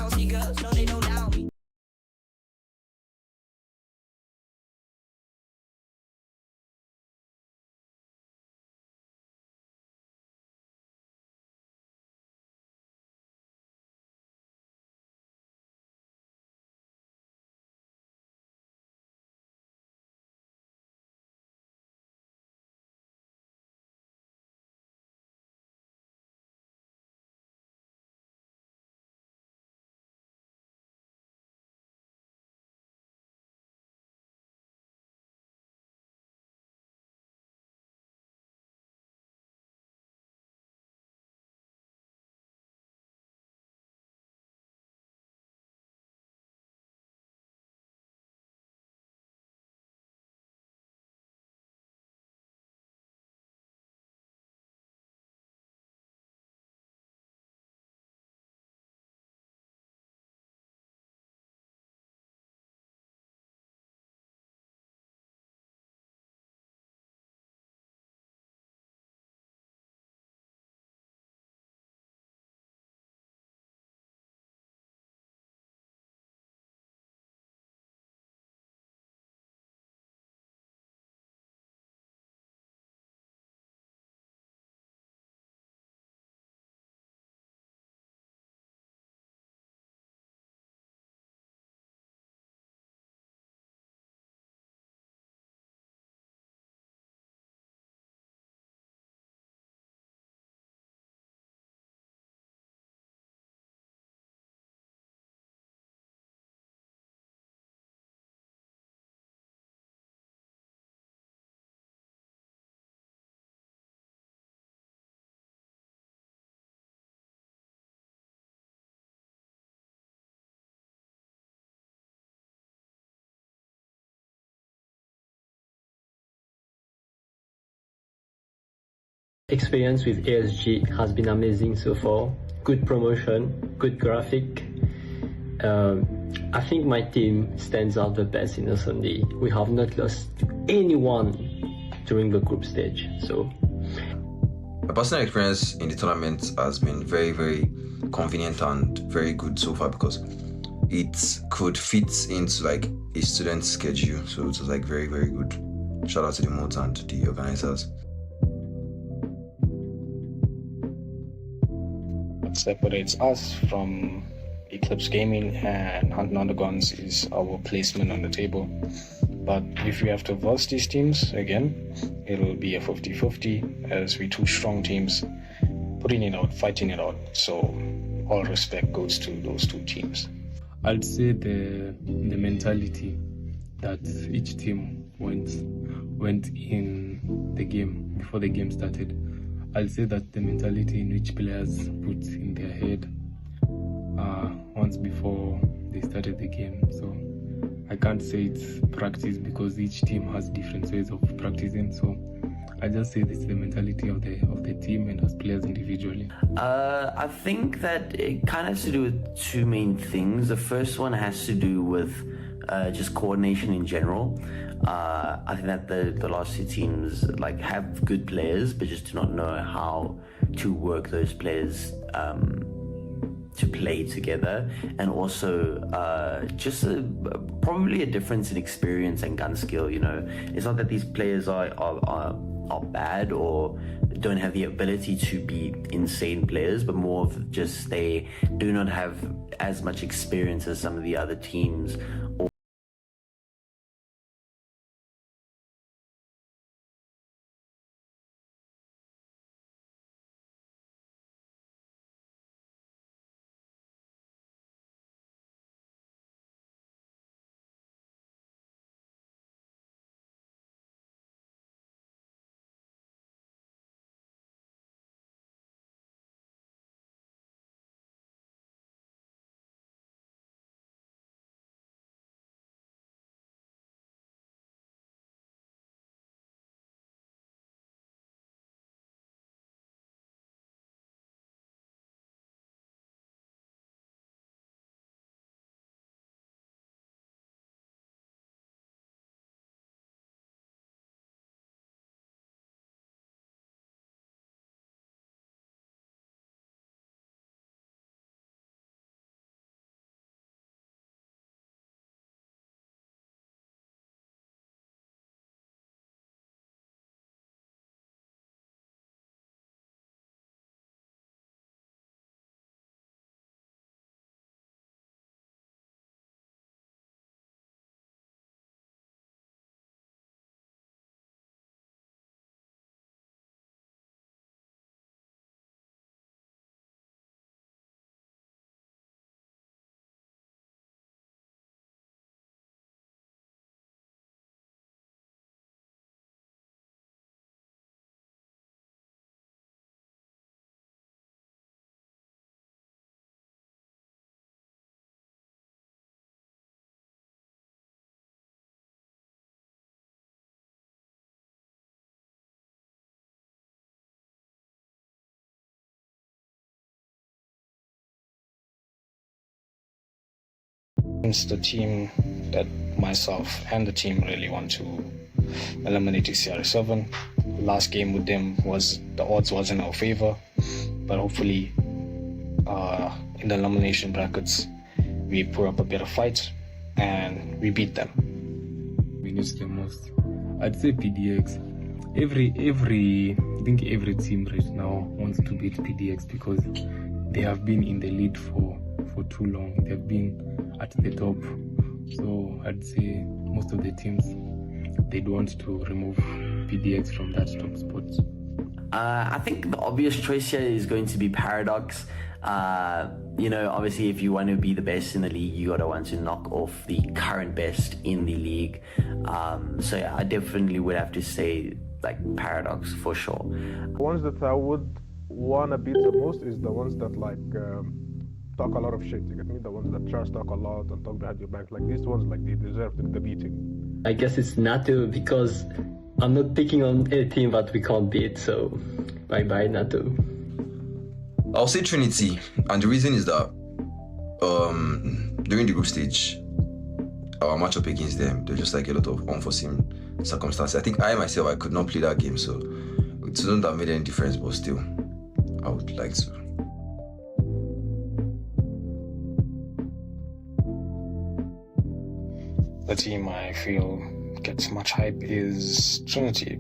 bouncy girls, no they don't doubt me. Experience with ASG has been amazing so far. Good promotion, good graphic. I think my team stands out the best in the Sunday. We have not lost anyone during the group stage. So my personal experience in the tournament has been very, very convenient and very good so far because it could fit into like a student schedule. So it was like very, very good. Shout out to the mods and the organizers. What separates us from Eclipse Gaming and Hunting on the Guns is our placement on the table. But if we have to verse these teams again, it'll be a 50-50 as we two strong teams putting it out, fighting it out. So all respect goes to those two teams. I'd say the mentality that each team went in the game before the game started. I'll say that the mentality in which players put in their head once before they started the game. So I can't say it's practice because each team has different ways of practicing. So I just say this is the mentality of the team and as players individually. I think that it kind of has to do with two main things. The first one has to do with just coordination in general. I think that the last two teams like have good players, but just do not know how to work those players to play together, and also just probably a difference in experience and gun skill. You know, it's not that these players are bad or don't have the ability to be insane players, but more of just they do not have as much experience as some of the other teams. It's the team that myself and the team really want to eliminate is CR7. Last game with them the odds was in our favor, but hopefully in the elimination brackets we put up a better fight and we beat them. We need the most. I'd say PDX. I think every team right now wants to beat PDX because they have been in the lead for too long. They've been at the top. So I'd say most of the teams, they'd want to remove PDX from that top spot. I think the obvious choice here is going to be Paradox. Obviously if you want to be the best in the league, you gotta want to knock off the current best in the league. So yeah, I definitely would have to say like Paradox for sure. The ones that I would wanna beat the most is the ones that talk a lot of shit. You get me? The ones that trash talk a lot and talk behind your back. Like these ones, they deserve the beating. I guess it's NATO because I'm not picking on a team that we can't beat, so bye NATO. I'll say Trinity, and the reason is that during the group stage, our matchup against them, there's just a lot of unforeseen circumstances. I think I myself, I could not play that game, so it wouldn't have made any difference, but still, I would like to. The team I feel gets much hype is Trinity.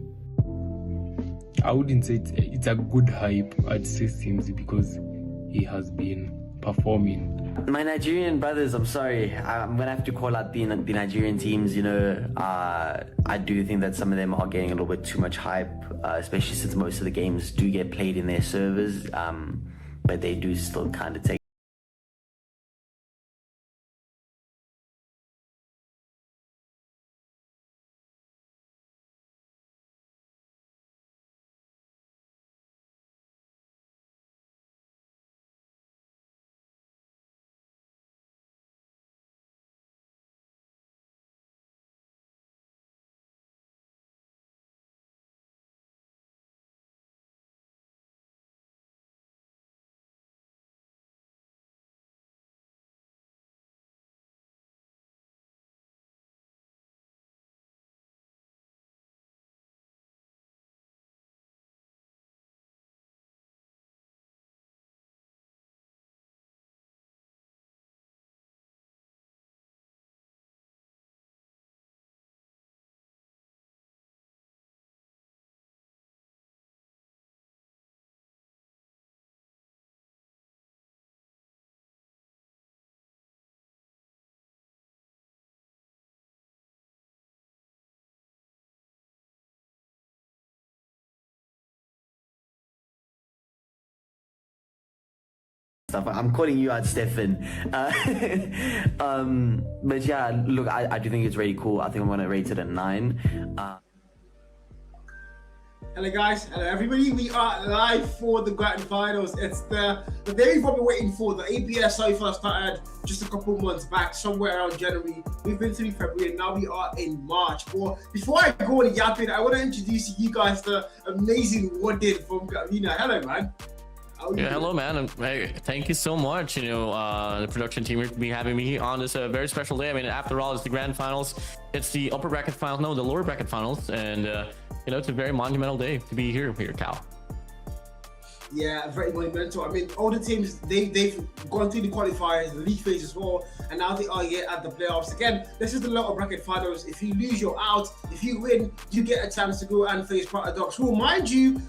I wouldn't say it's a good hype. I'd say Simsy because he has been performing. My Nigerian brothers, I'm sorry, I'm gonna have to call out the Nigerian teams. I do think that some of them are getting a little bit too much hype, especially since most of the games do get played in their servers, but they do still kind of take stuff. I'm calling you out, Stefan. But yeah, look, I do think it's really cool. I think I'm gonna rate it a 9. Hello guys, hello everybody. We are live for the grand finals. It's the day we've been waiting for. The APS so far started just a couple months back, somewhere around January. We've been through February and now we are in March. But before I go on yapping, I want to introduce you guys the amazing Wardin from Gavina. Hello man. Yeah, hello man. Hey, thank you so much. The production team for having me on this very special day. I mean, after all, it's the grand finals. It's the upper bracket finals, no, the lower bracket finals, and it's a very monumental day to be here, Cal. Yeah, very monumental. I mean, all the teams they've gone through the qualifiers, the league phase as well, and now they are here at the playoffs. Again, this is the lower bracket finals. If you lose, you're out. If you win, you get a chance to go and face Paradox, who, mind you,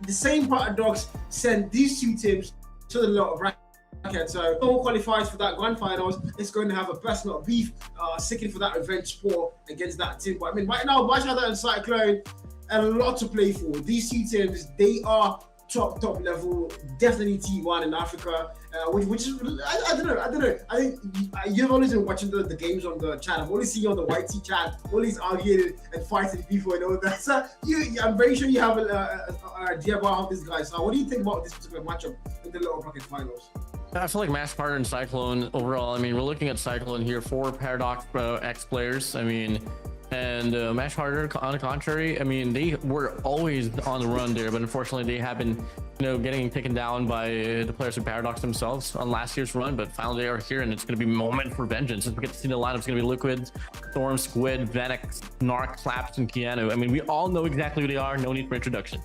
the same Paradox sent these two teams to the lower bracket. So no one qualifies for that grand finals. It's going to have a personal beef, seeking for that revenge sport against that team. But I mean, right now, Bashada and Cyclone, a lot to play for. These two teams, they are top level, definitely T1 in Africa, which is, I don't know. I think you've always been watching the games on the chat. I've always seen you on the YT chat, always arguing and fighting people and all that. So I'm very sure you have an idea about how this guys are. What do you think about this particular matchup in the lower bracket finals? I feel like Mass Partner and Cyclone overall. I mean, we're looking at Cyclone here, 4 Paradox X players. I mean, And Match Harder, on the contrary, I mean, they were always on the run there, but unfortunately they have been, getting taken down by the players of Paradox themselves on last year's run. But finally they are here, and it's going to be moment for vengeance. As we get to see the lineup, it's going to be Liquid, Storm, Squid, Venex, Narc, Claps, and Keanu. I mean, we all know exactly who they are. No need for introduction.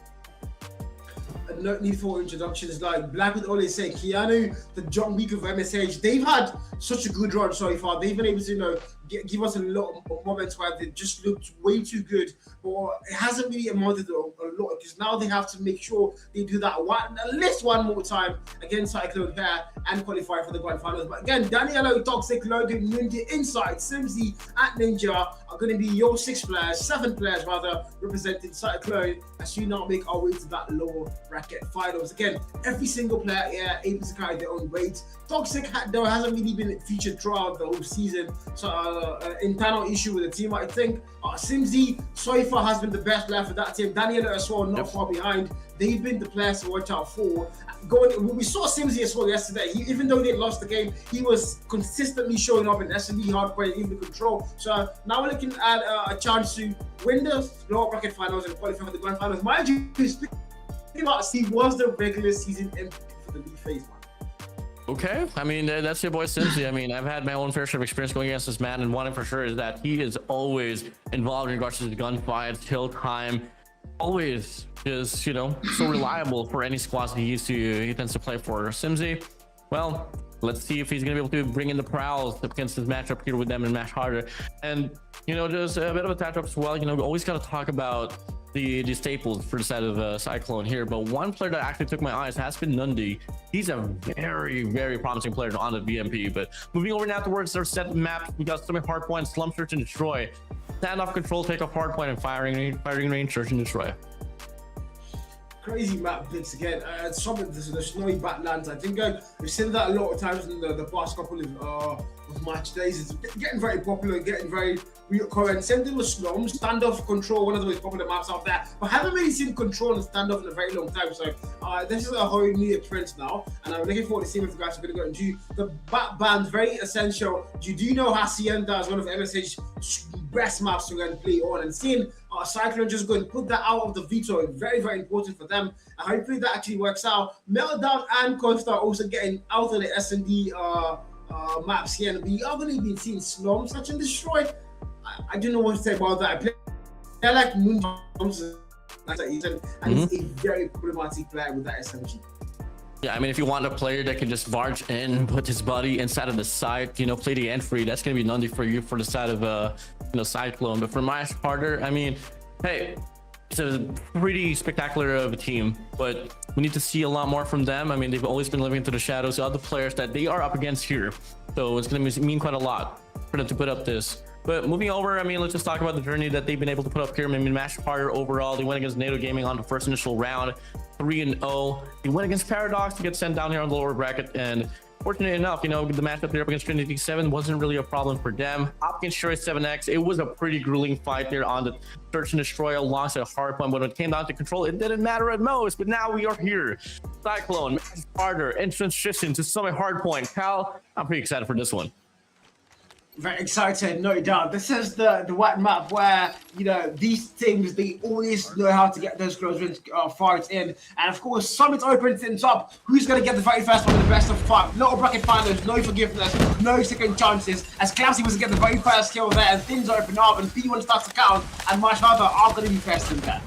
No need for introductions. Like Black would always say, Keanu, the John Wick of MSH, they've had such a good run so far. They've been able to, give us a lot of moments where they just looked way too good, but it hasn't really amounted to a lot, because now they have to make sure they do that at least one more time against Cyclone here and qualify for the grand finals. But again, Danielo, Toxic, Logan, Ninja, Inside, Simsy, and Ninja are going to be your 7 players rather, representing Cyclone as we now make our way to that lower bracket finals. Again, every single player here able to carry their own weight. Toxic, though, hasn't really been featured throughout the whole season, so internal issue with the team, I think. Simsy so far has been the best player for that team. Daniel as well, not far behind. They've been the players to watch out for. We saw Simsy as well yesterday. Even though they lost the game, he was consistently showing up in SMB, Hardpoint, even Control. So now we're looking at a chance to win the lower bracket finals and qualify for the grand finals. Mind you, speaking about, he was the regular season MVP for the league phase, man. Okay, I mean, that's your boy Simsy. I mean, I've had my own fair share of experience going against this man, and one thing for sure is that he is always involved in regards to the gunfights, kill time, always just, so reliable for any squads he tends to play for. Simsy, well, let's see if he's going to be able to bring in the prowls against his matchup here with them and Match Harder. And, just a bit of a matchup as well. We always got to talk about the staples for the side of Cyclone here, but one player that actually took my eyes has been Nundi. He's a very, very promising player on the BMP. But moving over now towards their set map, we got some Hardpoint, Slum Search, and Destroy. Standoff Control, take off Hardpoint, and firing range, Search and Destroy. Crazy map blitz again. The snowy backlands. I think we've seen that a lot of times in the past couple of match days. It's getting very popular, getting very recurrent. Same thing with Slum, Standoff Control, one of the most popular maps out there. But I haven't really seen Control and Standoff in a very long time. So this is a whole new experience now, and I'm looking forward to seeing if you guys are going to go and do the back band. Very essential. You do know Hacienda is one of MSH's best maps to go and play on, and seeing Cyclone just go and put that out of the veto, very, very important for them. And hopefully that actually works out. Meltdown and Costa also getting out of the S&D maps here, and we are going to be seeing Slum, Search and Destroy. I don't know what to say about that. I play like Moon Johnson, and he's a very problematic player with that SMG. Yeah, I mean, if you want a player that can just barge in, put his body inside of the site, play the entry, that's going to be Nundi for you for the side of, Cyclone. But for Match Harder, I mean, hey, it's a pretty spectacular of a team, but we need to see a lot more from them. I mean, they've always been living into the shadows of other players that they are up against here. So it's going to mean quite a lot for them to put up this. But moving over, I mean, let's just talk about the journey that they've been able to put up here. I mean, Match Harder overall, they went against NATO Gaming on the first initial round, 3-0. They went against Paradox to get sent down here on the lower bracket, and fortunately enough, the matchup there up against Trinity 7 wasn't really a problem for them. Up against Shuri 7X, it was a pretty grueling fight there on the Search and Destroy alongside Hardpoint. But when it came down to Control, it didn't matter at most. But now we are here. Cyclone, Match Harder, entrance transition to Summit Hardpoint. Cal, I'm pretty excited for this one. Very excited, no doubt. This is the white map where, these teams, they always know how to get those close range fights in. And of course, Summit opens things up. Who's going to get the very first one in the best of 5? Lower bracket finals, no forgiveness, no second chances. As Classy was to get the very first kill there, and things open up, and P1 starts to count, and Match Harder are going to be first in there.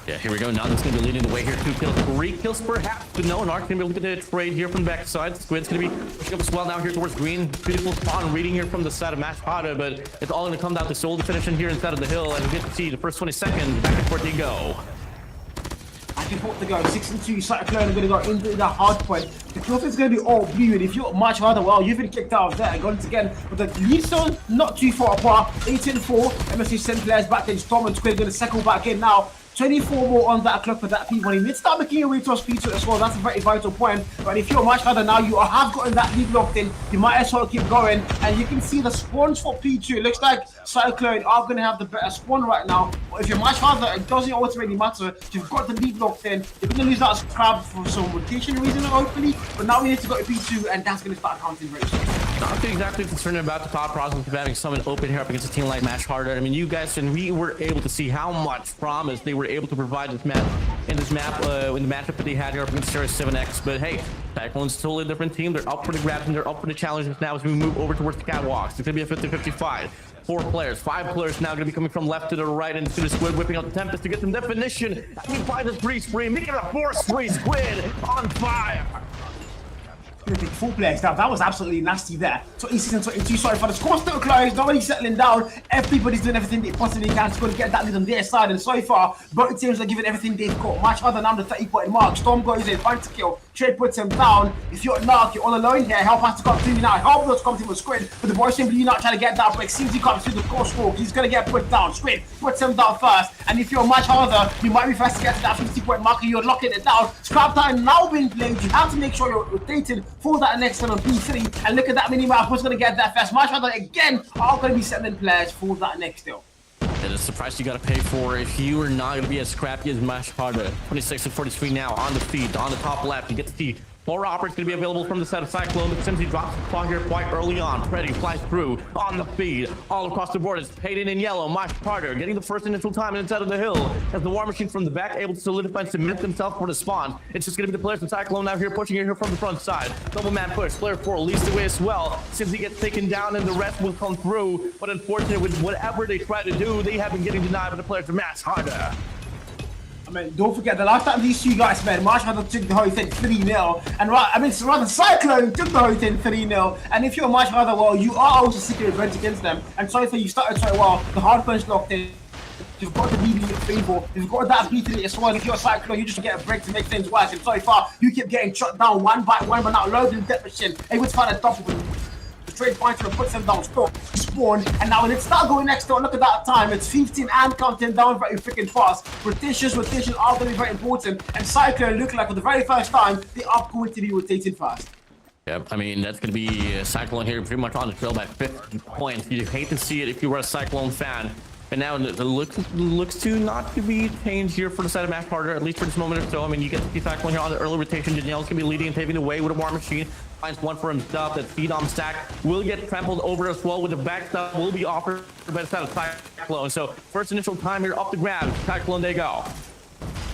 Yeah, here we go. Now that's going to be leading the way here. 2 kills, 3 kills perhaps. But no, Narc going to be able to get a trade here from the backside. Squid's going to be pushing up as well now here towards green. Beautiful spawn reading here from the side of Match Harder, but it's all going to come down to Soul to finish in here inside of the hill. And we get to see the first 20 seconds. Back and forth they go. I can put the go 6-2. Cyclone are going to go into the Hardpoint. The cloth is going to be all blue, and if you're Match Harder, well, you've been kicked out of there. Once again, but the lead zone not too far apart. 8-4. MSC send players back in. Storm and Squid going to cycle back in now. 24 more on that clock for that P1. You need to start making your way towards P2 as well. That's a very vital point. But if you're Match Harder now, you have gotten that lead locked in. You might as well keep going. And you can see the spawns for P2. It looks like Cyclone are going to have the better spawn right now. But if you're Match Harder, it doesn't ultimately matter. You've got the lead locked in. You're going to lose that scrap for some rotation reason, hopefully. But now we need to go to P2, and that's going to start counting very soon. not too exactly concerned about the thought process of having someone open here up against a team like Match Harder. I mean, you guys and we were able to see how much promise they were able to provide in the matchup that they had here up against Series 7X. But hey, Cyclone's totally a different team. They're up for the grabs and they're up for the challenges now as we move over towards the catwalks. It's gonna be a 50-50 fight. 4 players, 5 players now going to be coming from left to the right into the Squid, whipping out the Tempest to get some definition. He finds a 3 spree, making it a 4 spree. Squid on fire. 4 players down. That was absolutely nasty there. 26 and 22. Sorry for the score still close. Nobody's settling down. Everybody's doing everything they possibly can to go to get that lead on their side. And so far, both teams are giving everything they've got. Much other than the 30-point mark. Storm goes in, finds a kill. Trade puts him down. If you're Narc, you're all alone here. Help has to come through now. Help does come through with Squid. But the boy simply not trying to get that break. Seems he comes through the core score. He's going to get put down. Squid puts him down first. And if you're much harder, you might be first to get to that 50-point marker. You're locking it down. Scrap time now being played. You have to make sure you're rotating for that next one on P3. And look at that mini-map. Who's going to get that first? Much harder again are going to be settling players for that next deal. And it's the price you got to pay for if you are not going to be as scrappy as Match Harder. 26 and 43 now on the feed, on the top left. You get to see 4 operas going to be available from the side of Cyclone. But since he drops the claw here quite early on, Freddy flies through on the feed. All across the board, it's painted in yellow. Match Harder getting the first initial time inside of the hill. As the War Machine from the back able to solidify and cement themselves for the spawn. It's just going to be the players from Cyclone now here pushing it here from the front side. Double man push. Player 4 leads the way as well. Since he gets taken down and the rest will come through. But unfortunately, with whatever they try to do, they have been getting denied by the players from Match Harder. I mean, don't forget, the last time these two guys met, Marsh Harder took the whole thing 3-0. And rather Cyclone took the whole thing 3-0. And if you're Marsh Harder, well, you are also seeking revenge against them. And sorry for you started so well. The Hardpoint locked in. You've got the BB in favor. You've got that B3 as well. If you're a Cyclone, you just get a break to make things worse. And so far, you keep getting shot down one by one, but now loading depth machine. Able to find a double. The trade pointer puts him down, spawn, and now when it starts going next door, look at that time, it's 15 and counting down very freaking fast. Rotations are going to be very important, and Cyclone look like for the very first time, they are going to be rotating fast. Yep, I mean, that's going to be Cyclone here pretty much on the trail by 50 points. You hate to see it if you were a Cyclone fan. And now the looks to not to be changed here for the side of Match Harder, at least for this moment or so. I mean, you get to see Cyclone here on the early rotation. Danielle's going to be leading and paving the way with a War Machine. Finds one for himself. That Phenom stack will get trampled over as well, with the backstab will be offered by the side of Cyclone. So first initial time here up the grab. Cyclone, they go.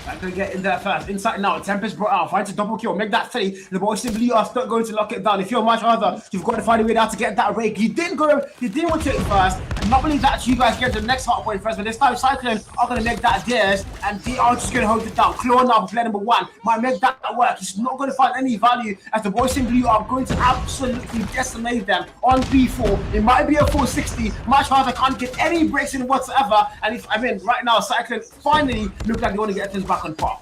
I'm gonna get in there first. Inside now, Tempest brought out, finds a double kill, make that 3. The boys simply are still going to lock it down. If you're much harder, you've got to find a way out to get that rake. You didn't want to take it first. And not only that, you guys get to the next Hardpoint first, but this time Cyclone are gonna make that theirs, and they are just gonna hold it down. Claw now for player number 1. Might make that work. He's not gonna find any value as the boys simply are going to absolutely decimate them on P4. It might be a 460. Much harder can't get any breaks in whatsoever. And if right now, Cyclone finally look like they want to get things back on par.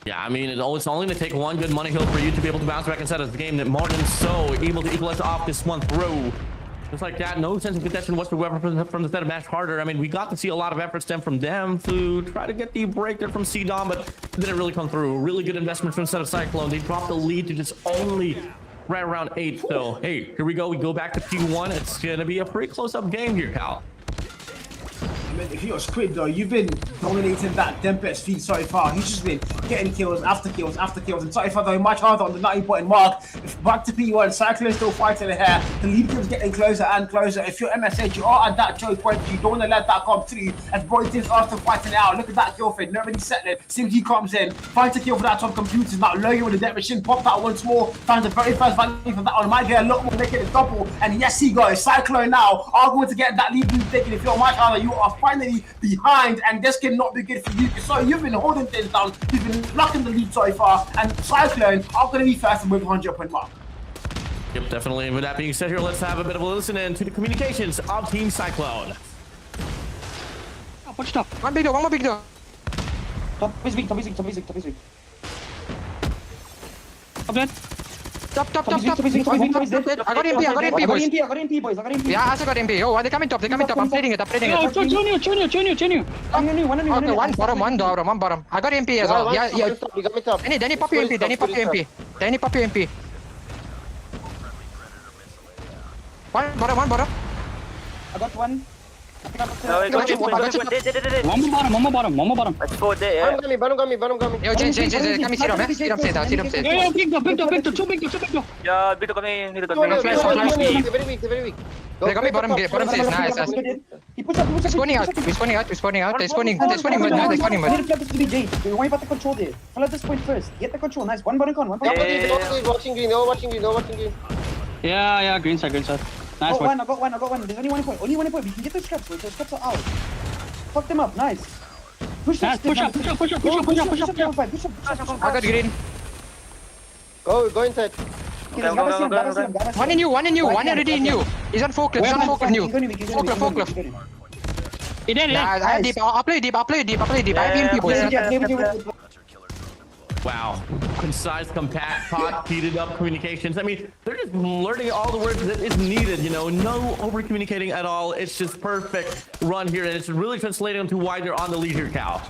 Yeah, I mean, it's only going to take one good money hill for you to be able to bounce back inside of the game. That more than so able to equalize off this one through. Just like that, no sense of contention whatsoever from the set of Match Harder. I mean, we got to see a lot of effort stem from them to try to get the break there from CODM, but it didn't really come through. Really good investment from the set of Cyclone. They dropped the lead to just only right around 8. So, hey, here we go. We go back to P1. It's going to be a pretty close-up game here, Cal. If you're Squid though, you've been dominating that Tempest feed so far. He's just been getting kills after kills after kills, and so far though much harder on the 90-point mark. If back to P1, Cyclone still fighting here. The lead keeps getting closer and closer. If you're MSH, you are at that choke point. You don't want to let that come through. As both teams are still fighting it out. Look at that kill feed. Nobody settling. Simply comes in, finds a kill for that top computer. Now Logan with the death machine popped out once more. Finds the very first value from that one. Might get a lot more, making it double. And yes, he goes. Cyclone now are going to get that lead taken. If you're much harder, you are finally behind, and this cannot be good for you. So you've been holding things down, you've been blocking the lead so far, and Cyclone are going to be first with 100-point mark. Yep, definitely. And with that being said here, let's have a bit of a listen in to the communications of Team Cyclone. Watch top. One big door, one more big door. Top is weak. Top dead. Top is dead. I got MP, boys. Yeah, I also got MP. Oh, they coming top. I'm trading it. Junior. Okay, one bottom. I got MP as well. Yeah. Danny pop your MP. One bottom. I got one. One more bottom. Let's go there. Bottom got me. Yo, change. Come see them safe. Yo, big door. Two big door. Yeah, bito kami. Dito kami. Very weak. They got me bottom safe. Nice. He push up. We're spawning out. They're spawning mid. Why about the control there? Follow this point first. Get the control. Nice. One button con. Watching green. Yeah, green side. Nice one. I got one. There's only 1 point. We can get those traps, bro. Those traps are out. Fuck them up. Nice. Push up. I got green. Go inside. One in you. One already in you. He's on forklift. New. Forklift. He did it. Nah, I'll play deep. I have EMP, boys. Wow. Concise, compact, hot, heated up communications. I mean, they're just learning all the words that is needed, no over communicating at all. It's just perfect run here, and it's really translating into why they're on the lead here, Cal.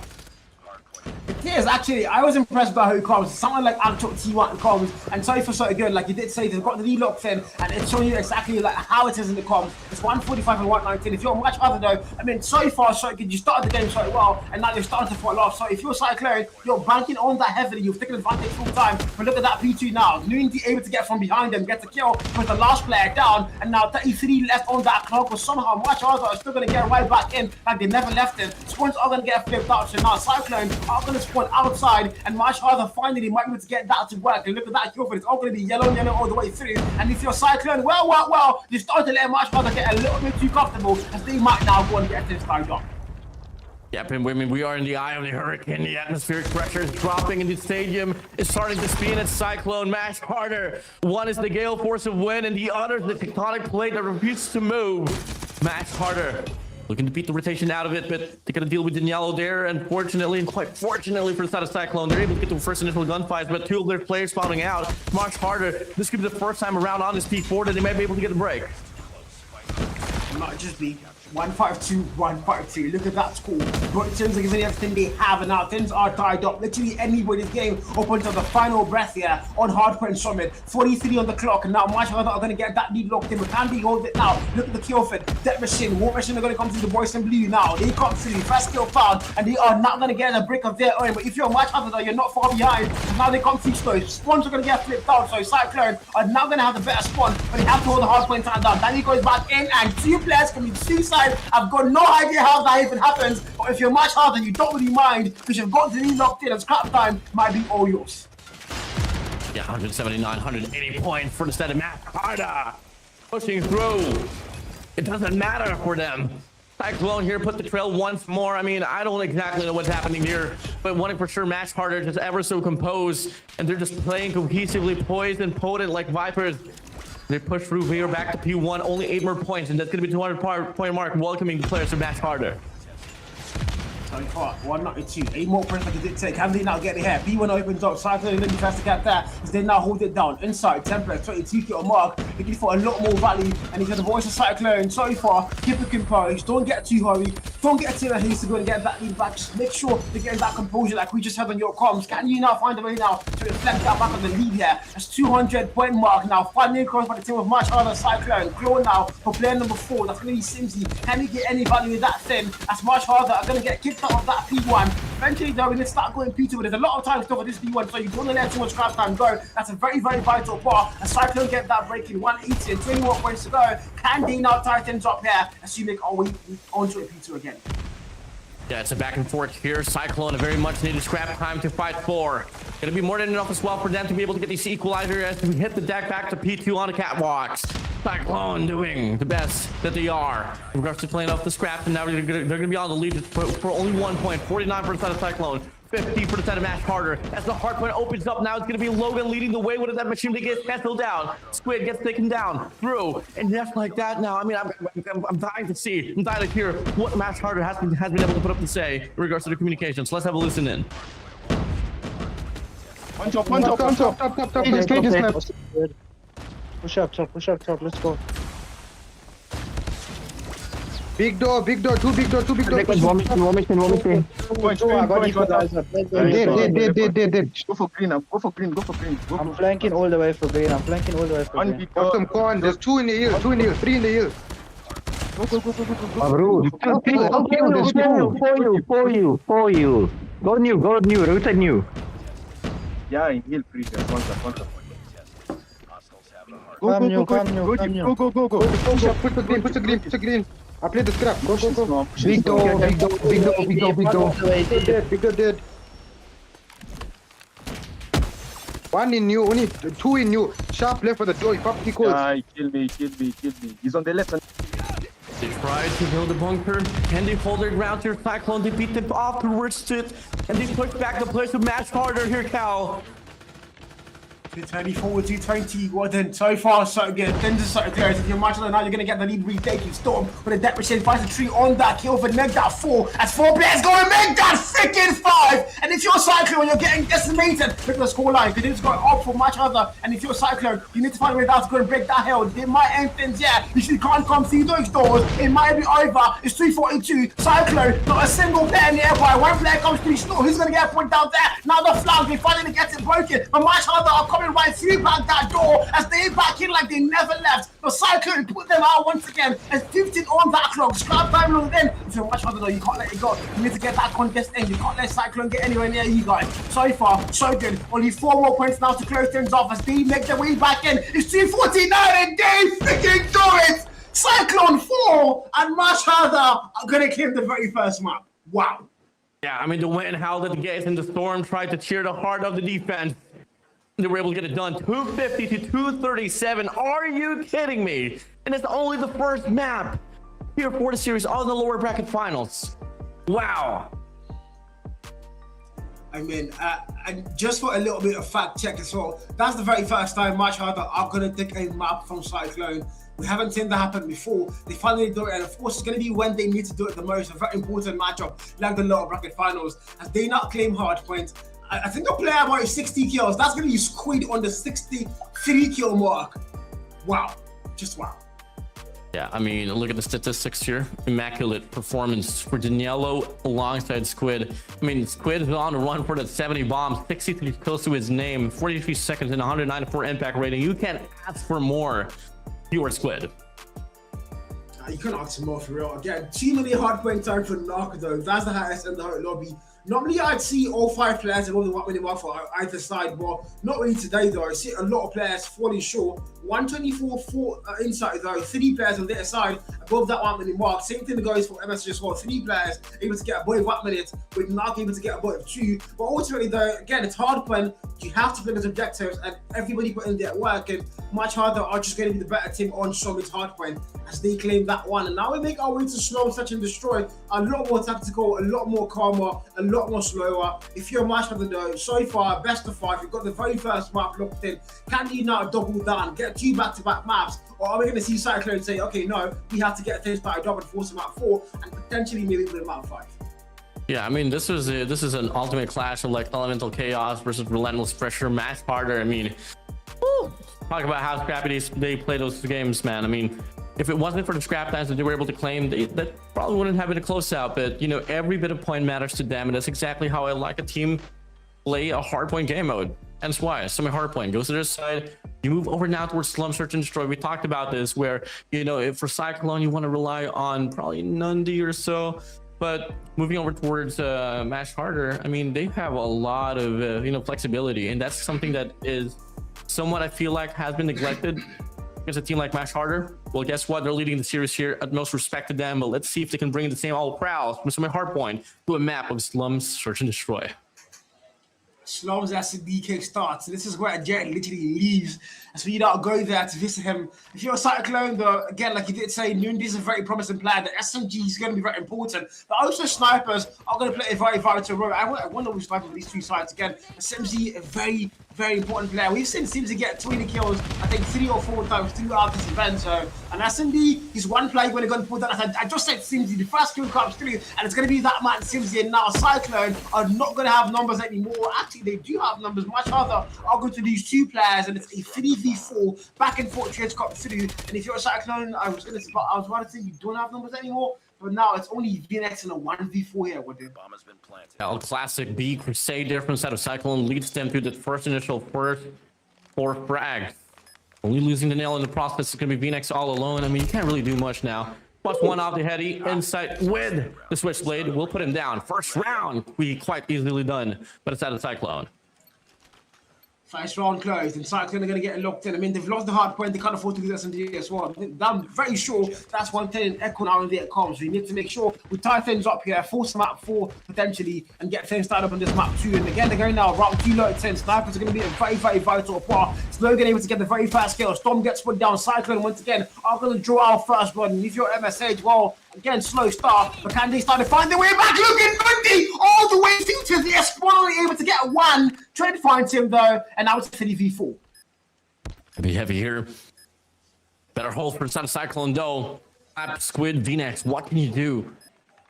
It is actually. I was impressed by how he comes. Someone like Antok T1 comes, and sorry for so good. Like you did say, they've got the lead locked in, and it's showing you exactly like how it is in the comms. It's 145 and 119. If you're much other though, I mean, so far so good. You started the game so well, and now you're starting to fall off. So if you're Cyclone, you're banking on that heavily. You've taken advantage full time. But look at that P2 now. Nunity able to get from behind them, get the kill, put the last player down, and now 33 left on that clock. But somehow much harder are still gonna get right back in, like they never left it. Spawns are gonna get flipped out. So now Cyclone are gonna spawn outside, and much harder finally might be able to get that to work. And look at that kill for it's all going to be yellow all the way through. And if you're Cyclone, well, you start to let much harder get a little bit too comfortable, as they might now go and get this tied up. Yep, and women, we are in the eye of the hurricane. The atmospheric pressure is dropping, and the stadium is starting to spin. It's Cyclone Mash harder. One is the gale force of wind, and the other is the tectonic plate that refuses to move. Mash harder. Looking to beat the rotation out of it, but they're going to deal with Daniello there. Unfortunately, and quite fortunately for the side of Cyclone, they're able to get the first initial gunfights, but two of their players spawning out. Much harder. This could be the first time around on this P4 that they might be able to get the break. Might just be 152. Look at that score. But Tim's are giving everything they have, and now things are tied up. Literally anybody's game up until the final breath here on Hardpoint Summit. 43 on the clock, and now much harder are going to get that lead locked in. But can they hold it now? Look at the kill feed. Death Machine, War Machine are going to come through the boys in blue now. They come through. First kill found, and they are not going to get a break of their own. But if you're much harder, you're not far behind. Now they come through slow. Spawns are going to get flipped out. So Cyclone are now going to have the better spawn, but they have to hold the Hardpoint time down. Then he goes back in, and two players can be two sides. I've got no idea how that even happens, but if you're much harder, you don't really mind because you've got the lead locked in, and scrap time might be all yours. Yeah, 179, 180 points for the set of Matt Harder. Pushing through. It doesn't matter for them. Cyclone here put the trail once more. I mean, I don't exactly know what's happening here, but one for sure, Mash Harder just ever so composed, and they're just playing cohesively, poised and potent like Vipers. They push through here back to P1, only 8 more points, and that's going to be 200 point mark, welcoming the players to Mash Harder. 192, 8 more points like it did take. Can they now get it here? B1 opens up, Cyclone really tries to get that, as they now hold it down. Inside, Template, 22 kill mark, looking for a lot more value, and he's got the voice of Cyclone. So far, keep it composed, don't get too hurried, don't get too hasty to go and get that lead back. Just make sure they're getting that composure like we just had on your comms. Can you now find a way now to reflect that back on the lead here? That's 200 point mark now, finally across by the team of much harder Cyclone. Claw now for player number 4, that's going to be Simsy. Can he get any value with that thing? That's much harder, are going to get kicked out of that P1. Eventually though, we're going to start going P2, but there's a lot of time still for this P1, so you don't want to let too much scrap time go. That's a very, very vital part. And Cyclone get that break in 180 and 21 points to go. Can they now tie things up here as you make our way onto a P2 again? Yeah, it's a back and forth here. Cyclone, a very much needed scrap time to fight for. Gonna be more than enough as well for them to be able to get these equalizer as we hit the deck back to P2 on the catwalks. Cyclone doing the best that they are in regards to playing off the scrap, and now they're gonna be on the lead for only 1 point. 49% of Cyclone, 50% of Mash Harder. As the Hardpoint opens up now, it's gonna be Logan leading the way. What is that machine that gets canceled down? Squid gets taken down through, and just like that now. I mean, I'm dying to see, I'm dying to hear what Mash Harder has been able to put up to say in regards to the communications. Let's have a listen in. One top. Cages left. Push up, let's go. Big door, two big door. Dead. Go for green. I'm flanking all the way for green. Bottom corn, there's 2 in the hill, 3 in the hill. Bro, for you. Go new, rotate new. Yeah, in heal free. One tap. Go. Push the green. I play the scrap. Go. Big door. Big door dead. One in new, only two in new. Sharp left for the door. He popped the cold. Kill me. He's on the left. They tried to build a bunker, and they hold their ground here. Cyclone, they beat them afterwards to it, and they push back the place to match harder here, Cal. 224, 220, what then? So far, so good. Then just so clear. If you're marching on now, you're gonna get the lead retaking. Storm with a depreciation finds the tree on that kill for make that 4. As 4 players go and make that freaking 5. And if you're Cyclone, you're getting decimated with the scoreline because it's going up for much other. And if you're Cyclone, you need to find a way out to go and break that hill. They might end things, yeah. You should can't come through those doors. It might be over. It's 342. Cyclone, not a single player nearby. One player comes through. Snow. Who's gonna get a point down there? Now the flag, they finally get it broken. But much other are coming right through back that door as they back in like they never left. The Cyclone put them out once again as 15 on that clock. Scrap time on then. If you're much harder though, you can't let it go. You need to get that contest in. You can't let Cyclone get anywhere near you guys. So far, so good. Only 4 more points now to close things off as they make their way back in. It's 249 and they freaking do it! Cyclone 4 and much harder are gonna claim the very first map. Wow. Yeah, I mean, the wind howled at the gates and the storm tried to cheer the heart of the defense. They were able to get it done 250 to 237. Are you kidding me? And it's only the first map here for the series on the lower bracket finals. Wow. I mean, and just for a little bit of fact check as well, that's the very first time Much Harder are going to take a map from Cyclone. We haven't seen that happen before. They finally do it, and of course, it's going to be when they need to do it the most. A very important matchup, like the lower bracket finals, as they not claim Hardpoint. I think they'll play about 60 kills. That's going to be Squid on the 63 kill mark. Wow. Just wow. Yeah, I mean, look at the statistics here. Immaculate performance for Daniello alongside Squid. I mean, Squid is on the run for the 70 bombs, 63 kills to his name, 43 seconds and 194 impact rating. You can't ask for more. You are Squid. You can't ask for more for real. Again, too many Hardpoint time for Knock though. That's the highest in the whole lobby. Normally, I'd see all 5 players and all the 1 minute mark for either side, but not really today, though. I see a lot of players falling short. 124 inside, though. 3 players on the other side above that 1 minute mark. Same thing goes for MS as well. 3 players able to get above 1 minute, with not able to get above 2. But ultimately, though, again, it's hard when you have to play those objectives and everybody put in their work. And Much Harder are just going to be the better team on Summit's Hardpoint as they claim that one. And now we make our way to Slow, Search and Destroy. A lot more tactical, a lot more calmer, a lot more slower. If you're Much Harder though, so far, best of 5, you've got the very first map locked in. Can you now double down, get 2 back-to-back maps? Or are we going to see Cyclone say, okay, no, we have to get things started double and force a map 4 and potentially maybe win map 5? Yeah, I mean, this is an ultimate clash of like elemental chaos versus relentless pressure. Much Harder. I mean, woo, talk about how scrappy they play those games, man. I mean, if it wasn't for the scrap times that they were able to claim, that probably wouldn't have been a close out. But you know, every bit of point matters to them, and that's exactly how I like a team play a hardpoint game mode. Hence why Summit Hardpoint goes to their side. You move over now towards Slum, Search and Destroy. We talked about this, where you know, if for Cyclone you want to rely on probably Nundy or so. But moving over towards Much Harder, I mean, they have a lot of you know, flexibility, and that's something that is somewhat, I feel like, has been neglected against a team like Much Harder. Well, guess what? They're leading the series here. Utmost respect to them, but let's see if they can bring the same all prowess from Summit Hardpoint to a map of Slums, Search and Destroy. Slums as the DK starts. This is where Jet literally leaves. And so you don't go there to visit him. If you're a Cyclone, though, again, like you did say, Nundi's a very promising player. The SMG is going to be very important. But also snipers are going to play a very vital role. I wonder who's sniping these 2 sides again. SMG, a very, very important player. We've seen Simsy get 20 kills, I think 3 or 4 times throughout this event. So, and SMD is one player when they're going to put that. I just said Simsy, the first kill comes through, and it's going to be that man Simsy. And now Cyclone are not going to have numbers anymore. Actually, they do have numbers. Much harder are going to lose 2 players, and it's a 3v4 back and forth trades got through. And if you're a Cyclone, I was about to say you don't have numbers anymore. But now it's only VNX in a 1v4 here with it. Bomb has been planted. El Classic B Crusader from side of Cyclone leads them through the first 4 frags. Only losing the nail in the process is going to be VNX all alone. I mean, you can't really do much now. Plus one off the heady inside with the switchblade. We'll put him down. First round, we quite easily done, but it's out of Cyclone. First round closed, and Cyclone are going to get locked in. I mean, they've lost the hard point. They can't afford to lose S&D as well. I'm very sure that's one thing Echo now in there comes. We need to make sure we tie things up here, force map 4 potentially, and get things started up on this map 2. And again, they're going now round 2 low 10. Snipers are going to be a very, very vital part. Slogan able to get the very fast kill. Storm gets put down. Cyclone once again are going to draw our first blood. And if you're MSH, well, again, slow start, but can they start to find their way back? Look at Mundy all the way to the S1, only able to get one. Trying to find him though, and now it's 3v4. Be heavy here. Better hold for inside of Cyclone though. Squid, VNX, what can you do?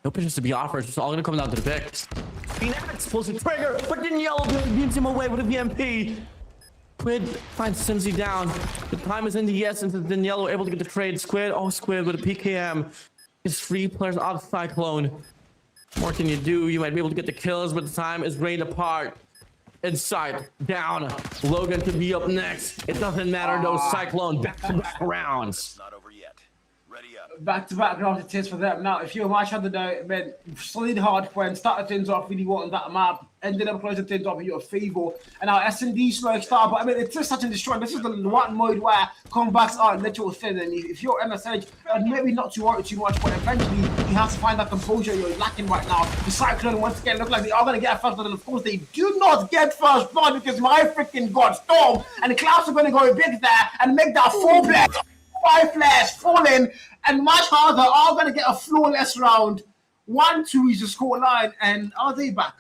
No pitches to be offered. It's all gonna come down to the pick. VNX pulls the trigger, but then Yellow beats him away with a VMP. Squid finds Simsy down. The time is in the essence, and then Yellow able to get the trade. Squid with a PKM. It's 3 players out of Cyclone. What more can you do? You might be able to get the kills, but the time is rained apart. Inside, down. Logan to be up next. It doesn't matter though. Cyclone back-to-back rounds. Not over yet. Ready up. Back-to-back rounds it is for them. Now, if you're a match under the man, solid hard point, started things off really wanting that map, ended up closing things off in your favor. And now S&D slow start, but I mean, it's just such a destroy. This is the one mode where comebacks are literal thin. And if you're MSH, maybe not to worry too much, but eventually you have to find that composure you're lacking right now. The Cyclone once again look like they are going to get first blood, and of course they do not get first blood because my freaking god, Storm and the Clouds are going to go big there and make that 4 players, 5 players fall in, and much harder are going to get a flawless round. 1-2 is the score line, and are they back?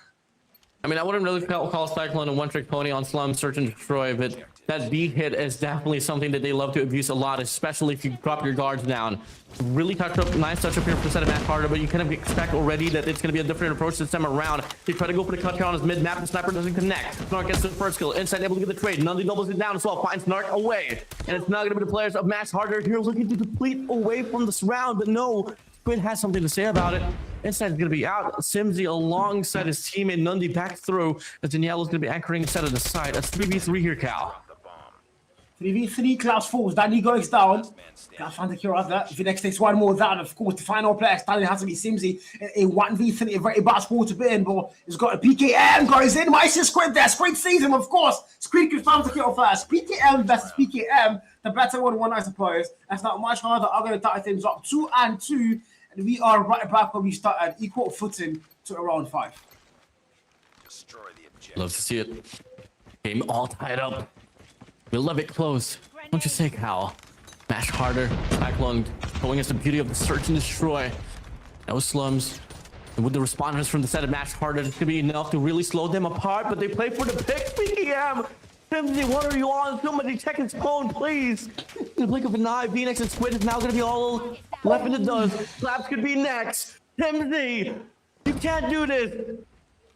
I mean, I wouldn't really call Cyclone a one-trick pony on Slum, Search and Destroy, but that B hit is definitely something that they love to abuse a lot, especially if you drop your guards down. Really nice touch up here for the set of Matt Carter, but you kind of expect already that it's going to be a different approach this time around. They try to go for the cut here on his mid-map, the sniper doesn't connect. Snark gets the first kill, inside able to get the trade. Nundy doubles it down as well, finds Snark away. And it's not going to be the players of Max Harder here looking to deplete away from this round, but no. Squid has something to say about it. Inside is going to be out. Simsy alongside his teammate Nundy back through. As Danielle is going to be anchoring instead of the side. That's 3v3 here, Cal. 3v3, Klaus falls. Danny goes down. Klaus finds the cure out there. VNX takes one more down. Of course, the final player standing has to be Simsy. A 1v3, a very bad sport to be in, but he's got a PKM. Goes in. Why is Squid there? Squid sees him, of course. Squid confirms the kill first. PKM versus PKM. The better one, I suppose. That's not much harder. I'm going to tie things up 2-2. And we are right back where we started, equal footing to around 5. Destroy the objective. Love to see it. Game all tied up. We love it close. Don't you say, Cal? Mash harder. Cyclone showing us the beauty of the search and destroy. No slums. And with the responders from the set of Mash harder, it's going to be enough to really slow them apart. But they play for the pick. PKM. Simsy, what are you on? Somebody check his phone, please. In the blink of an eye, VNX and Squid is now going to be all left in the dust. Slaps could be next. Simsy, you can't do this.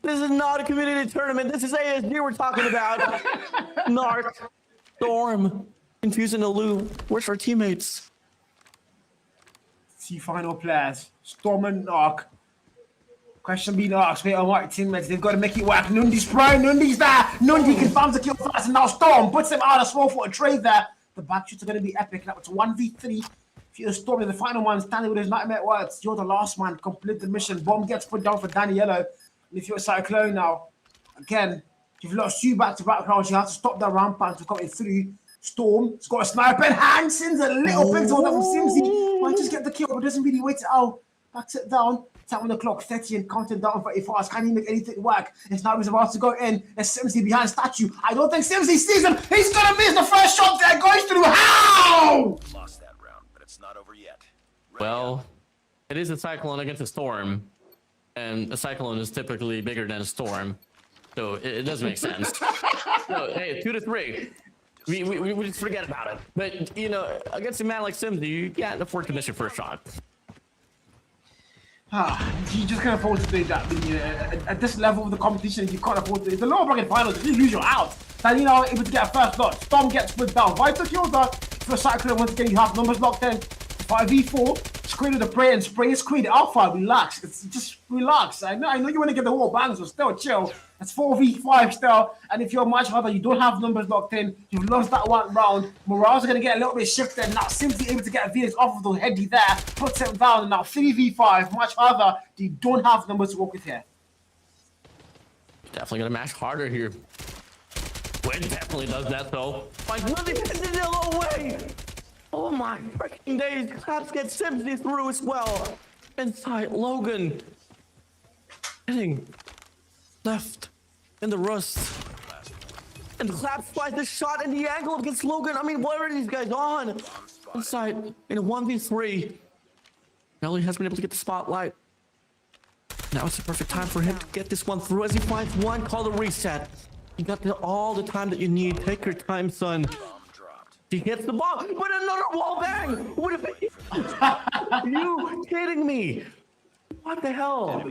This is not a community tournament. This is ASG we're talking about. Narc, Storm, Confusing the loop. Where's our teammates? See final players. Storm and Narc. Question being asked, wait, my teammates, they've got to make it work. Nundy's prime, Nundy's there. Nundy confirms the kill first, and now Storm puts him out of small for a trade there. The back shoots are going to be epic. Now it's 1v3. If you're Storm, you're the final one, standing with his nightmare words. You're the last man, complete the mission. Bomb gets put down for Daniello. And if you're Cyclone now, again, you've lost 2 back-to-back rounds. You have to stop that rampant to coming through. Storm has got a sniper in hand. Sends a little bit on that with Simsy. Might just get the kill, but doesn't really wait it out. Backs it down. Tap on the clock, 30 and counting down very fast. Can't he make anything work? And now he's about to go in. There's Simsy behind statue. I don't think Simsy sees him. He's gonna miss the first shot that goes through. How? Lost that round, but it's not over yet. Well, it is a Cyclone against a Storm, and a Cyclone is typically bigger than a Storm, so it does make sense. So, hey, 2-3. We just forget about it. But, you know, against a man like Simsy, you can't afford to miss your first shot. You just can't afford to do that. At this level of the competition, you can't afford to. It's the lower bracket finals. If you lose, you're out. Then you know able to get a first shot. Storm gets put down. Vital kill though. For Cyclone, once again, you have numbers locked in. 5v4, Squid with the spray and spray Squid Alpha. Relax. It's just relax. I know you want to get the wall bang, so still chill. It's 4v5 still. And if you're a match harder, you don't have numbers locked in. You've lost that one round. Morale's going to get a little bit shifted. Now simply able to get a VX off of the heady there. Puts him down. And now 3v5, much harder. You don't have numbers to work with here. Definitely gonna match harder here. Squid definitely does that though. Like nothing no way. Oh my freaking days. Claps get Simpsons through as well. Inside Logan. Hitting left in the rust. And Claps finds the shot and the angle against Logan. I mean, what are these guys on? Inside in a 1v3. Nelly has been able to get the spotlight. Now it's the perfect time for him to get this one through as he finds one, call the reset. You got all the time that you need. Take your time, son. He hits the ball, but another wall bang! What if it... Are you kidding me? What the hell?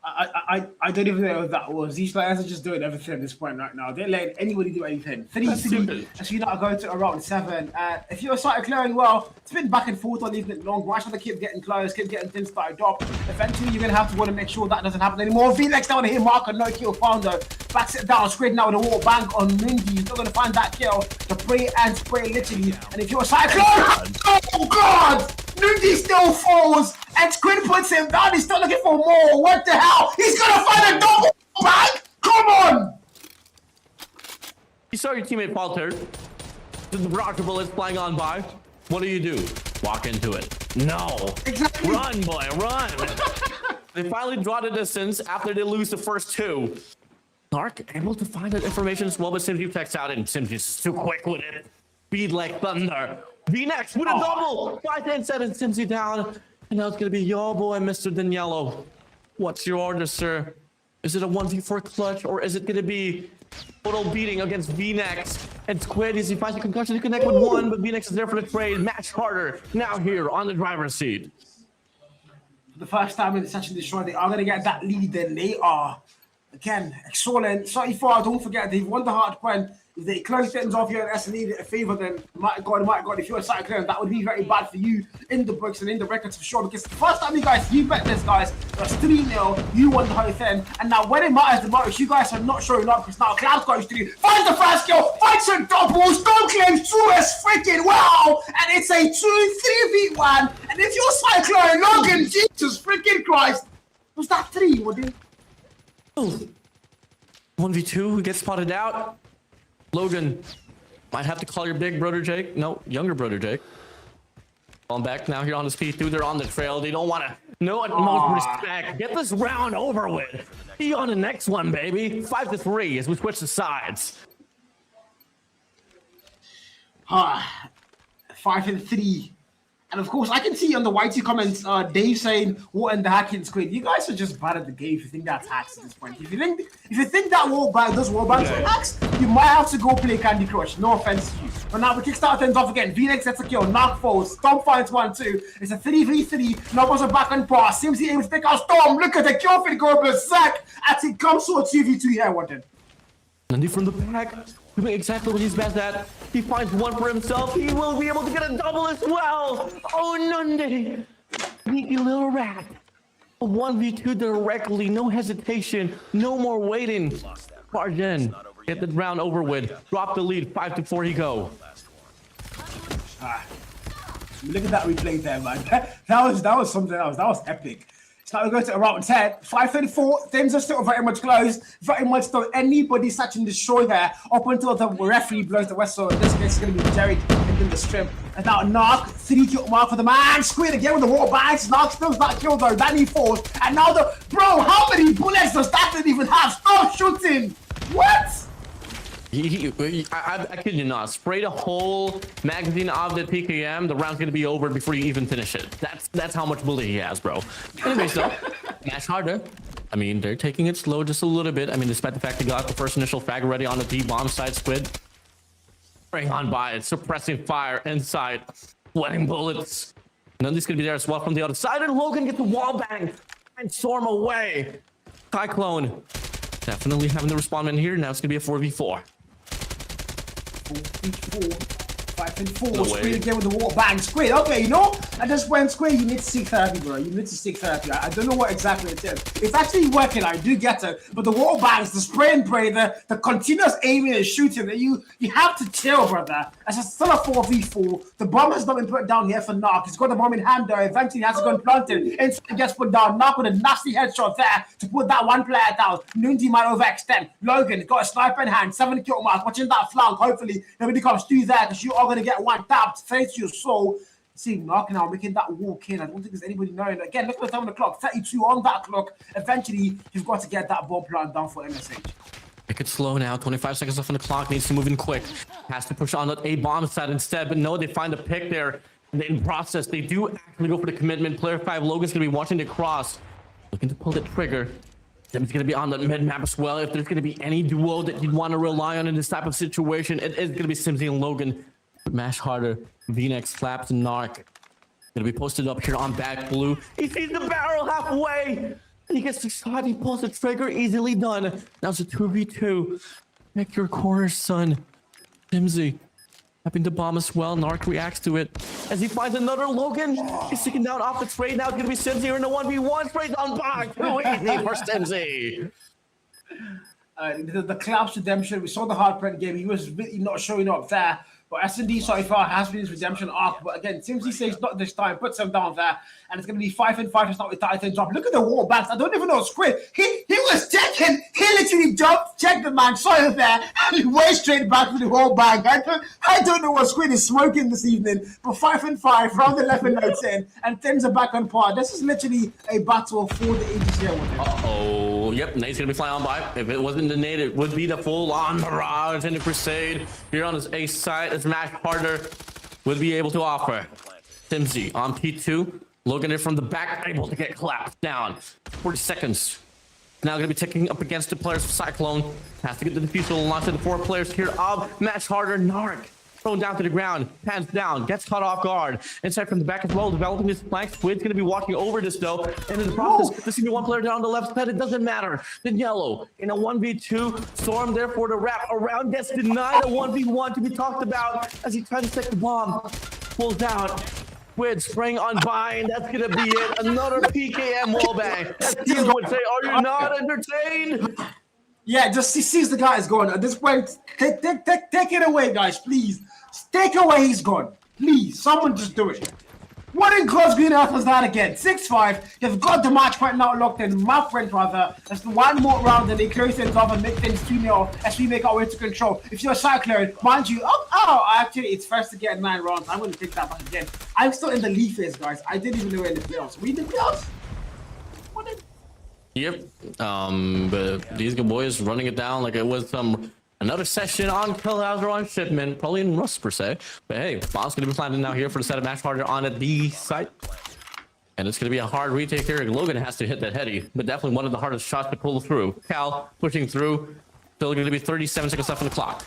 I don't even know what that was. These players are just doing everything at this point right now. They're letting anybody do anything. 3-3, as you not going to around 7. If you're starting clearing well, it's been back and forth on leaving it long. Watch the keep getting close, keep getting things started up. Eventually, you're going to have to want to make sure that doesn't happen anymore. V-Lex down here, Mark and no kill founder. Backs it down, Squid now with a wall bang on Mindy. He's not going to find that kill. The spray and spray literally. And if you're a cyclone, oh God! Mindy still falls, and Squid puts him down. He's still looking for more. What the hell? He's gonna find a double bang? Come on! You saw your teammate falter. The rocket bullets flying on by. What do? Walk into it. No. Exactly. Run, boy, run. They finally draw the distance after they lose the first 2. Dark able to find that information as well, but Simsy checks out, and Simsy's is too quick with it. Speed like thunder. V-Next with a double! 5-10-7, Simsy down. And now it's gonna be your boy, Mr. Daniello. What's your order, sir? Is it a 1v4 clutch, or is it gonna be total beating against V-Next? And Squid, as he finds a concussion to connect with one, but V-Next is there for the trade. Match harder. Now here on the driver's seat. For the first time in the session destroy, they are gonna get that lead, then they are. Again, excellent. 34, don't forget, they've won the Hardpoint. If they close things off here and SNE a favor, then my God, if you're a side clear, that would be very bad for you in the books and in the records for sure. Because the first time you bet this, guys, it was 3-0. You won the whole thing. And now when it matters the most, you guys are not showing up because now Cloud goes 3, finds the first kill, finds some doubles, don't claim 2 as freaking well. And it's a 2-3v1. And if you're side clear, Logan, Jesus freaking Christ. Was that 3? What did 1v2, who gets spotted out? Logan might have to call your big brother Jake. No, younger brother Jake. On back now here on the P2. They're on the trail. They don't want to. No utmost respect. Get this round over with. See you on the next one, baby. 5-3 as we switch the sides. 5-3. And of course, I can see on the YT comments, Dave saying, "What in the hacking Squid? You guys are just bad at the game if you think that's hacks at this point. If you think that those wall bangs are hacks, you might have to go play Candy Crush. No offense to you. But now we kickstart things off again. V-Nex gets a kill. Knock falls. Storm finds 1-2. It's a 3v3. Numbers are back on par. Simsy aims to take out Storm. Look at the kill feed go berserk as it comes to a 2v2 here. What then? Nandi from the back, doing exactly what he's best at. He finds one for himself. He will be able to get a double as well. Oh, Nandi, sneaky little rat. A 1v2 directly, no hesitation, no more waiting. Charge in, get the round over with. Drop the lead, 5-4 he go. Look at that replay there, man. That was something else. That was epic. So now we go to around 10. 5:34. Things are still very much close. Very much still anybody touching the shore there up until the referee blows the whistle. In this case, it's going to be Jared in the strip. And now Knock, 3-kill mark for the man. Squid again with the wall bangs. Knock still not killed though. Then he falls. And now bro, how many bullets does that thing even have? Stop shooting. What? I kid you not. Spray the whole magazine of the PKM. The round's gonna be over before you even finish it. That's how much bullet he has, bro. Anyways, though, match harder. I mean, they're taking it slow just a little bit. I mean, despite the fact they got the first initial frag already on the D-bomb side, Squid. Spraying on by it, suppressing fire inside, sweating bullets. Nandi's gonna be there as well from the other side, and Logan gets the wall bang and storm away. Cyclone definitely having the respawn in here. Now it's gonna be a 4v4. 4v4. in 4. No Squid way. again with the water bang. Squid, okay, you know, I just went Squid. You need to seek therapy, bro. You need to seek therapy. I don't know what exactly it is. It's actually working. I do get it, but the water bangs, the spray and pray, the continuous aiming and shooting, that you have to chill, brother. It's still a 4v4. The bomb has not been put down here for Narc. He's got the bomb in hand though. Eventually, he has to go and plant it. Inside gets put down. Narc with a nasty headshot there to put that one player down. Nundi might overextend. Logan got a sniper in hand. 7 kill mark. Watching that flank. Hopefully, nobody comes through there because you are going to get one tapped. Face your soul. See, Narc now making that walk in. I don't think there's anybody knowing. Again, look at the time on the clock. 32 on that clock. Eventually, you've got to get that bomb plant down for MSH. It could slow now. 25 seconds left on the clock. Needs to move in quick. Has to push on the A bomb side instead. But no, they find the pick there. And in process, they do actually go for the commitment. Player 5, Logan's going to be watching the cross. Looking to pull the trigger. Tim's going to be on the mid map as well. If there's going to be any duo that you'd want to rely on in this type of situation, it is going to be Simsy and Logan. Mash harder. V-Nex slaps Narc. Going to be posted up here on back blue. He sees the barrel halfway. And he gets the shot. He pulls the trigger. Easily done. Now it's a 2v2. Make your corner, son. Simsy. Tapping the bomb as well. Narc reacts to it as he finds another Logan. He's sticking down off the trade. Now it's going to be Simsy in a 1v1. Straight on back. Too easy for Simsy. The Collapse redemption. We saw the Hardpoint game. He was really not showing up there. But S&D so far has been his redemption arc. But again, Timsy says not this time. Puts him down there. And it's going to be 5 and 5 to start with Titan drop. Look at the wall backs. I don't even know Squid. He was checking. He literally jumped, checked the man, saw him there, and he went straight back to the wall bag. I don't know what Squid is smoking this evening. But 5 and 5, round 11 notes in, and Tims are back on par. This is literally a battle for the ages here with him. Uh-oh. Yep, Nate's going to be flying on by. If it wasn't the Nate, it would be the full-on barrage and the Crusade. Here on his ace side, as Mash Harder would be able to offer. Timsy on P2. Logan it from the back, able to get collapsed down. 40 seconds. Now going to be ticking up against the players of Cyclone. Has to get the defusal and launch to the 4 players here of Mash Harder. Narc thrown down to the ground, hands down, gets caught off guard. Inside from the back as well, developing his flank. Squid's going to be walking over this though. And in the process, there's going to be one player down on the left side. It doesn't matter. Then Yellow in a 1v2. Storm there for the wrap around. Gets denied a 1v1 to be talked about as he tries to take the bomb. Pulls out. Squid spraying on by, and that's going to be it. Another PKM wallbang. As Teal would say, are you not entertained? Yeah, just he sees the guy is gone. At this point, take it away, guys, please. Take away, he's gone. Please, someone just do it. What in God's green earth was that again? 6-5. You've got the match right now locked in. My friend, rather. That's the one more round and they close things off and make things 2-0 as we make our way to control. If you're a Cyclone, mind you, actually, it's first to get 9 rounds. I'm going to take that back again. I'm still in the league phase, guys. I didn't even know we're in the playoffs. We in the playoffs? What in? Yep. But these good boys running it down like it was another session on Killhouser on Shipment, probably in Rust per se. But hey, Bob's gonna be planning now here for the set of Mash Harder on a B site. And it's gonna be a hard retake here. Logan has to hit that heady, but definitely one of the hardest shots to pull through. Cal pushing through. Still gonna be 37 seconds left on the clock.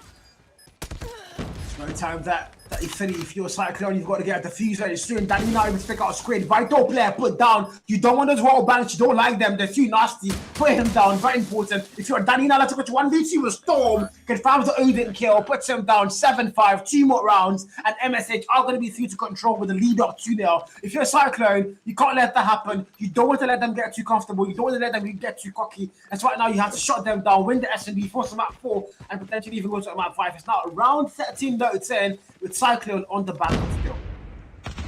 By the time that if you're a Cyclone, you've got to get a diffuser. It's soon. Danny not even stick out a Squid. Vital player put down. You don't want those roll banks. You don't like them. They're too nasty. Put him down. Very important. If you're a Danny now, let's go to 1v2 with Storm. Confirms the Odin kill. Puts him down. 7-5. 2 more rounds. And MSH are going to be through to control with a lead up 2-0. If you're a Cyclone, you can't let that happen. You don't want to let them get too comfortable. You don't want to let them get too cocky. That's right now you have to shut them down, win the S&D, force them at 4, and potentially even go to map 5. It's now round 13 notes in with Cyclone on the battle still.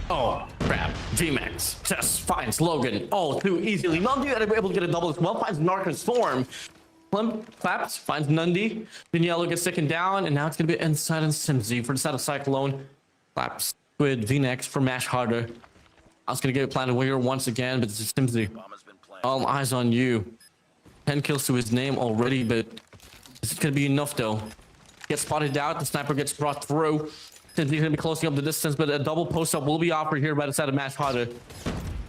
Oh, crap. G-Max just finds Logan all too easily. Nundi able to get a double as well. Finds Narc and Storm. Claps, finds Nundi. Then Yellow gets taken down, and now it's going to be Inside and Simsy for the side of Cyclone. Claps, Squid, V-Nex for Mash Harder. I was going to get planted here once again, but it's Simsy. All eyes on you. 10 kills to his name already, but this is going to be enough, though. Gets spotted out. The sniper gets brought through. Timsy going to be closing up the distance, but a double post-up will be offered here by the side of Mash Harder.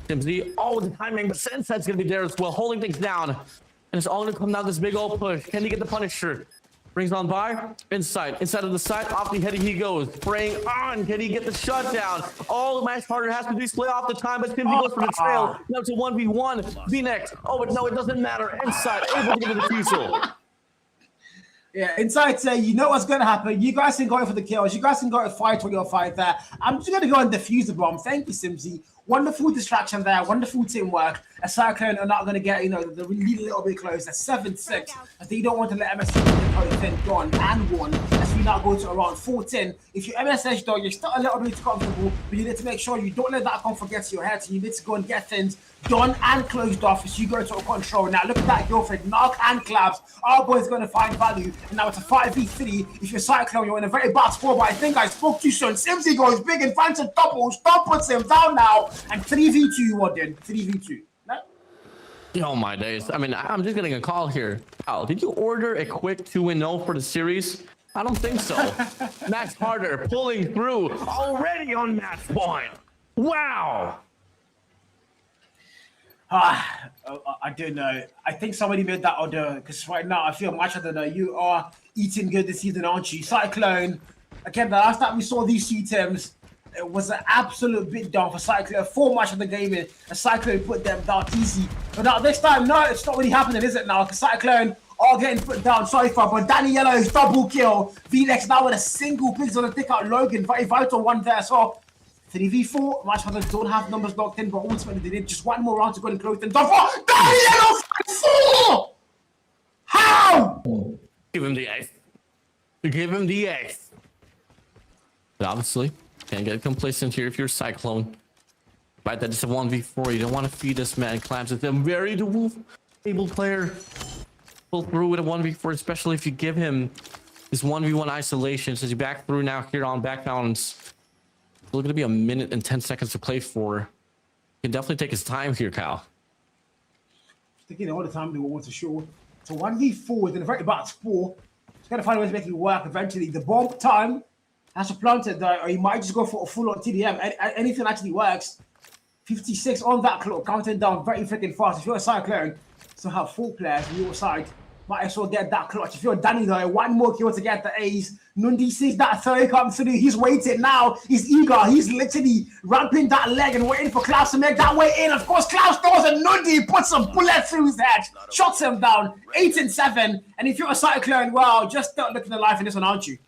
Timsy, the timing, but Senside's going to be there as well, holding things down. And it's all going to come down this big old push. Can he get the Punisher? Brings on by. Inside of the side. Off the heady he goes. Spraying on. Can he get the shutdown? All Mash Harder has to do is play off the time, but Timsy goes for the trail. Now it's a 1v1. V-Nex. Oh, but no, it doesn't matter. Inside, able to get the defusal. Yeah, inside say, you know what's gonna happen. You guys can go for the kills. You guys can go to fight on your fight there. I'm just gonna go and defuse the bomb. Thank you, Simsy. Wonderful distraction there. Wonderful teamwork. A Cyclone are not gonna get, you know, the lead a little bit close. At 7-6. I think you don't want to let MSH get gone and won. As we now go to around 14. If you're MSH though, you're still a little bit comfortable, but you need to make sure you don't let that comfort get to your head. So you need to go and get things done and closed off as you go to a control. Now look at that Guildford, knock and claps. Our boy's going to find value. And now it's a 5v3. If you're Cyclone, you're in a very bad spot, but I think I spoke too soon. Simsy goes big and finds a double. Stop puts him down now. And 3v2, what then? 3v2. No? Oh my days. I mean, I'm just getting a call here. Al, did you order a quick 2-0 for the series? I don't think so. Max Harder pulling through already on match point. Wow. I don't know. I think somebody made that order because right now I feel much better than you are eating good this season, aren't you? Cyclone. Again, the last time we saw these two teams, it was an absolute beat down for Cyclone. 4 match of the game in, and Cyclone put them down easy. But now this time, no, it's not really happening, is it now? Because Cyclone are getting put down so far. But Danny Yellow's double kill. VLEX now with a single pixel to take out Logan. Very vital one there. So 3v4, much others don't have numbers locked in, but ultimately they did just one more round to go and close them down. Danny Yellow 4! How? Give him the ace. Give him the ace. But obviously, can't get complacent here if you're Cyclone. Right, that is a 1v4. You don't want to feed this man. Clamps is a very able player. Pull through with a 1v4, especially if you give him this 1v1 isolation. Since you back through now here on back balance. Still going to be a minute and 10 seconds to play for. He can definitely take his time here, Kyle. Taking all the time they want to show. So 1v4 is in a very bad sport. He's got to find a way to make it work eventually. The bomb time has to plant it though, or you might just go for a full-on TDM. Anything actually works. 56 on that clock, counting down very freaking fast. If you're a Cyclone, still have 4 players on your side. Might as well get that clutch. If you're Danny though, 1 more kill to get the A's. Nundi sees that third come through. He's waiting now. He's eager. He's literally ramping that leg and waiting for Klaus to make that way in. Of course, Klaus throws and Nundi puts a bullet through his head. Shots him down. 8-7. And if you're a Cyclone, well, just start looking alive in this one, aren't you?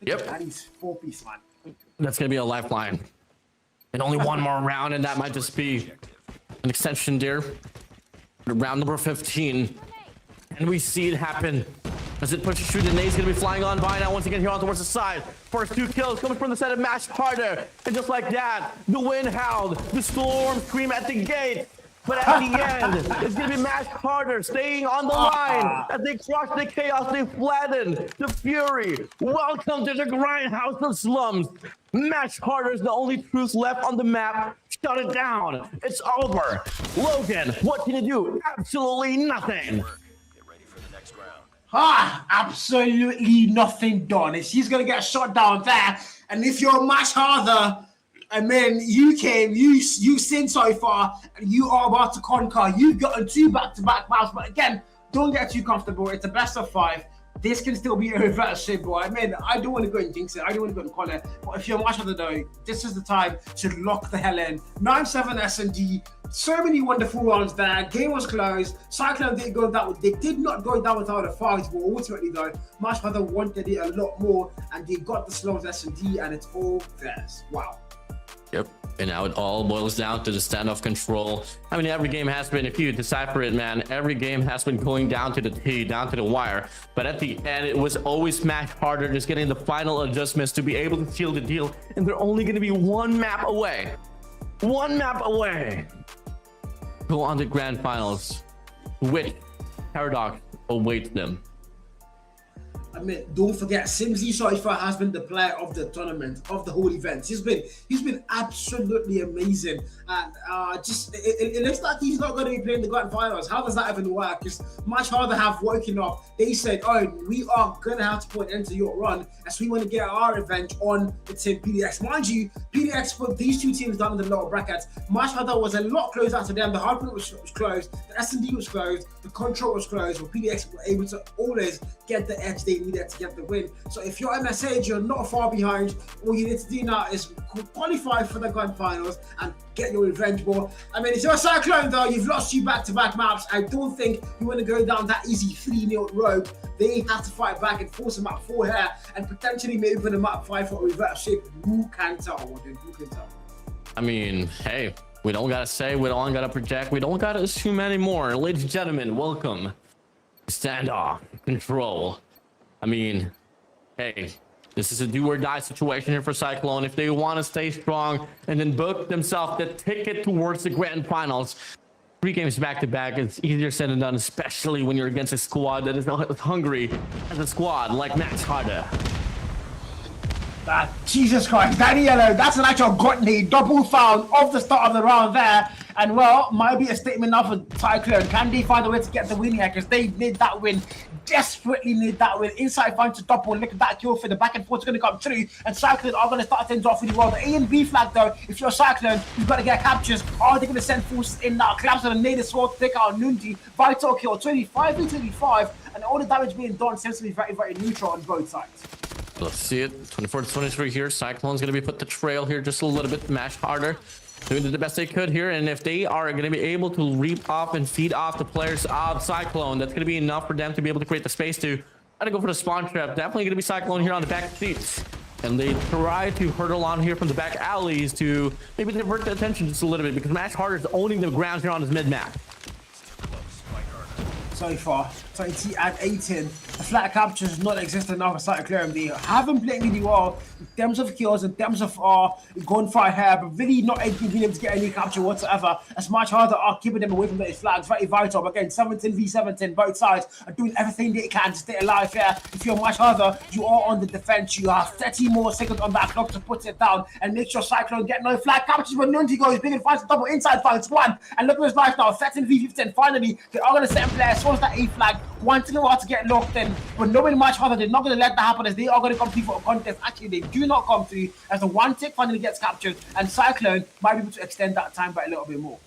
Yep. Danny's 4-piece, man. That's going to be a lifeline. And only one more round, and that might just be an extension there. Round number 15. And we see it happen as it pushes through. The nade's going to be flying on by now once again here on towards the side. First 2 kills coming from the side of Mash Harder. And just like that, the wind howled, the storm screamed at the gate. But at the end, it's going to be Mash Harder staying on the line. As they crush the chaos, they flatten the fury. Welcome to the grindhouse of slums. Mash Harder is the only truth left on the map. Shut it down. It's over. Logan, what can you do? Absolutely nothing. Absolutely nothing done. He's gonna get shot down there. And if you're Mash Harder, and then you sin so far, and you are about to conquer. You've gotten 2 back-to-back maps, but again, don't get too comfortable. It's a best of 5. This can still be irreversible. I mean, I don't want to go and jinx it. I don't want to go and call it. But if you're Mash Harder though, this is the time to lock the hell in. 9-7 S&D. So many wonderful rounds there. Game was closed. Cyclone didn't go down. They did not go down without a fight, but ultimately though, Mash Harder wanted it a lot more, and they got the slows S&D, and it's all theirs. Wow. Yep. And now it all boils down to the standoff control. I mean, every game has been, if you decipher it, man, every game has been going down to the T, down to the wire. But at the end, it was always Mash Harder, just getting the final adjustments to be able to seal the deal. And they're only going to be 1 map away. 1 map away. Go on to grand finals, which Paradox awaits them. I mean, don't forget, Simsy Cypher has been the player of the tournament, of the whole event. He's been absolutely amazing, and it looks like he's not going to be playing the grand finals. How does that even work? Because Mash Harder have woken up. They said, "Oh, we are going to have to put an end to your run as we want to get our revenge on the team PDX." Mind you, PDX put these 2 teams down in the lower brackets. Mash Harder was a lot closer to them. The Hardpoint was closed. The S&D was closed. The Control was closed. But PDX were able to always get the edge they needed to get the win. So if you're MSH, you're not far behind. All you need to do now is qualify for the grand finals and get your revenge ball. I mean, if you're a Cyclone though, you've lost 2 back-to-back maps. I don't think you want to go down that easy 3-0 road. They have to fight back and force a map 4 here and potentially maybe win a map 5 for a reverse shape. Who can tell? Who can tell? I mean, hey, we don't gotta say, we don't gotta project, we don't gotta assume anymore. Ladies and gentlemen, welcome. Standoff control. I mean, hey, this is a do or die situation here for Cyclone. If they want to stay strong and then book themselves the ticket towards the grand finals, 3 games back to back, it's easier said than done, especially when you're against a squad that is not as hungry as a squad like Max Harder. Jesus Christ, Danny Yellow, that's an actual Gotney double foul off the start of the round there. And well, might be a statement now for Cyclone. Can they find a way to get the win here? Because they need that win, desperately need that win. Inside finds a double, look at that kill for the back and forth is going to come through. And Cyclone are going to start things off really well. The A and B flag though, if you're Cyclone, you've got to get captures. Are they going to send forces in now? Claps on a native sword to take out Nundi. Vital kill, 25 v 25. And all the damage being done seems to be very, very neutral on both sides. Let's see it. 24 to 23 here. Cyclone's going to be put the trail here just a little bit. Mash Harder doing the best they could here. And if they are going to be able to reap off and feed off the players of Cyclone, that's going to be enough for them to be able to create the space to try to go for the spawn trap. Definitely going to be Cyclone here on the back seats. And they try to hurdle on here from the back alleys to maybe divert the attention just a little bit because Mash Harder is owning the ground here on his mid-map. So far, 20 and 18. The flat captures not existent now for Cyclone. They haven't played really well in terms of kills, in terms of gunfire here, but really not being able to get any capture whatsoever. As much harder are keeping them away from those flags. Very vital. But again, 17 v 17, both sides are doing everything they can to stay alive here. If you're much harder, you are on the defense. You have 30 more seconds on that clock to put it down and make sure Cyclone get no flag captures. When Nunti goes big and finds a double inside finds 1. And look at his life now, 13 v 15. Finally, they are going to set in place. Once that A flag, wanting to get locked in, but knowing much harder, they're not going to let that happen as they are going to compete for a contest. Actually, they do not come through as the 1 tick finally gets captured, and Cyclone might be able to extend that time by a little bit more.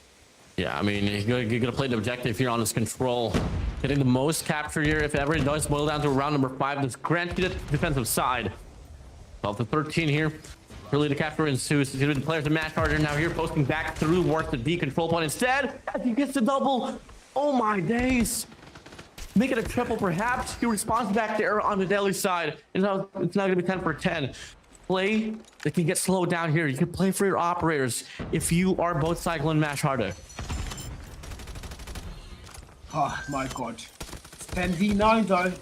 Yeah, I mean, you're going to play the objective here on this control. Getting the most capture here, if ever it does boil down to round number 5, this grant you the defensive side. 12 to 13 here. Really the capture ensues. The players of Mash Harder now here posting back through towards the D control point. Instead, as he gets the double, oh my days. Make it a triple perhaps. He responds back there on the daily side. And now it's not going to be 10 for 10. Play that can get slowed down here. You can play for your operators if you are both Cyclone and Mash Harder. Oh my god. It's 10 v 9 though.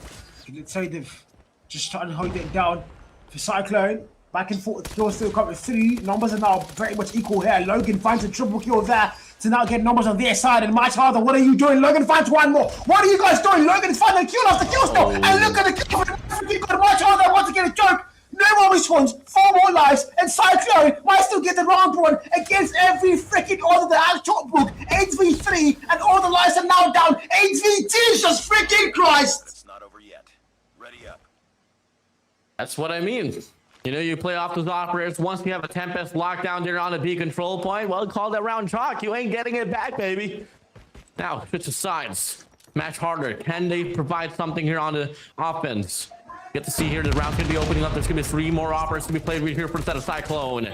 Let's say they've just trying to hold it down for Cyclone. Back and forth, kills still coming through. Numbers are now very much equal here. Logan finds a triple kill there to now get numbers on their side and much harder. What are you doing? Logan finds 1 more. What are you guys doing? Logan's finding a kill after kill still. And look at the kill. You got much harder. Want to get a joke. No more response, 4 more lives, and Cyclone might still get the round 1 against every freaking order the actual book. 8v3, and all the lives are now down. 8v2, just freaking Christ! It's not over yet. Ready up. That's what I mean. You know, you play off those operators. Once you have a Tempest lockdown there on the B control point, well, call that round chalk. You ain't getting it back, baby. Now, switch the sides. Match Harder. Can they provide something here on the offense? Get to see here the round's gonna be opening up. There's gonna be 3 more operators to be played right here for the set of Cyclone.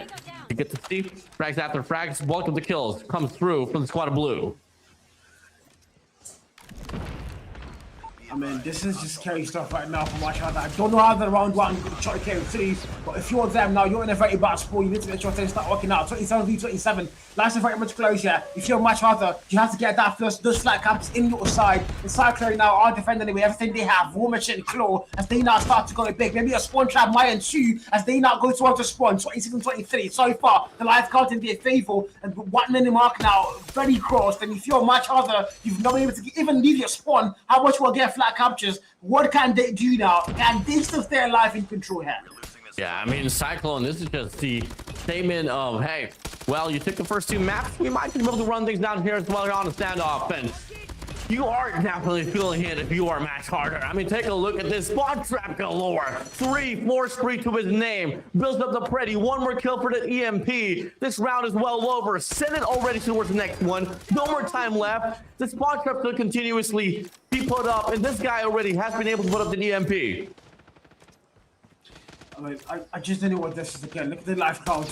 You get to see frags after frags. Bulk of the kills comes through from the squad of blue. I mean, this is just scary stuff right now for my child. I don't know how the round 1 try to carry through, but if you're them now, you're in a very bad spot. You need to make sure things start working out. 27 v 27. Lives are very much closer. If you're much harder, you have to get that first. Those flat caps in your side. The Cyclone now are defending with everything they have. War Machine, Claw, as they now start to go big. Maybe a spawn trap might ensue as they now go towards the spawn. 26 and 23. So far, the life count in their favor. And 1 minute mark now, very crossed. And if you're much harder, you've not been able to even leave your spawn. How much will get flat captures? What can they do now? Can they still stay alive in control here? Yeah, I mean, Cyclone, this is just the statement of, hey, well, you took the first 2 maps. We might be able to run things down here as well on the standoff. And you are definitely feeling it if you are Max Harder. I mean, take a look at this spawn trap galore. 3 force free to his name. Builds up the pretty. 1 more kill for the EMP. This round is well over. Send it already towards the next one. No more time left. The spawn trap will continuously be put up, and this guy already has been able to put up the EMP. I just don't know what this is again. Look at the life cloud.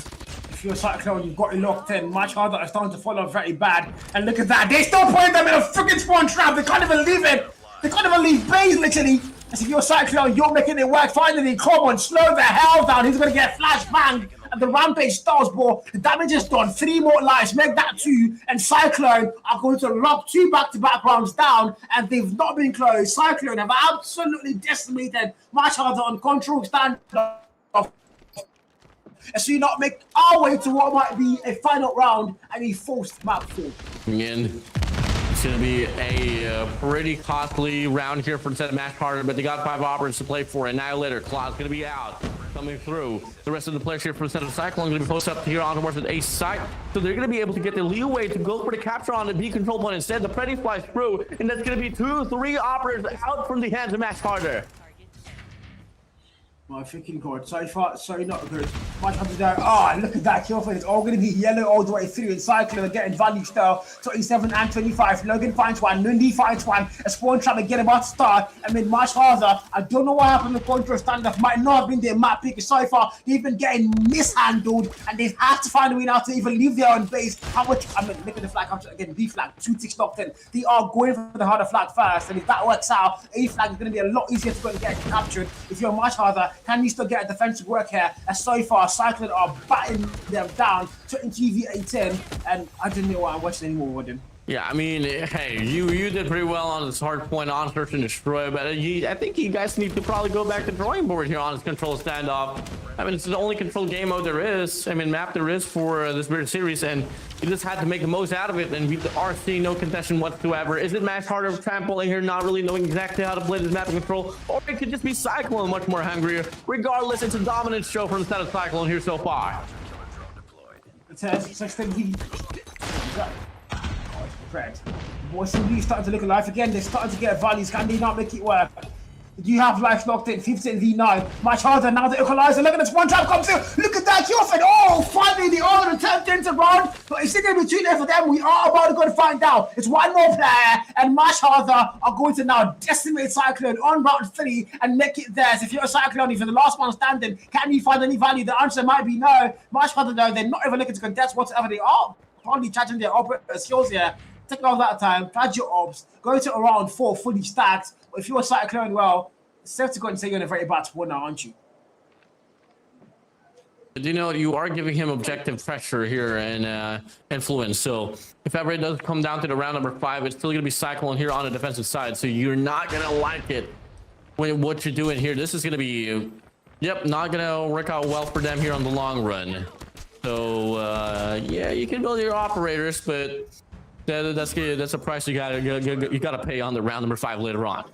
If you're a Cyclone, you've got it locked in. Much harder are starting to follow very bad. And look at that. They still putting them in a freaking spawn trap. They can't even leave it. They can't even leave base, literally. As if you're a Cyclone, you're making it work. Finally, come on, slow the hell down. He's going to get flash banged. And the Rampage starts, bro. The damage is done. 3 more lives. Make that 2. And Cyclone are going to lock 2 back-to-back rounds down. And they've not been close. Cyclone have absolutely decimated Much harder on control standoff. And so you not make our way to what might be a final round and a forced map 4. And it's going to be a pretty costly round here for the set of Match Harder, but they got 5 operators to play for. Annihilator, Claw's going to be out, coming through. The rest of the players here for the set of Cyclone going to be posted up here on towards the A site. So they're going to be able to get the leeway to go for the capture on the B control point instead. The Freddy flies through, and that's going to be 2-3 operators out from the hands of Match Harder. My freaking god, so far, so not good. Much harder there. Ah, look at that kill for it's all going to be yellow all the way through. And Cyclone are getting value still. 27 and 25. Logan finds one. Nundi finds one. A spawn trying to get about to start. I mean, much harder. I don't know what happened to control standoff. Might not have been their map pick. So far, they've been getting mishandled. And they've had to find a way now to even leave their own base. How much? I mean, look at the flag. Again, B flag. 2 ticks locked in. They are going for the harder flag first. And if that works out, A flag is going to be a lot easier to go and get captured. If you're much harder, can you still get a defensive work here? As so far, Cyclone are batting them down to TV18, and I didn't know what I'm watching anymore with them. Yeah, I mean, hey, you did pretty well on this hard point on search and destroy, but I think you guys need to probably go back to the drawing board here on this control standoff. I mean, it's the only control game mode there is. I mean, map there is for this weird series, and you just had to make the most out of it, and we are seeing no contestation whatsoever. Is it Match Harder trampling here, not really knowing exactly how to play this map and control, or it could just be Cyclone much more hungrier? Regardless, it's a dominant show from the set of Cyclone here so far. Correct. Boys really starting to look alive again. They're starting to get values. Can they not make it work? Do you have life locked in? 15 v9. Much harder now. The equalizer. Look at this one trap comes through. Look at that kill. Oh, finally the other attempt into round. But it's still going to be too late for them. We are about to go to find out. It's one more player, and Much harder are going to now decimate Cyclone on round 3 and make it theirs. If you're a Cyclone, if you're the last one standing, can you find any value? The answer might be no. Much harder though. They're not even looking to contest whatever they are. Probably charging their operator skills here. Take all that time, pad your ops, go to around 4 fully stacked. But if you're a Cyclone, well, it's safe to go and say you're in a very bad spot now, aren't you? But you know, you are giving him objective pressure here and influence. So if ever it does come down to the round number 5, it's still going to be Cyclone here on the defensive side. So you're not going to like it when what you're doing here. This is going to be, yep, not going to work out well for them here on the long run. So yeah, you can build your operators, but that's a price you gotta pay on the round number 5 later on.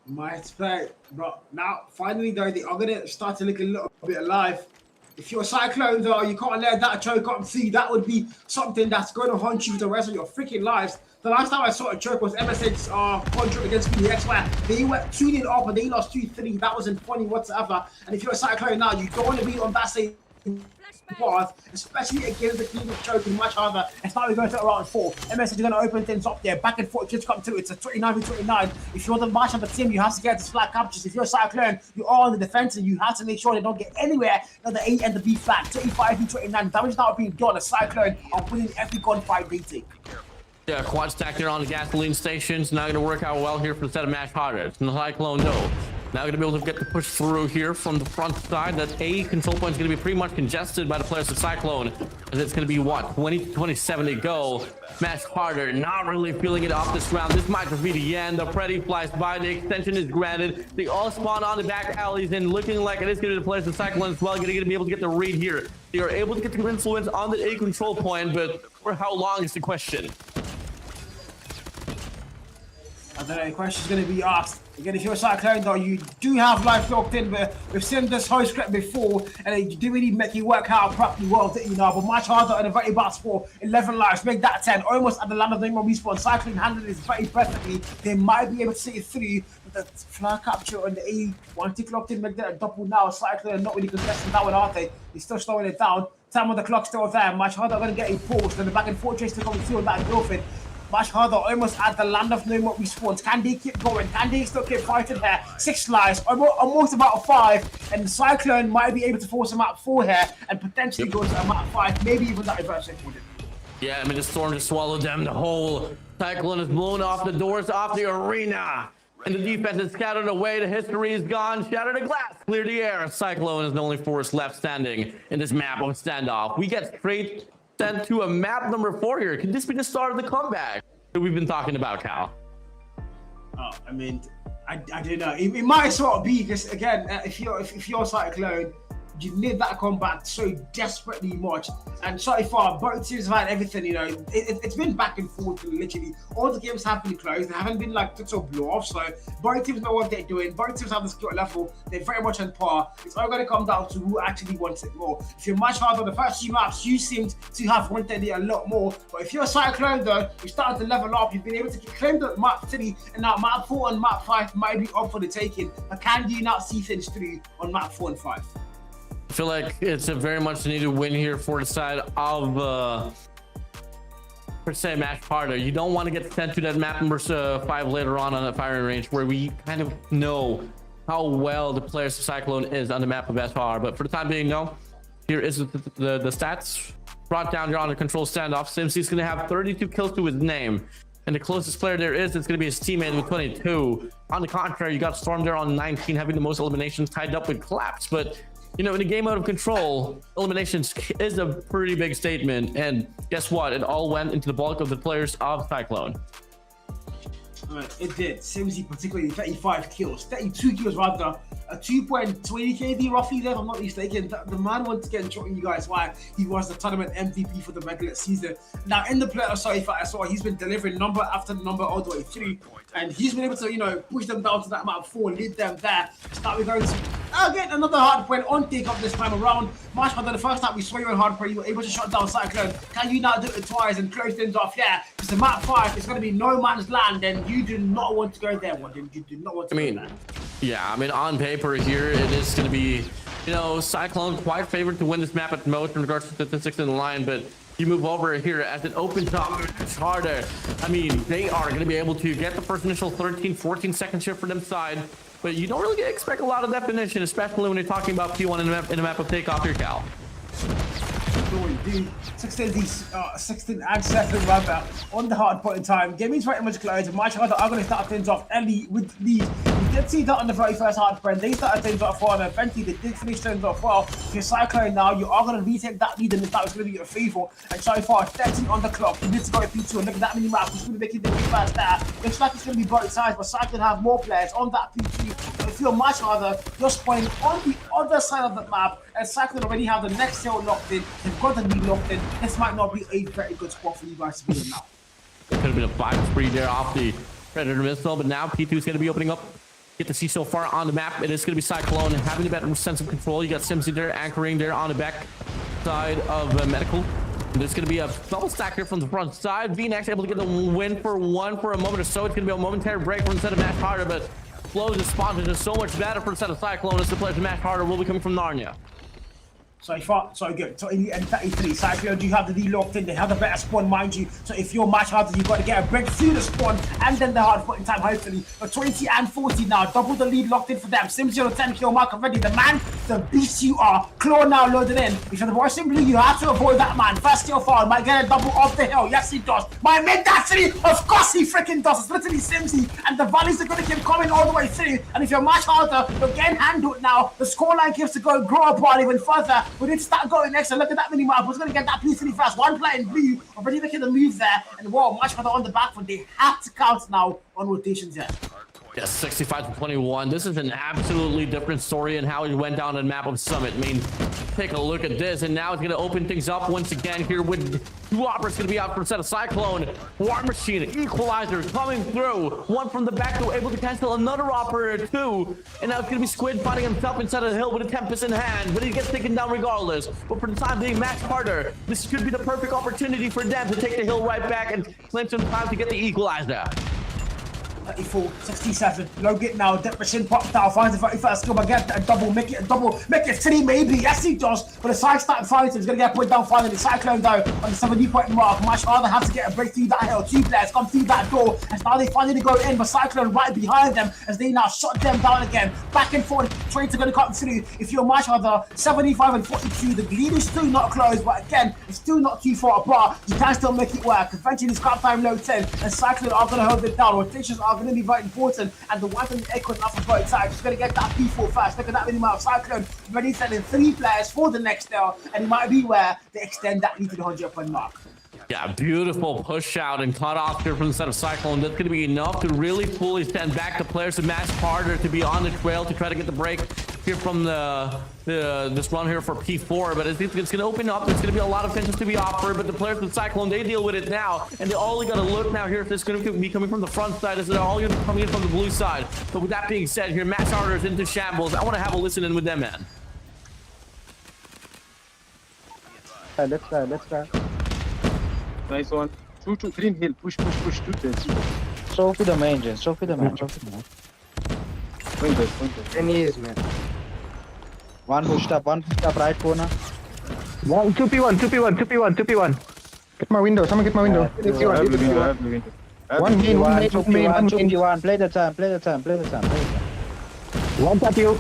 My expect, but now finally though they are gonna start to look a little bit alive. If you're a Cyclone though, you can't let that choke up. See, that would be something that's going to haunt you for the rest of your freaking lives. The last time I saw a choke was MSH's contract against PDX, where they went 2-0 up and they lost 2-3. That wasn't funny whatsoever. And if you're a Cyclone now, you don't want to be on that same path, especially against the team of choking much harder. And now we're going to around 4. MSH is going to open things up there. Back and forth kids come through. It's a 29v29. If you're the match of the team, you have to get this flag captures. If you're a Cyclone, you are on the defense and you have to make sure they don't get anywhere near the A and the B flag. 25v29. Damage now being done. A Cyclone are winning every gunfight they take. Yeah, quad stack here on the gasoline stations. Not going to work out well here for the set of Match Harder. Cyclone, no. Now going to be able to get the push through here from the front side. That A control point is going to be pretty much congested by the players of Cyclone. As it's going to be, what, 20-27 to go. Match Harder not really feeling it off this round. This might just be the end. The Freddy flies by. The extension is granted. They all spawn on the back alleys and looking like it is going to be the players of Cyclone as well. Going to be able to get the read here. They are able to get the influence on the A control point, but for how long is the question? I don't know, the question's going to be asked. Again, if you're a Cyclone though, you do have life locked in, but we've seen this host script before, and it didn't really make you work out properly well, you know, but much harder and a very bad score. 11 lives, make that 10. Almost at the land of the respawn. Cyclone handled this very perfectly. They might be able to see it through, but the flag capture on the A, one tick locked in, make that a double now. Cyclone not really contesting that one, are they? They're still slowing it down. Time on the clock still there. Much harder going to get a pause, and the back and forth chase to come through on that girlfriend. Much harder, almost at the land of no more respawns. Can they keep going? Can they still keep fighting here? 6 lives, almost about 5, and Cyclone might be able to force a map 4 here and potentially go to a map 5, maybe even that reverse check. Yeah, I mean, the storm just swallowed them. The whole Cyclone has blown off the doors off the arena. And the defense is scattered away. The history is gone. Shattered the glass. Clear the air. Cyclone is the only force left standing in this map of standoff. We get straight sent to a map number 4 here. Could this be the start of the comeback that we've been talking about, Cal? Oh, I mean, I don't know. It might as well be, because again, if you're Cyclone, you need that comeback so desperately much. And so far, both teams have had everything, you know. It's been back and forth, literally. All the games have been close. They haven't been like total blow-off. So both teams know what they're doing. Both teams have the skill level. They're very much on par. It's all going to come down to who actually wants it more. If you're much harder, the first few maps, you seemed to have wanted it a lot more. But if you're a Cyclone, though, you started to level up. You've been able to claim the map 3, and now map 4 and map 5 might be up for the taking. But can you not see things through on map 4 and 5? I feel like it's a very much needed win here for the side of per se Match Harder. You don't want to get sent to that map number 5 later on the firing range, where we kind of know how well the players of Cyclone is on the map of SR. But for the time being, no. Here is the stats brought down here on the control standoff. Simsy's going to have 32 kills to his name, and the closest player there is, it's going to be his teammate with 22. On the contrary, you got Storm there on 19, having the most eliminations, tied up with Collapse. But you know, in a game out of control, eliminations is a pretty big statement. And guess what? It all went into the bulk of the players of Cyclone. It did. Simsy particularly 35 kills, 32 kills rather, a 2.20 KD roughly there, if I'm not mistaken. The man once again showing you guys why he was the tournament MVP for the regular season. Now in the playoffs, sorry if I saw, he's been delivering number after number all the way through, and he's been able to, you know, push them down to that map 4, lead them there. Now we're going to again another Hardpoint on take up this time around. Much harder. The first time we saw you on Hardpoint, you were able to shut down Cyclone. Can you now do it twice and close things off? Yeah, because the map 5 is going to be no man's land, and you do not want to go there. You do not want to go there. Yeah, I mean, on paper here, it is going to be, you know, Cyclone quite favored to win this map at most in regards to statistics in the line, but you move over here as it opens up much harder. I mean, they are going to be able to get the first initial 13-14 second shift for them side, but you don't really expect a lot of definition, especially when you're talking about P1 in a map of takeoff here, Cal. Dude, 16 and 7 rather on the Hardpoint in time. Gaming's very much close, and Much Harder are going to start things off early with lead. We did see that on the very first Hardpoint. They started things off well, and eventually they did finish things off well. If you're Cyclone now, you are going to retake that lead, and that was going to be your favor. And so far, 13 on the clock. You need to go to P2 and look at that mini map. It's going to make it really fast there. Looks like it's going to be both sides, but Cyclone have more players on that P2. But if you're Much Harder, you're spawning on the other side of the map, and Cyclone already have the next hill locked in. They've got the lead locked in. This might not be a very good spot for you guys to be in now. It could have been a 5 spree there off the Predator missile, but now P2 is going to be opening up. Get to see so far on the map, it is going to be Cyclone having a better sense of control. You got Simsy there anchoring there on the back side of Medical. There's going to be a double stack here from the front side. VNX able to get the win for one for a moment or so. It's going to be a momentary break for instead of Match Harder, but flows and spawns is just so much better for instead of Cyclone as the players of Match Harder will be coming from Narnia. So far, so good. So in the end, 33, Cyclone do have the lead locked in. They have the better spawn, mind you. So if you're Much Harder, you've got to get a break through the spawn and then the Hardpoint in time, hopefully. But 20 and 40 now, double the lead locked in for them. Simsy on the 10 kill mark already. The man, the beast you are. Claw now loaded in. If you're the boy simply, you have to avoid that man. First kill foul, might get a double off the hill. Yes, he does. Might make that 3. Of course he freaking does. It's literally Simsy. And the valleys are going to keep coming all the way through. And if you're Much Harder, you're getting handled now. The scoreline keeps to go grow apart even further. We need to start going next, and look at that mini map. Who's going to get that blue really fast? One player in blue already making the move there, and wow, Much Harder on the back foot. They have to count now on rotations here. Yes, 65-21. This is an absolutely different story in how it went down on the map of Summit. I mean, take a look at this, and now it's going to open things up once again here with 2 operas going to be out for a set of Cyclone. War Machine, Equalizer coming through. One from the back door, able to cancel another operator too. And now it's going to be Squid finding himself inside of the hill with a Tempest in hand, but he gets taken down regardless. But for the time being, Match Harder, this could be the perfect opportunity for them to take the hill right back and claim some time to get the Equalizer. 34, 67. Low get now. Depression pops down. Finds the 31st skill. But get a double. Make it a double. Make it 3 maybe. Yes, he does. But the side start finds him. He's going to get put down finally. Cyclone though on the 70-point mark. Much harder has to get a break through that hill. 2 players come through that door. And now they finally go in. But Cyclone right behind them as they now shut them down again. Back and forth. Trades are going to come through. If you're much harder, 75 and 42. The lead is still not close. But again, it's still not too far apart. You can still make it work. Eventually, scrap time low 10. And Cyclone are going to hold it down. Rotations are going to be very important. And the one thing the Acorn off of both sides is going to get that P4 fast. Look at that minimum of Cyclone. Ready sending 3 players for the next hill. And it might be where they extend that lead to the 100-point mark. Yeah, beautiful push out and cut off here from the set of Cyclone. That's going to be enough to really fully stand back the players to match harder to be on the trail to try to get the break here from this run here for P4. But it's going to open up. There's going to be a lot of tensions to be offered. But the players with Cyclone, they deal with it now. And they're only going to look now here if this is going to be coming from the front side. As they're all going to be coming in from the blue side. But with that being said here, match harder is into shambles. I want to have a listen in with them, man. Let's try. Nice one. 2 to green hill. Push. 2 players. So for the main, Jen. So for the main. Windows. 10 years, man. One pushed up, right corner. 2p1. Get my window. Someone get my window. One main. 2p1. Play the time. One tap you.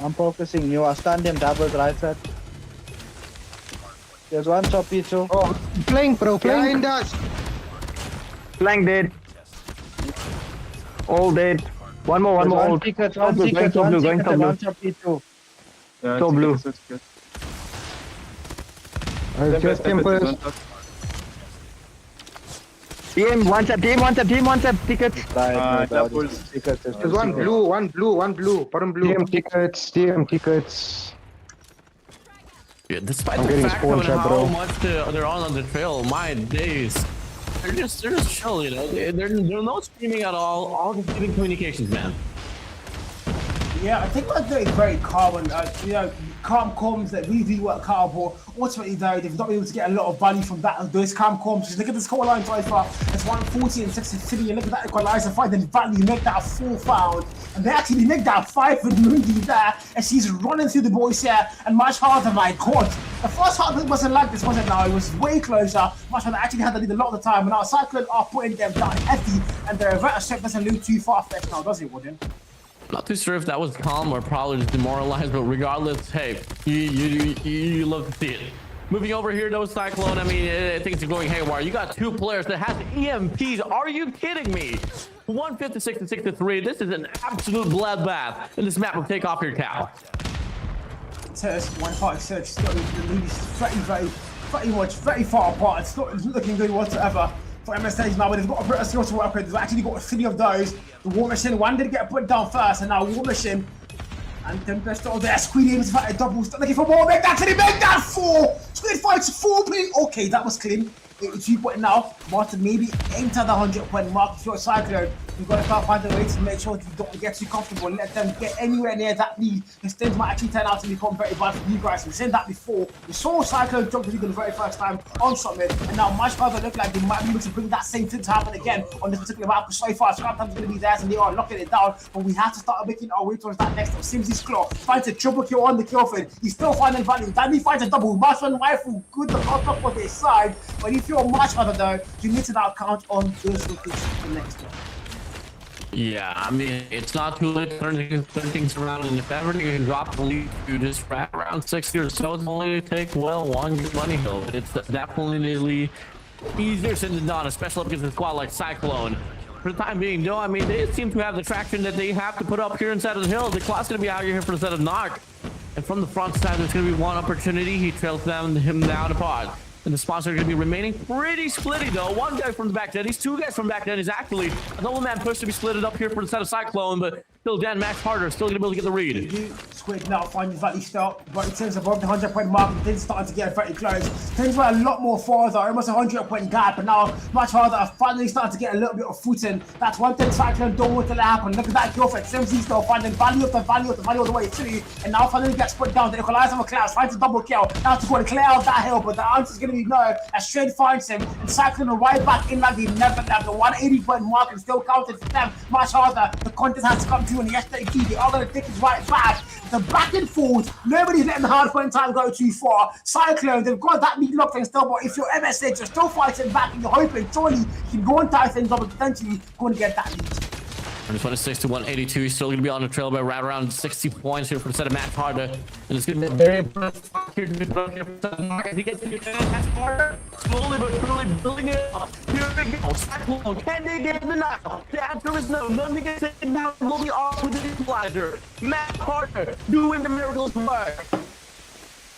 I'm focusing. You are standing doubles right side. There's one top P2. Oh, playing bro. Behind us. Flank dead. All dead. One more. One ticket, one top P2. Yeah, top blue. I just tempered. Team, one tap, tickets. There's one blue. Bottom blue. TM tickets. Yeah, despite the fact of how much they're on the trail, my days, they're just chill, you know. They're not screaming at all just giving communications, man. Yeah, I think they're doing very calm and calm comms that really work hard, but ultimately though they've not been able to get a lot of value from those calm comms. Just look at the scoreline so far. It's 140 and 63, and look at that equalizer fight, then value make that a 4 foul. And they actually make that 5 with Moody there as she's running through the boys here and much harder, my god. The first half it wasn't like this, was it now? It was way closer. Much harder, actually had the lead a lot of the time, and now Cyclone are putting them down heavy, and their reverse step doesn't look too far-fetched now, does it, Woodin? Not too sure if that was calm or probably just demoralized, but regardless, hey, you love to see it. Moving over here, though, Cyclone, I mean, things are going haywire. You got 2 players that have EMPs. Are you kidding me? 156 to 63. This is an absolute bloodbath, and this map will take off your cow. Test 156. The lead is very far apart. It's not looking good whatsoever for MSH now, but they've got a bit of skill to work with. They've actually got 3 of those. The War Machine, one did get put down first, and now War Machine and Tempest all there. Squid aims for a double. Stop looking for more. Make that 4. Squid fights 4 please. Okay, that was clean. 82 point now. Martin maybe enter the 100-point mark. If you're a Cyclone, you've got to find a way to make sure you don't get too comfortable and let them get anywhere near that lead. Because things might actually turn out to become very bad for you guys. We've seen that before. We saw Cyclone jump the lead for the very first time on Summit, and now much further look like they might be able to bring that same thing to happen again on this particular map. Because so far, Scrap Time's going to be there, and they are locking it down. But we have to start making our way towards that next one. Simsy's Claw finds a triple kill on the kill feed. He's still finding value. Danny finds a double. Marshman Rifle, good to cut up on their side. But if you're much harder though, you need to now count on those rotations for the next one. Yeah, I mean, it's not too late to turn things around, and if ever you can drop the lead to just right around 60 or so, it's only to take, well, one good money hill. But it's definitely easier said than done, especially against a squad like Cyclone. For the time being, though, I mean, they seem to have the traction that they have to put up here inside of the hill. The clock's going to be out here for the set of knock. And from the front side, there's going to be one opportunity. He trails him down a pod. And the spots are going to be remaining pretty splitty, though. One guy from the back then, these 2 guys from back then is actually a double man push to be splitted up here for the set of Cyclone, but Still Dan, Max Harder, still gonna be able to get the read. Squid now finding Valley still, but it turns above the 100-point mark. Then starting to get very close. Things were a lot more farther, almost 100-point gap, but now much farther. Finally starting to get a little bit of footing. That's one thing Cyclone don't want to let happen. Look at that kill for Simsy still finding value of the way through, and now finally gets put down. The equalizer of Clouds trying to double kill. Now to go and clear out that hill, but the answer is going to be no. As Shade finds him, and Cyclone are right back in like they never left. The 180-point mark and still counted for them. Much harder. The contest has to come to, and yesterday they are going to take his right back. The back and forth. Nobody's letting the hardpoint time go too far. Cyclone, they've got that lead locked in still, but if you're MSH, you're still fighting back, and you're hoping surely you can go and tie things up and potentially go and get that lead. 126 to 182. He's still going to be on the trail by right around 60 points here for the set of Max Harder. And it's going to be very important here to be broken here for the mark as he gets into Max Harder. Slowly but surely building it up. Here we go. Cyclone, can they get the knock? The answer is no. Nothing gets it now. Will be off with the equalizer. Max Harder doing the miracles work.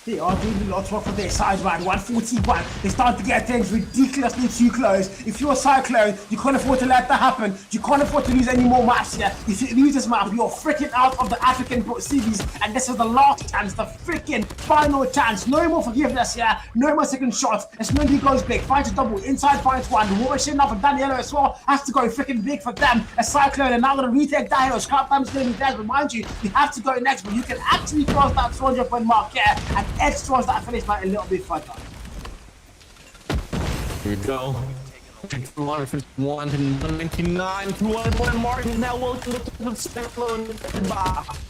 They are doing a lot of work for their side, man. 141. They start to get things ridiculously too close. If you're a Cyclone, you can't afford to let that happen. You can't afford to lose any more maps here. If you lose this map, you're freaking out of the African Pro Series. And this is the last chance, the freaking final chance. No more forgiveness here. No more second shots. As Mendy goes big. Finds a double. Inside finds one. The war shit now for Daniela as well. Has to go freaking big for them. A Cyclone and now going to retake that hero. Scrap time is going to be there. But mind you, you have to go next. But you can actually cross that 200-point mark here. And extras that finish like a little bit further. Here we go. 251 to 199. 201 mark is now welcome to the Cyclone.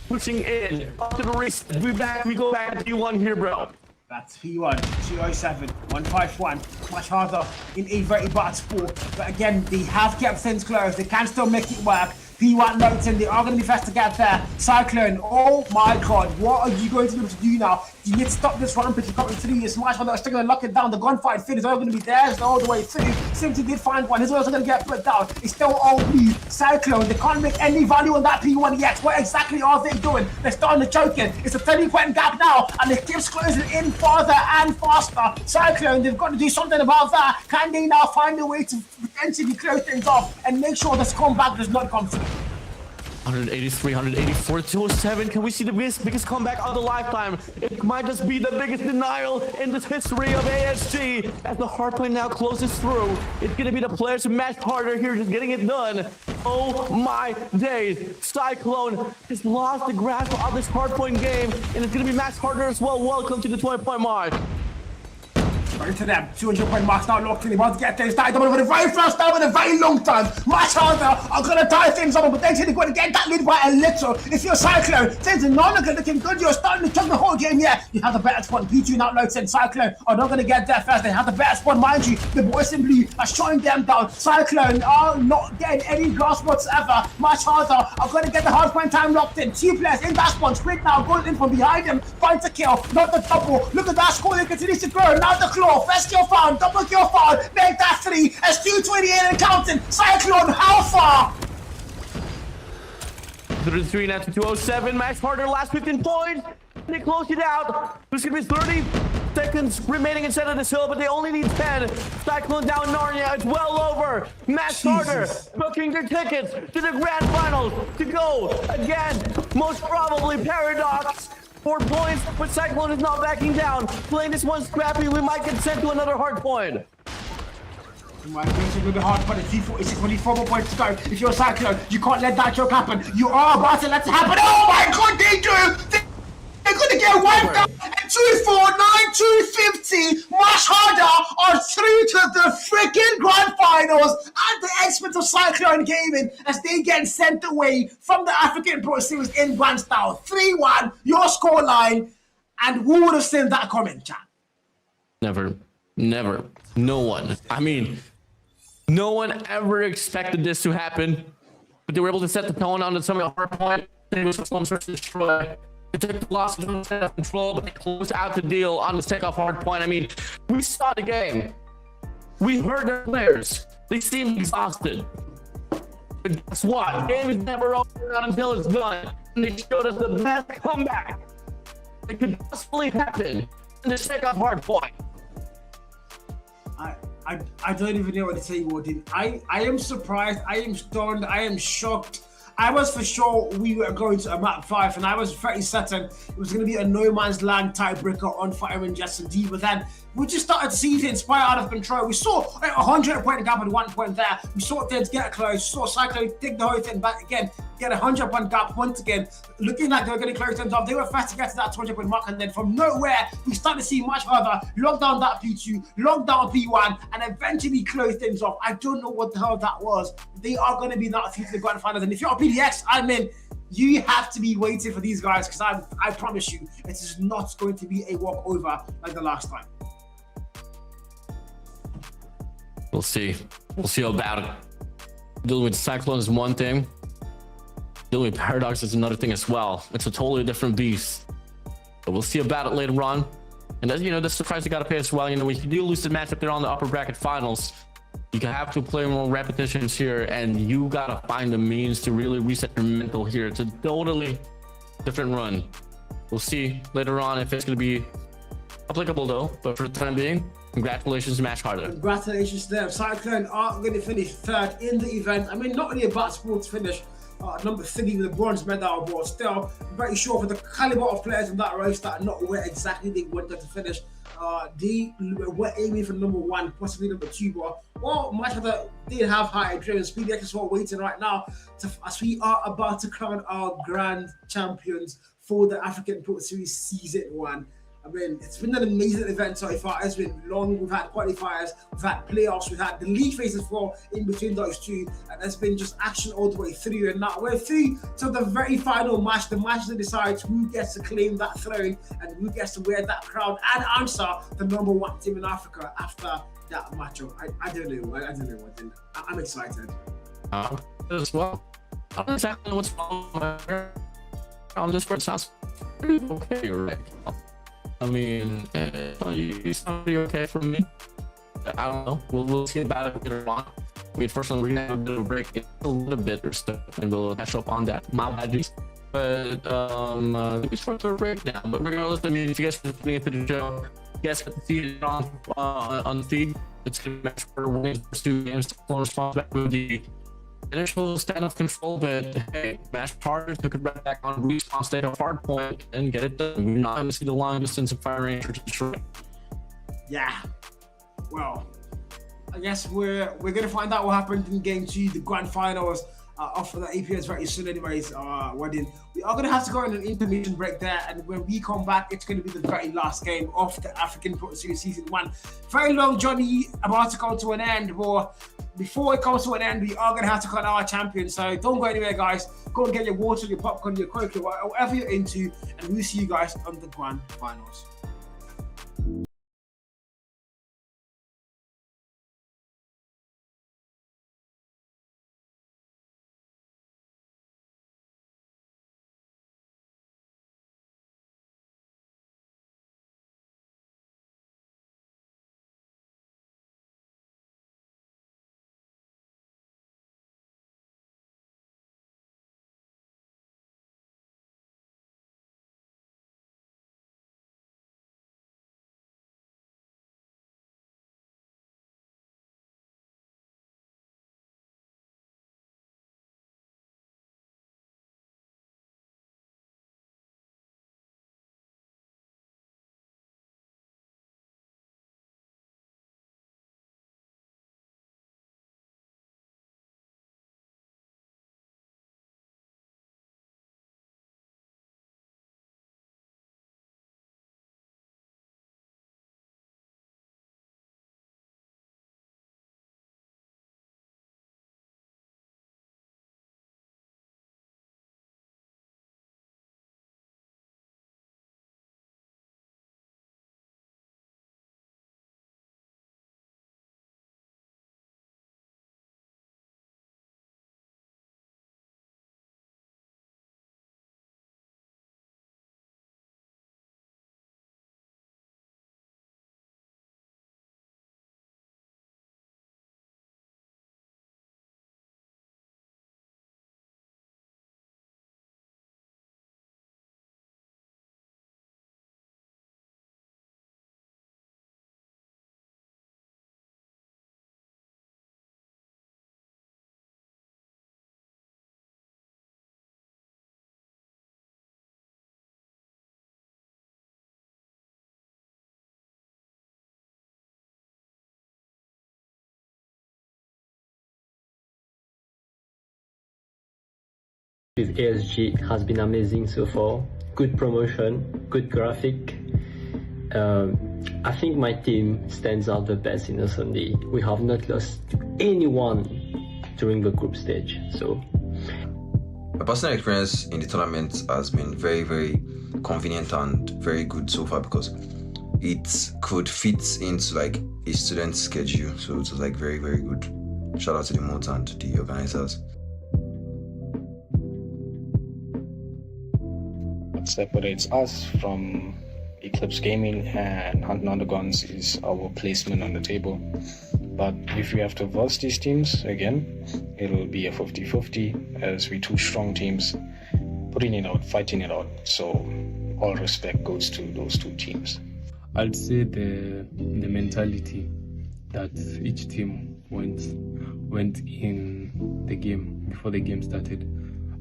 Pushing in. Up to the race. We go back to P1 here, bro. That's P1, 207, 151. Much harder in a very bad sport. But again, they have kept things close. They can still make it work. P1 notes and they are going to be fast to get there. Cyclone, oh my god, what are you going to be able to do now? You need to stop this run because you're coming through. It's much harder. They're still going to lock it down. The gunfight fit is all going to be there. It's all the way through. Simply did find one. He's also going to get put down. It's still all blue. Cyclone, they can't make any value on that P1 yet. What exactly are they doing? They're starting to choke it. It's a 30-point gap now, and it keeps closing in farther and faster. Cyclone, they've got to do something about that. Can they now find a way to potentially close things off and make sure this comeback does not come through? 183, 184, 207. Can we see the biggest comeback of the lifetime? It might just be the biggest denial in this history of ASG. As the hardpoint now closes through, it's going to be the players who match harder here, just getting it done. Oh my days. Cyclone has lost the grasp of this hardpoint game, and it's going to be Max Harder as well. Welcome to the 20-point mark. Right to them, 200-point marks now locked in. They want to get things tied up for the very first time in a very long time. Much harder are going to tie things up, but then they're going to get that lead by a little. If you're Cyclone, things are not looking good. You're starting to chuck the whole game here. You have the better spot. P2 now loads in. Cyclone are not going to get there first. They have the better spot, mind you. The boys in blue are showing them down. Cyclone are not getting any grasp whatsoever. Much harder are going to get the hardpoint time locked in. Two players in that spot. Sprint now goes in from behind him. Finds a kill, not the double. Look at that score. They continue to grow. Now the claw. First kill found, double kill found, make that 3, as 228 and counting. Cyclone, how far? 33 now to 207. Max Harder, last 15 points. They close it out. There's going to be 30 seconds remaining inside of this hill, but they only need 10. Cyclone down Narnia. It's well over. Max Harder booking their tickets to the grand finals to go again. Most probably Paradox. 4 points, but Cyclone is not backing down. Playing this one scrappy, we might get sent to another hard point. You might get sent to the hard point. 346, 24 more points to go. If you're a Cyclone, you can't let that joke happen. You are about to let it happen. Oh my god, they do! They're gonna get wiped out at 249, 250. Much harder are through to the freaking grand finals at the expense of Cyclone Gaming as they get sent away from the African Pro Series in grand style. 3-1, your scoreline, and who would have seen that comment, chat? Never. No one. I mean, no one ever expected this to happen, but they were able to set the tone on the summit of Hardpoint. It was some sort of destroy. They took the loss of control, but they closed out the deal on the takeoff Hardpoint. I mean, we saw the game. We heard their players. They seemed exhausted. But guess what? The game is never over until it's done. And they showed us the best comeback that could possibly happen in the takeoff Hardpoint. I don't even know what to tell you, Odin. I am surprised, I am stunned, I am shocked, I was for sure we were going to a map 5, and I was very certain it was going to be a no man's land tiebreaker on Fireman Jets and D. But then we just started to see things spiral out of control. We saw a 100-point gap at one point there. We saw things get close. We saw Cyclone take the whole thing back again, get a 100-point gap once again, looking like they were getting close things off. They were fast to get to that 200-point mark, and then from nowhere, we started to see much further, lock down that P2, lock down P1, and eventually close things off. I don't know what the hell that was. They are going to be now through to the grand finals, and if you're a PDX, I mean, you have to be waiting for these guys, because I promise you, it is not going to be a walkover like the last time. We'll see. We'll see about it. Dealing with Cyclone is one thing. Dealing with Paradox is another thing as well. It's a totally different beast. But we'll see about it later on. And that's, that's the price you got to pay as well. When you do lose the matchup there on the upper bracket finals, you have to play more repetitions here, and you got to find the means to really reset your mental here. It's a totally different run. We'll see later on if it's going to be applicable though. But for the time being, congratulations, Smash Harder. Congratulations to them. Cyclone are going to finish 3rd in the event. I mean, not only a basketball to finish number 3 with a bronze medal, but still very sure for the caliber of players in that race that are not where exactly they wanted to finish. They were aiming for number 1, possibly number 2, but well, much of that did have high dreams. PDX is what waiting right now as we are about to crown our grand champions for the African Pro Series Season 1. I mean, it's been an amazing event so far. It's been long. We've had qualifiers, we've had playoffs, we've had the league phases for in between those two, and there's been just action all the way through. And now we're through to the very final match, the match that decides who gets to claim that throne and who gets to wear that crown and answer the number 1 team in Africa after that matchup. I don't know. I don't know. I'm excited. As well. I don't exactly know what's wrong on this, but it sounds pretty okay, right? I mean, you sound pretty okay for me. I don't know. We'll see about it later on. First one, we're gonna have a bit of a break in a little bit or stuff, and we'll catch up on that. My badges. But we start to a break now. But regardless, I mean, if you guys are tuning into the show, you guys get to see it on the feed. It's gonna match for winning the first 2 games. Full response back with the initial stand-off control, but hey, Smash Harder took it right back on respawn state of Hardpoint and get it done. We're not going to see the long distance of Fire Ranger to Detroit. Yeah. Well, I guess we're gonna find out what happened in game 2, the grand finals of the APS very soon. Anyways, wedding. We are gonna have to go on an intermission break there, and when we come back, it's gonna be the very last game of the African Pro Series Season 1. Very long journey about to come to an end, but before it comes to an end, we are gonna have to crown our champion. So don't go anywhere, guys. Go and get your water, your popcorn, your Coke, whatever you're into, and we'll see you guys on the grand finals. With ASG has been amazing so far. Good promotion, good graphic. I think my team stands out the best in the Sunday. We have not lost anyone during the group stage. So my personal experience in the tournament has been very, very convenient and very good so far because it could fit into like a student schedule. So it was like very, very good. Shout out to the mods and the organizers. What separates us from Eclipse Gaming and Hunting on the Guns is our placement on the table. But if we have to verse these teams again, it'll be a 50-50 as we two strong teams putting it out, fighting it out. So all respect goes to those two teams. I'd say the mentality that each team went in the game before the game started.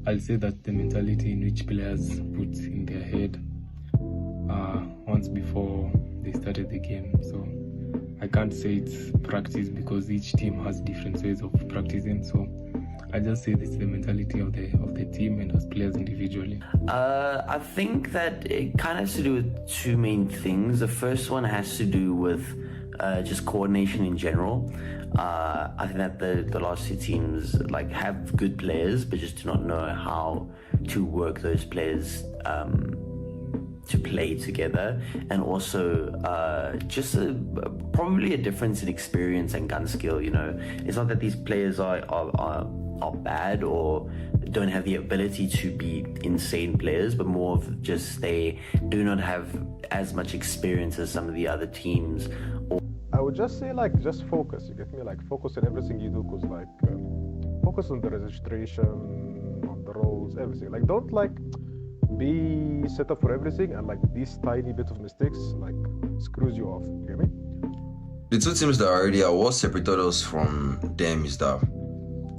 I'll say that the mentality in which players put in their head once before they started the game. So I can't say it's practice because each team has different ways of practicing. So I just say this is the mentality of the team and as players individually. I think that it kind of has to do with two main things. The first one has to do with just coordination in general. I think that the last two teams like have good players, but just do not know how to work those players to play together, and also just probably a difference in experience and gun skill. You know, it's not that these players are bad or don't have the ability to be insane players, but more of just they do not have as much experience as some of the other teams. I would just say like just focus. You get me? Like focus on everything you do, cause like focus on the registration, on the roles, everything. Like don't like be set up for everything, and like these tiny bit of mistakes like screws you off. You get me? The two teams that are already are what separated us from them is that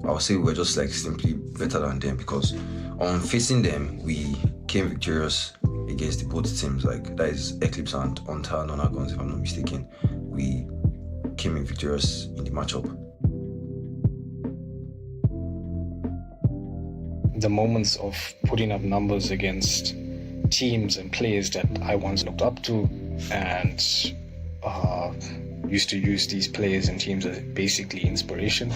I would say we're just like simply better than them, because on facing them we came victorious against the both teams. Like that is Eclipse and Hunting on our Guns, if I'm not mistaken. We came in victorious in the matchup. The moments of putting up numbers against teams and players that I once looked up to and used to use these players and teams as basically inspiration.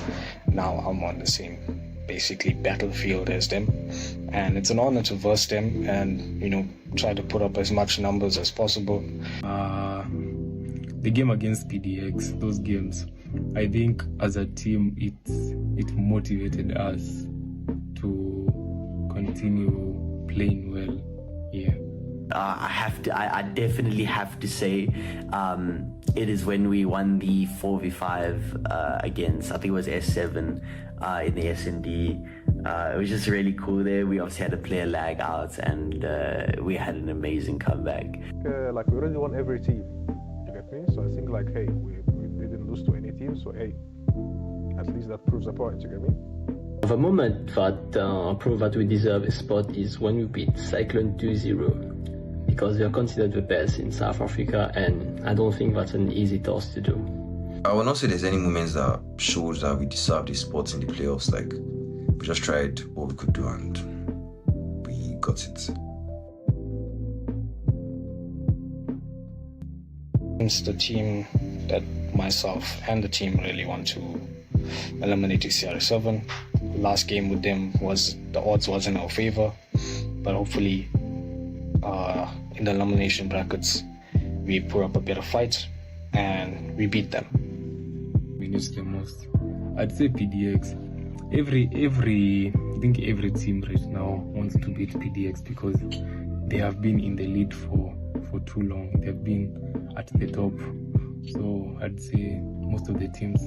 Now I'm on the same basically battlefield as them, and it's an honor to verse them and, you know, try to put up as much numbers as possible. The game against PDX, those games, I think as a team it motivated us to continue playing well. Yeah. I definitely have to say it is when we won the 4v5 against, I think it was S7 in the SND. It was just really cool there. We obviously had a player lag out and we had an amazing comeback. Like we already won every team, you get me? So I think like, hey, we didn't lose to any team, so hey, at least that proves a point, you get me? The moment that proved that we deserve a spot is when we beat Cyclone 2-0, because they are considered the best in South Africa, and I don't think that's an easy task to do. I will not say there's any moments that showed that we deserve the spots in the playoffs. Like we just tried what we could do and we got it. It's the team that myself and the team really want to eliminate is CR7. Last game with them was the odds was in our favor, but hopefully in the elimination brackets we put up a better fight and we beat them. We need the most. I'd say PDX. I think every team right now wants to beat PDX because they have been in the lead for too long. They've been at the top. So I'd say most of the teams,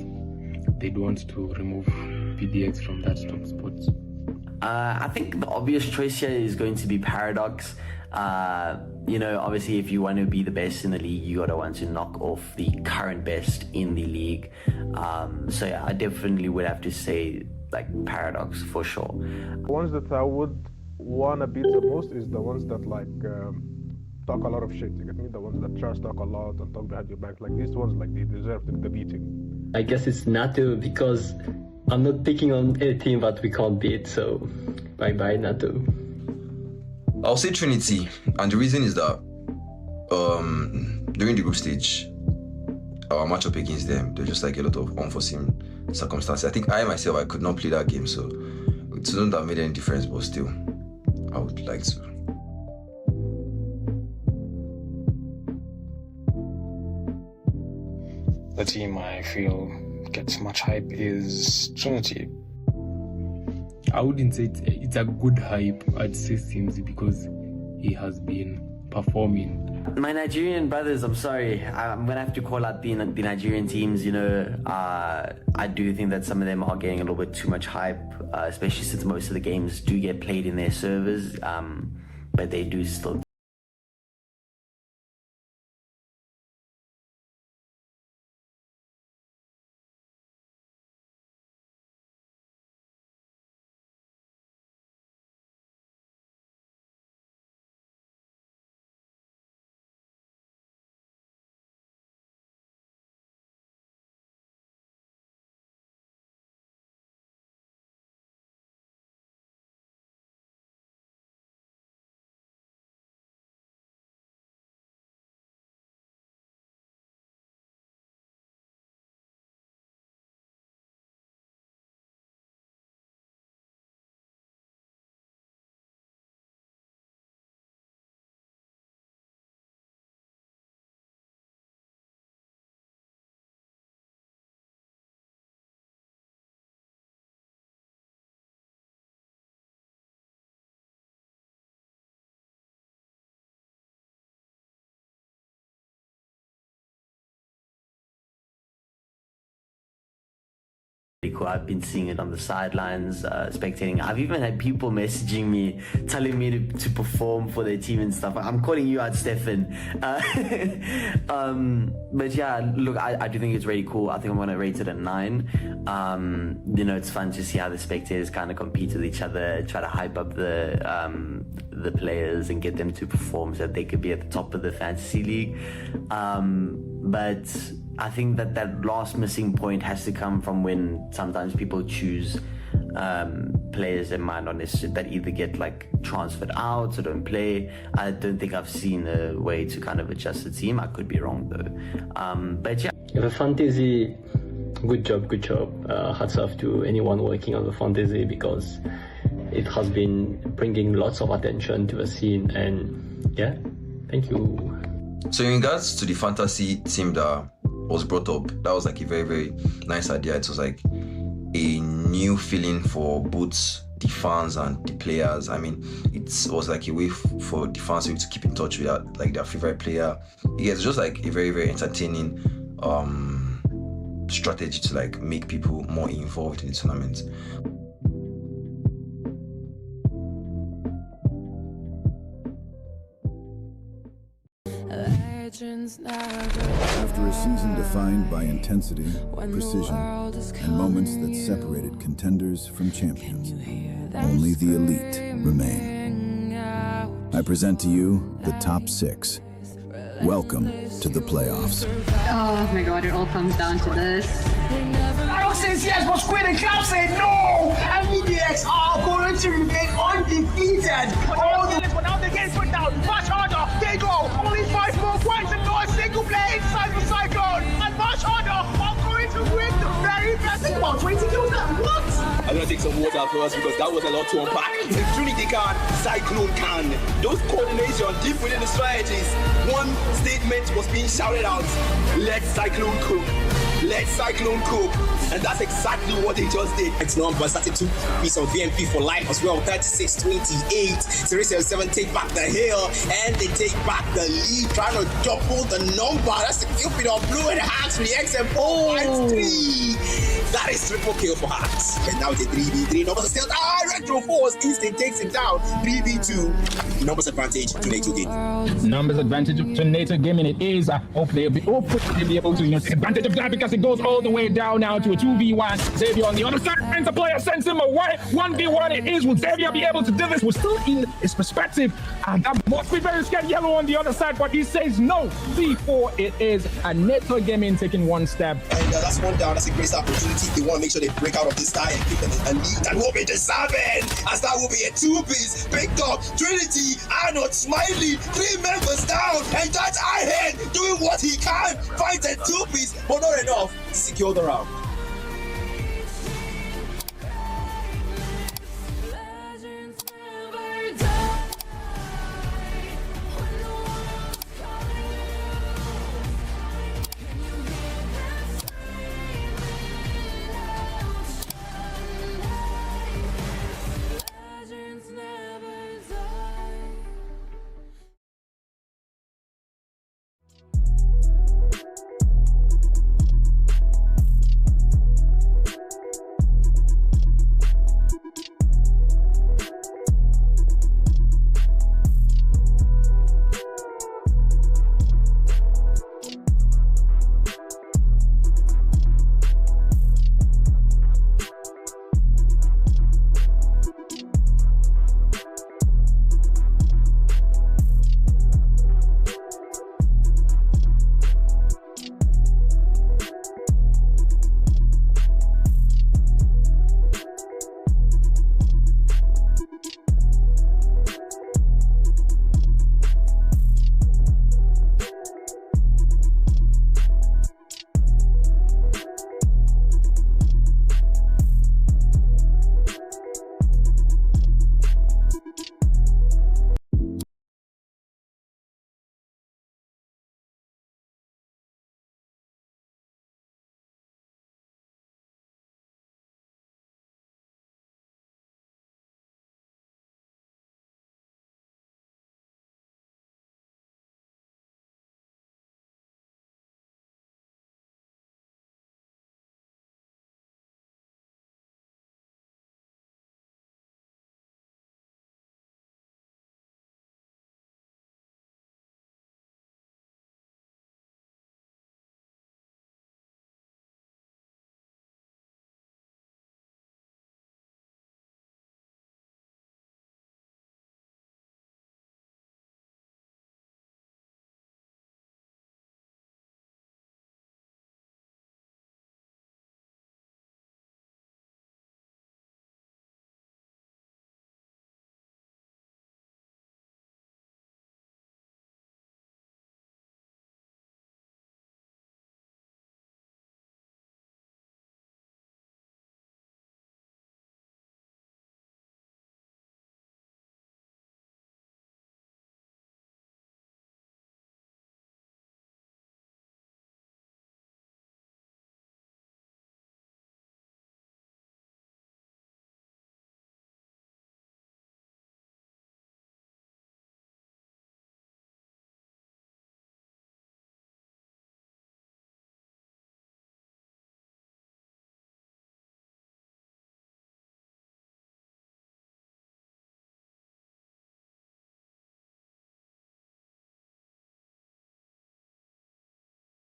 they'd want to remove PDX from that top spot. I think the obvious choice here is going to be Paradox. You know, obviously if you want to be the best in the league, you gotta want to knock off the current best in the league. So yeah, I definitely would have to say like Paradox for sure. The ones that I would wanna beat the most is the ones that like talk a lot of shit, you get me? The ones that trash talk a lot and talk behind your back. Like these ones, like they deserve the beating. I guess it's NATO because I'm not picking on a team that we can't beat, so Bye Nato. I'll say Trinity, and the reason is that during the group stage, our matchup against them, there's just like a lot of unforeseen circumstances. I think I myself, I could not play that game, so it wouldn't have made any difference, but still, I would like to. The team I feel gets much hype is Trinity. I wouldn't say it's a good hype. I'd say Simsy because he has been performing. My Nigerian brothers, I'm sorry, I'm gonna have to call out the Nigerian teams. You know, I do think that some of them are getting a little bit too much hype, especially since most of the games do get played in their servers, but they do still. Cool. I've been seeing it on the sidelines, spectating. I've even had people messaging me, telling me to perform for their team and stuff. I'm calling you out, Stefan. But yeah, look, I do think it's really cool. I think I'm gonna rate it a 9. You know, it's fun to see how the spectators kind of compete with each other, try to hype up the players and get them to perform so that they could be at the top of the fantasy league. But I think that last missing point has to come from when sometimes people choose players that might not necessarily, that either get like transferred out or don't play. I don't think I've seen a way to kind of adjust the team. I could be wrong though. But yeah. The fantasy, good job. Hats off to anyone working on the fantasy because it has been bringing lots of attention to the scene, and yeah, thank you. So in regards to the fantasy team that was brought up, that was like a very, very nice idea. It was like a new feeling for both the fans and the players. I mean, it was like a way for the fans to keep in touch with like their favorite player. It's just like a very, very entertaining strategy to like make people more involved in the tournament. After a season defined by intensity, precision, and moments that separated contenders from champions, only the elite remain. I present to you the top 6. Welcome to the playoffs. Oh my god, it all comes down to this. Alex says yes, but Squid and Cloud say no! And EDX are going to remain undefeated! But now the game's put down, much harder, they go! Only 5 more points and no single play inside the Cyclone! And much harder, are going to win the very best! Think about 20 kills now, what? I'm gonna take some water first because that was a lot to unpack. If Trinity can, Cyclone can. Those coordination deep within the strategies. One statement was being shouted out: let Cyclone cook. Let Cyclone cook. And that's exactly what they just did. It's number 32 piece of VMP for life as well. 36-28. Series 7 take back the hill and they take back the lead, trying to double the number. That's the Cupid of Blue and Hearts for the XM 4-3. That is triple kill for Hearts. And now the 3v3 numbers are still Retro Force instant takes him down. 3v2. Numbers advantage to NATO Gaming. Numbers advantage to NATO Gaming. It is. Hopefully they'll be able to take advantage of that because it goes all the way down now to a 2v1. Xavier on the other side, and the player sends him away. 1v1 it is. Will Xavier be able to do this? We're still in his perspective. And that must be very scared. Yellow on the other side, but he says no. 3-4 it is. And NATO Gaming taking one step. And that's one down. That's a great opportunity. They want to make sure they break out of this tie and give them a lead. And will be the 7. As that will be a 2-piece. Big Dog, Trinity, Arnold, Smiley, 3 members down. And that's Ahead doing what he can. Fight a 2-piece, but not enough to secure the round.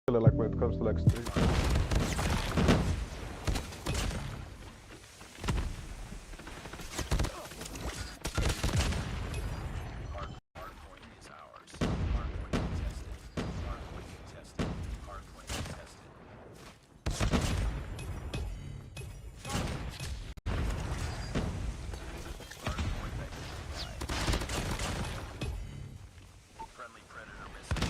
Like when it comes to like street. Hardpoint is ours. Hardpoint contested. Hardpoint contested. Hardpoint contested. Hardpoint identified. Friendly predator missing.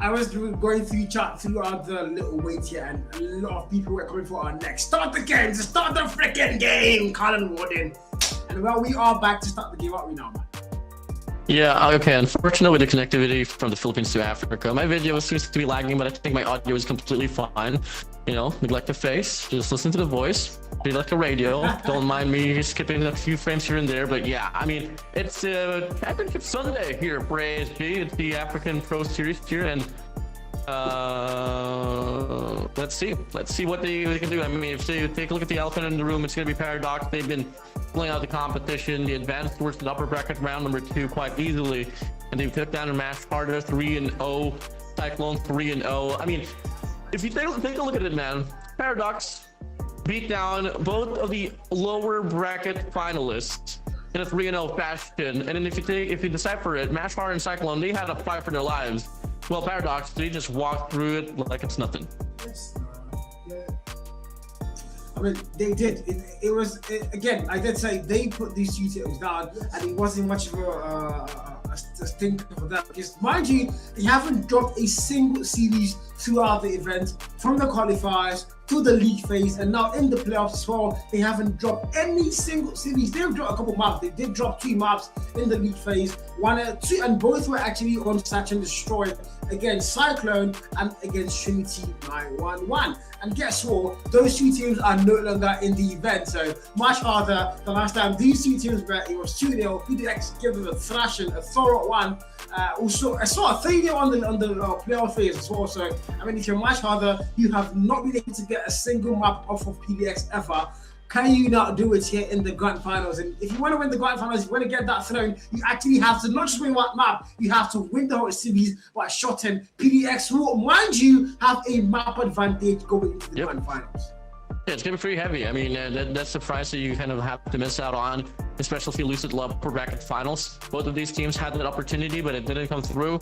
I was going through chat throughout the little wait here, and a lot of people were coming for our next. Start the game, just start the freaking game, Colin Warden. And well, we are back to start the game, aren't we now, man? Yeah, okay, unfortunately the connectivity from the Philippines to Africa, my video seems to be lagging, but I think my audio is completely fine. You know, neglect the face, just listen to the voice, be like a radio. Don't mind me skipping a few frames here and there, but yeah, I mean, it's Championship Sunday here for ASG. It's the African Pro Series here, and let's see what they can do. I mean, if they take a look at the elephant in the room, it's going to be Paradox. They've been pulling out the competition. They advanced towards the upper bracket round number 2 quite easily, and they took down a match harder 3-0, Cyclone 3-0. I mean, if you take a look at it, man, Paradox beat down both of the lower bracket finalists in a 3-0 fashion. And then if you decipher it, Mash Hard and Cyclone, they had a fight for their lives. Well, Paradox, they just walked through it like it's nothing. I mean, they did. It was again. I did say they put these two teams down, and it wasn't much of a stinker for them. Because mind you, they haven't dropped a single series throughout the event, from the qualifiers to the league phase, and now in the playoffs as well. They haven't dropped any single series. They've dropped a couple maps. They did drop 2 maps in the league phase, 1 and 2, and both were actually on Search and Destroy against Cyclone and against Trinity 911. And guess what? Those 2 teams are no longer in the event. So much harder. The last time these 2 teams were, it was 2-0. PDX gave them a thrashing, a thorough one. Also, I saw a 3-0 on the playoff phase as well. So I mean, if you're much harder, you have not been able to get a single map off of PDX ever. Can you not do it here in the grand finals? And if you want to win the grand finals, you want to get that throne, you actually have to not just win one map, you have to win the whole series by shotting PDX, who, mind you, have a map advantage going into the grand finals. Yeah, it's gonna be pretty heavy. I mean, that's the price that you kind of have to miss out on, especially if you lose at the upper bracket finals. Both of these teams had that opportunity, but it didn't come through.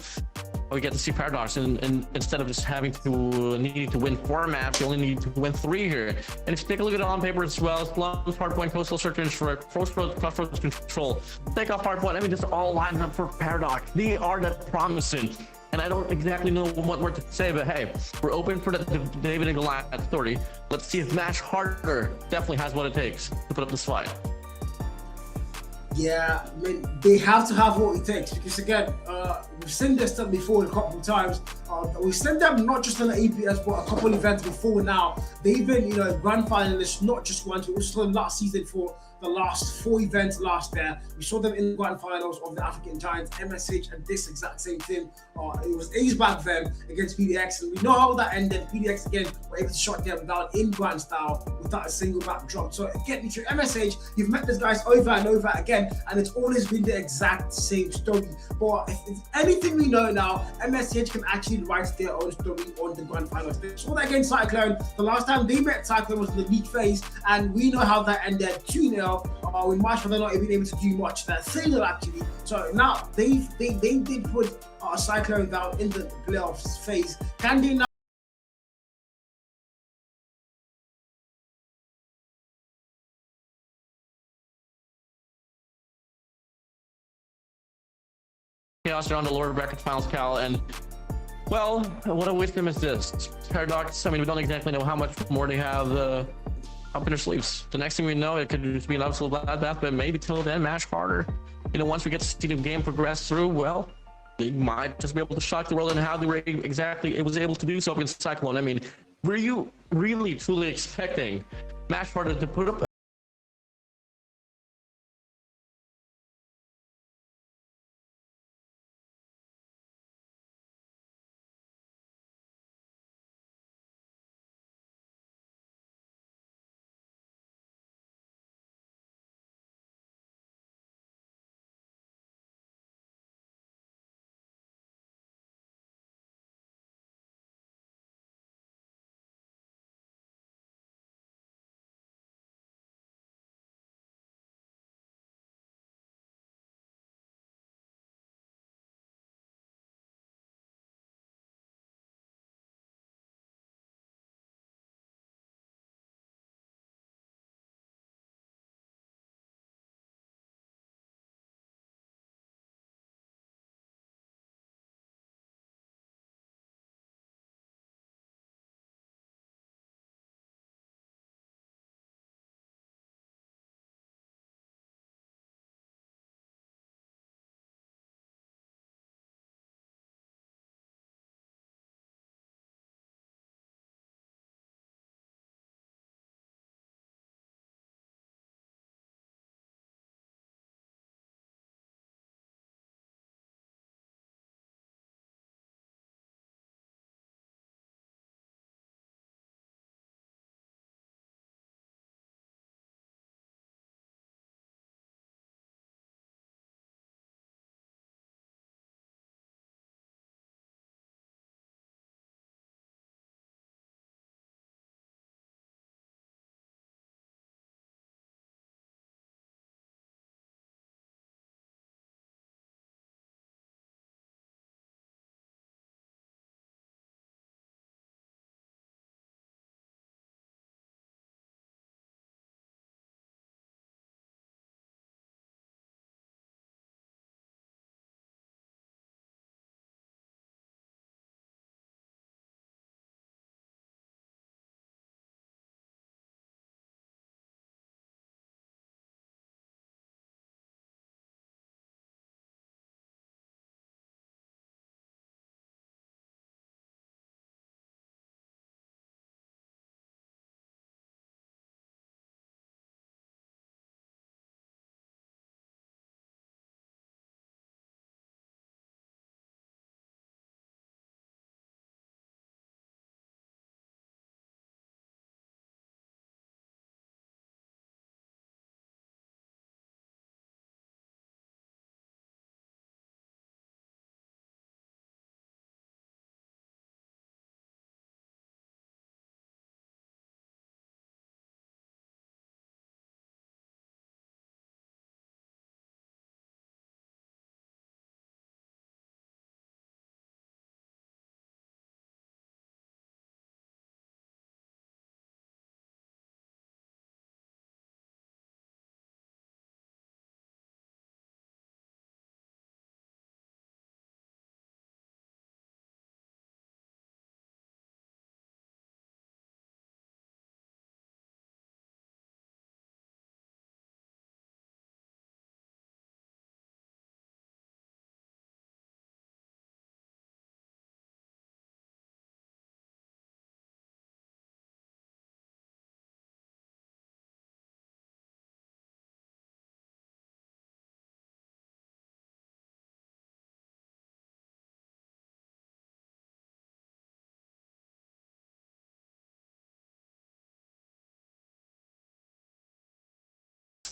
We get to see Paradox, and instead of just needing to win 4 maps, you only need to win 3 here. And if you take a look at it on paper as well, Slums, Hardpoint, Coastal Search and Crossroads Control, take off Hardpoint. I mean, this all lines up for Paradox. They are that promising. And I don't exactly know what word to say, but hey, we're open for the David and Goliath story. Let's see if Mash Harder definitely has what it takes to put up this fight. Yeah, I mean, they have to have what it takes, because again, we've seen this done before a couple of times. We've seen them not just on the APS, but a couple of events before now. They've been, grand finalists, not just once, but also last season for the last 4 events last year. We saw them in the grand finals of the African Giants, MSH, and this exact same thing. It was Ace back then against PDX, and we know how that ended. PDX again were able to shut them down in grand style without a single map drop. So again, if you're MSH, you've met these guys over and over again, and it's always been the exact same story. But if it's anything we know now, MSH can actually write their own story on the grand finals. They saw that against Cyclone. The last time they met Cyclone was in the league phase, and we know how that ended, 2-0. With March, they're not even able to do much. That 3-0 actually. So now they did put Cyclone down in the playoffs phase. Can they now? Chaos are on the lower bracket finals, Cal, and well, what a wisdom is this? Paradox, I mean, we don't exactly know how much more they have up in their sleeves. The next thing we know, it could just be an absolute bloodbath, but maybe till then, Mash Harder. Once we get to see the game progress through, well, they might just be able to shock the world and how they were exactly was able to do so against Cyclone. I mean, were you really, truly expecting Mash Harder to put up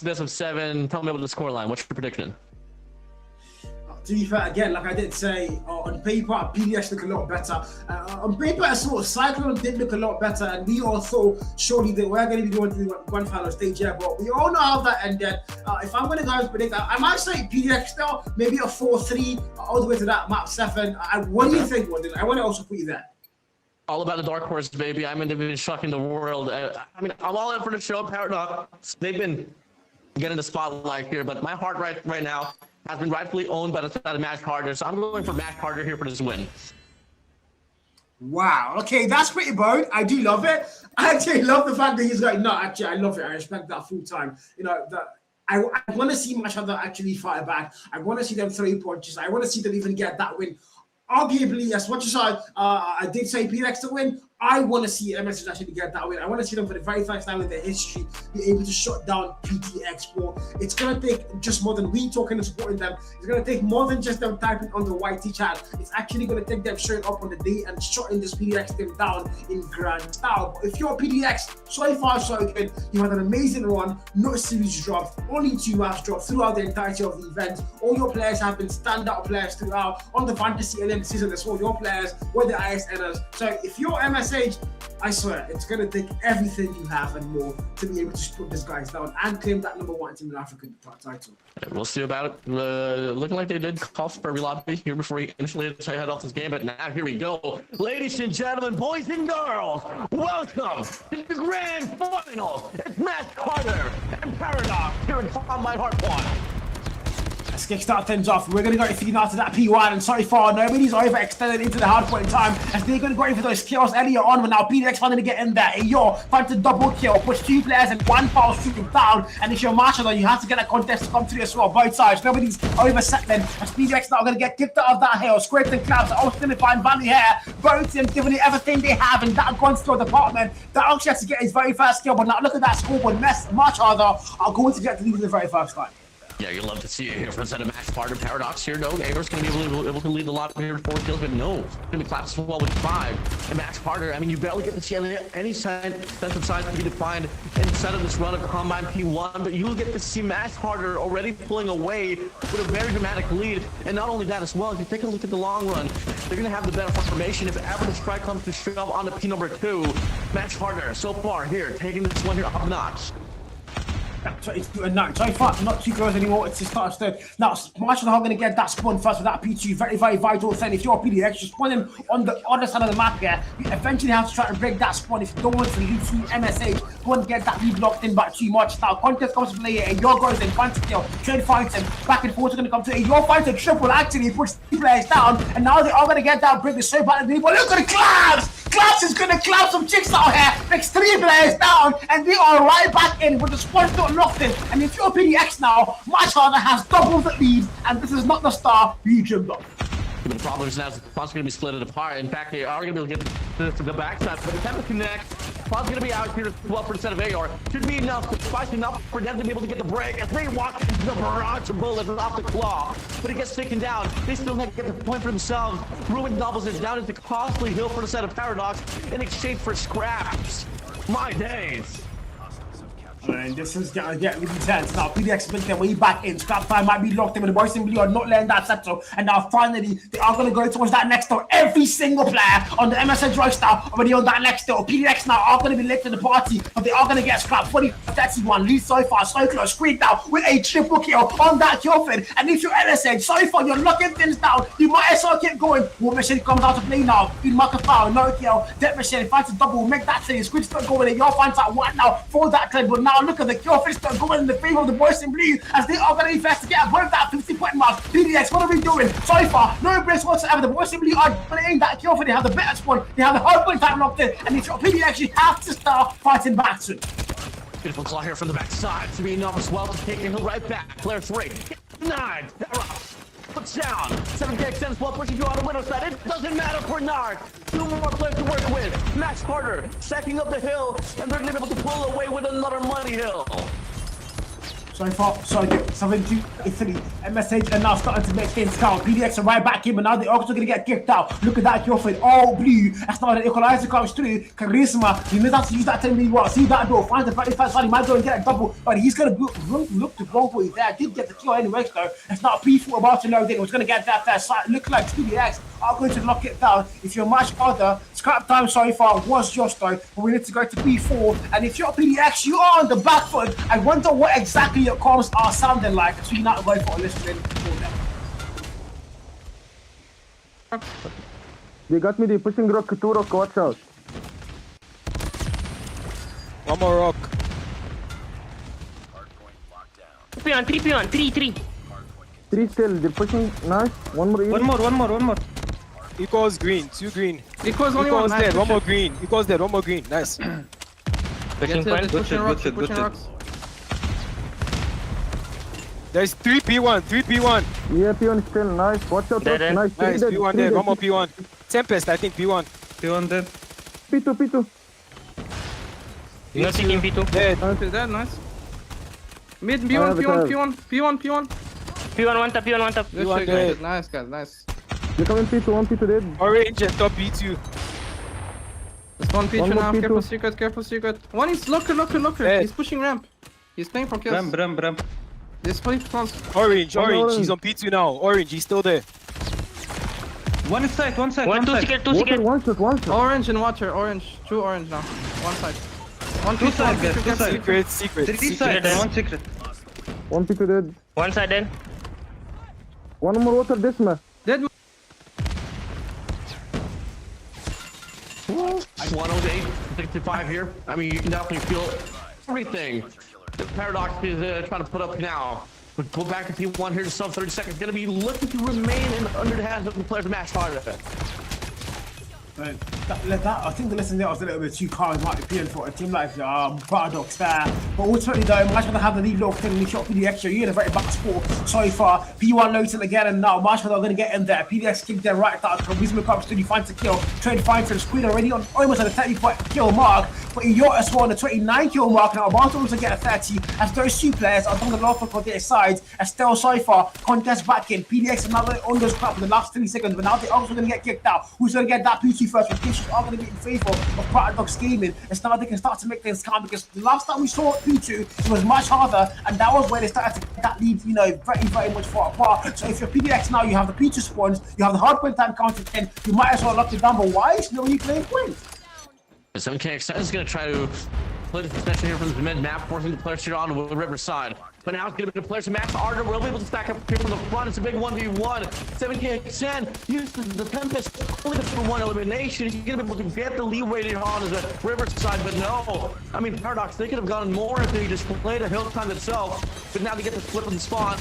best of 7. Tell me about the scoreline. What's your prediction? To be fair, again, like I did say, on paper, PDX look a lot better. On paper, I saw Cyclone did look a lot better, and we all thought surely that we're going to be going to the grand final stage here, but we all know how that ended. If I'm going to go and predict, I might say PDX still, maybe a 4-3 all the way to that map 7. What do you think, Warden? I want to also put you there. All about the dark horse, baby. I'm in the shocking the world. I mean, I'm all in for the show. Paradox, they've been getting the spotlight here, but my heart right now has been rightfully owned by the side of Max Carter, so I'm going for Max Carter here for this win. Wow. Okay, that's pretty bold. I do love it. I actually love the fact that he's like, no, actually, I love it. I respect that full time. You know, I want to see Machado actually fight back. I want to see them throw punches. I want to see them even get that win. Arguably, as much as I did say PDX to win, I want to see MSH actually get that win. I want to see them for the very first time in their history be able to shut down PTX. Bro, it's going to take just more than we talking and supporting them. It's going to take more than just them typing on the YT chat. It's actually going to take them showing up on the day and shutting this PDX team down in grand style. But if you're PDX, so far so good. You had an amazing run, no series dropped, only 2 maps dropped throughout the entirety of the event. All your players have been standout players throughout. On the Fantasy LM season as well, your players were the ISNers. So if you're MSH, I swear, it's going to take everything you have and more to be able to put these guys down and claim that #1 team in African title. We'll see about it. Looking like they did call for a relobby here before he initially had to head off this game, but now here we go. Ladies and gentlemen, boys and girls, welcome to the grand final. It's Matt Carter and Paradox here in my Hardpoint. Let's kickstart things off. We're going to go for now to that P1, and sorry for nobody's overextended into the hardpoint time as they're going to go in for those kills earlier on, but now PDX finally get in there. Hey, yo, find to double kill, push 2 players and 1 foul shooting down, and if you're Marshall, you have to get a contest to come through as well, both sides. Nobody's oversettling as PDX now going to get kicked out of that hill. Scraped and Claps are also going to find value here. Both teams giving it everything they have in that gun store department. That actually has to get his very first kill, but now look at that scoreboard. Much harder are going to get to lead for the very first time. Yeah, you'd love to see it here for the set of Max Carter. Paradox here, no. Aver's going to be able to lead a lot here with 4 kills, but no. It's going to be Claps as well with 5. And Max Carter, I mean, you barely get to see any defensive signs to be defined inside of this run of Combine P1, but you'll get to see Max Carter already pulling away with a very dramatic lead. And not only that as well, if you take a look at the long run, they're going to have the better formation. If ever the strike comes to shove on the P2, Max Carter so far here, taking this one here up notch. So far, not too close anymore. It's the start of third. Now, Marshall are going to get that spawn first with that P2. Very, very vital thing. If you're a PDX, you're spawning on the other side of the map here. You eventually have to try to break that spawn. If you don't want to lose to MSH, go and get that lead locked in back too much. Now, contest comes to play here. Your goes in front of kill. Trade fights him. Back and forth are going to come to it. Your fights a triple. Actually, puts 3 players down. And now they are going to get that break. They're so bad. But look at the Claps! Claps is going to clap some chicks out here. Makes 3 players down. And they are right back in with the spawn still locked in. And if you're PDX now, Machado has double the lead, and this is not the star you dreamed of. But the problem is now the Spawn's going to be split apart. In fact, they are going to be able to get the backside, but attempt to connect. Spawn's going to be out here with 12% of AR. Should be enough, spicy enough for them to be able to get the break as they walk into the barrage of bullets off the claw. But it gets taken down. They still have to get the point for themselves. Ruin doubles it down into costly hill for the set of Paradox in exchange for scraps. My days. And this is gonna get really tense. Now PDX make their way back in. Scrap time might be locked in, but the boys in blue are not letting that settle. And now finally, they are gonna go towards that next door. Every single player on the MSN roster already on that next door. PDX now are gonna be late to the party, but they are gonna get scrapped. 40-31, lead so far, so close, screen down with a triple kill on that kill feed. And if you're MSN, so far you're locking things down. You might as well keep going. War Machine comes out to play now. In mark a foul, no kill. Death Machine finds a double, make that thing. Squid still going, and y'all finds out one now for that clip, but now look at the kill feed still going in the favor of the boys in blue as they are going to be fast to get above that 50-point mark. PDX, what are we doing? So far, no breaks whatsoever. The boys in blue are playing that kill feed. They have the better spawn. They have the hardpoint time locked in. And if you're PDX, you have to start fighting back soon. Beautiful claw here from the backside to be enough as well to take him right back. Player 3. 9. Puts down. 7K extends well, pushing you on the window side. It doesn't matter for Nard. 2 more players to work with. Max Carter stacking up the hill, and they're going to be able to pull away with another money hill. So far, so good. 7-2, Italy. MSH are now starting to make things count. PDX are right back in, but now they're also going to get kicked out. Look at that kill feed. All blue. That's not an equalizer comes through. Charisma. He knows how to use that 10 really well. See that door. Finds the 35 side. He might go and get a double, but he's going to look to go for it there. Did get the kill anyway, though. It's not a P4 about to know. It was going to get that side. Look like PDX are going to lock it down. If you're much harder, scrap time so far was just though. But we need to go to P4. And if you're PDX, you are on the back foot. I wonder what exactly your comms are sounding like. So you're not going for a listening for them. They got me, they pushing rock, 2 rock, watch out. One more rock. P1, 3 P1, 3. 3 still, they're pushing, nice. One more. One more. Equals green, 2 green. Equals only one. Dead, one more green. Equals dead, one more green. Nice. Pushing point. Pushing rocks. There's 3 P1, 3 P1. Yeah, P1 still, nice. Watch out, Dead, nice. Nice, Dead, P1 dead, one more P1. Tempest, I think P1. P1 dead. P2. No seeking P2. Dead. Dead, nice. Mid, P1. P1 one tap. P1 dead. Nice, guys, nice. They're coming P2, 1 P2 dead. Orange and top B2. There's one P2 One more now. P2. Careful secret. One is locker. Dead. He's pushing ramp. He's playing for kills. Ramp. This play close. Orange. He's on P2 now. Orange, he's still there. One side. One, two secret. One shot. Orange and water. Orange. 2 orange now. One side. One Two side, guys. Two side. Secret. 3 side and 1 secret. 1 P2 dead. One side dead. One more water, this man. Dead. 108, 65 here. I mean, you can definitely feel everything the Paradox is trying to put up now. But go back to P1 here, just sub 30 seconds. Going to be looking to remain under the hands of the players match harder. Right. I think the lesson there was a little bit too charismatic for a team like Paradox there. But ultimately though, Marsh gonna have the lead locked in and he shot PDX. You're in a very back sport so far. P1 loads it again and now Marsh are gonna get in there. PDX kicked there right out. Charisma comes through, he finds a kill. Trade finds the squid already on almost at a 30-point kill mark. But Iota as well on the 29 kill mark now. About to also get a 30 as those 2 players are on the lawful for their sides. As still so far, contest back in. PDX another on those crap for the last 3 seconds, but now they're also gonna get kicked out. Who's gonna get that P2 first? Rotations are gonna be in favor of Paradox Gaming. And now they can start to make things count because the last time we saw P2, it was much harder, and that was where they started to get that lead, very much far apart. So if you're PDX now, you have the P2 spawns, you have the hardpoint time counter 10, you might as well lock it down, but why is nobody playing point? 7KX is going to try to play this extension here from the mid map, forcing the players here on the river side. But now it's going to be the players to match Arter. We'll be able to stack up here from the front. It's a big 1v1. 7KX uses the Tempest only to put 1 elimination. He's going to be able to get the leeway here on the river side, but no. I mean, Paradox, they could have gotten more if they just played a hill time itself. But now they get the flip of the spawn.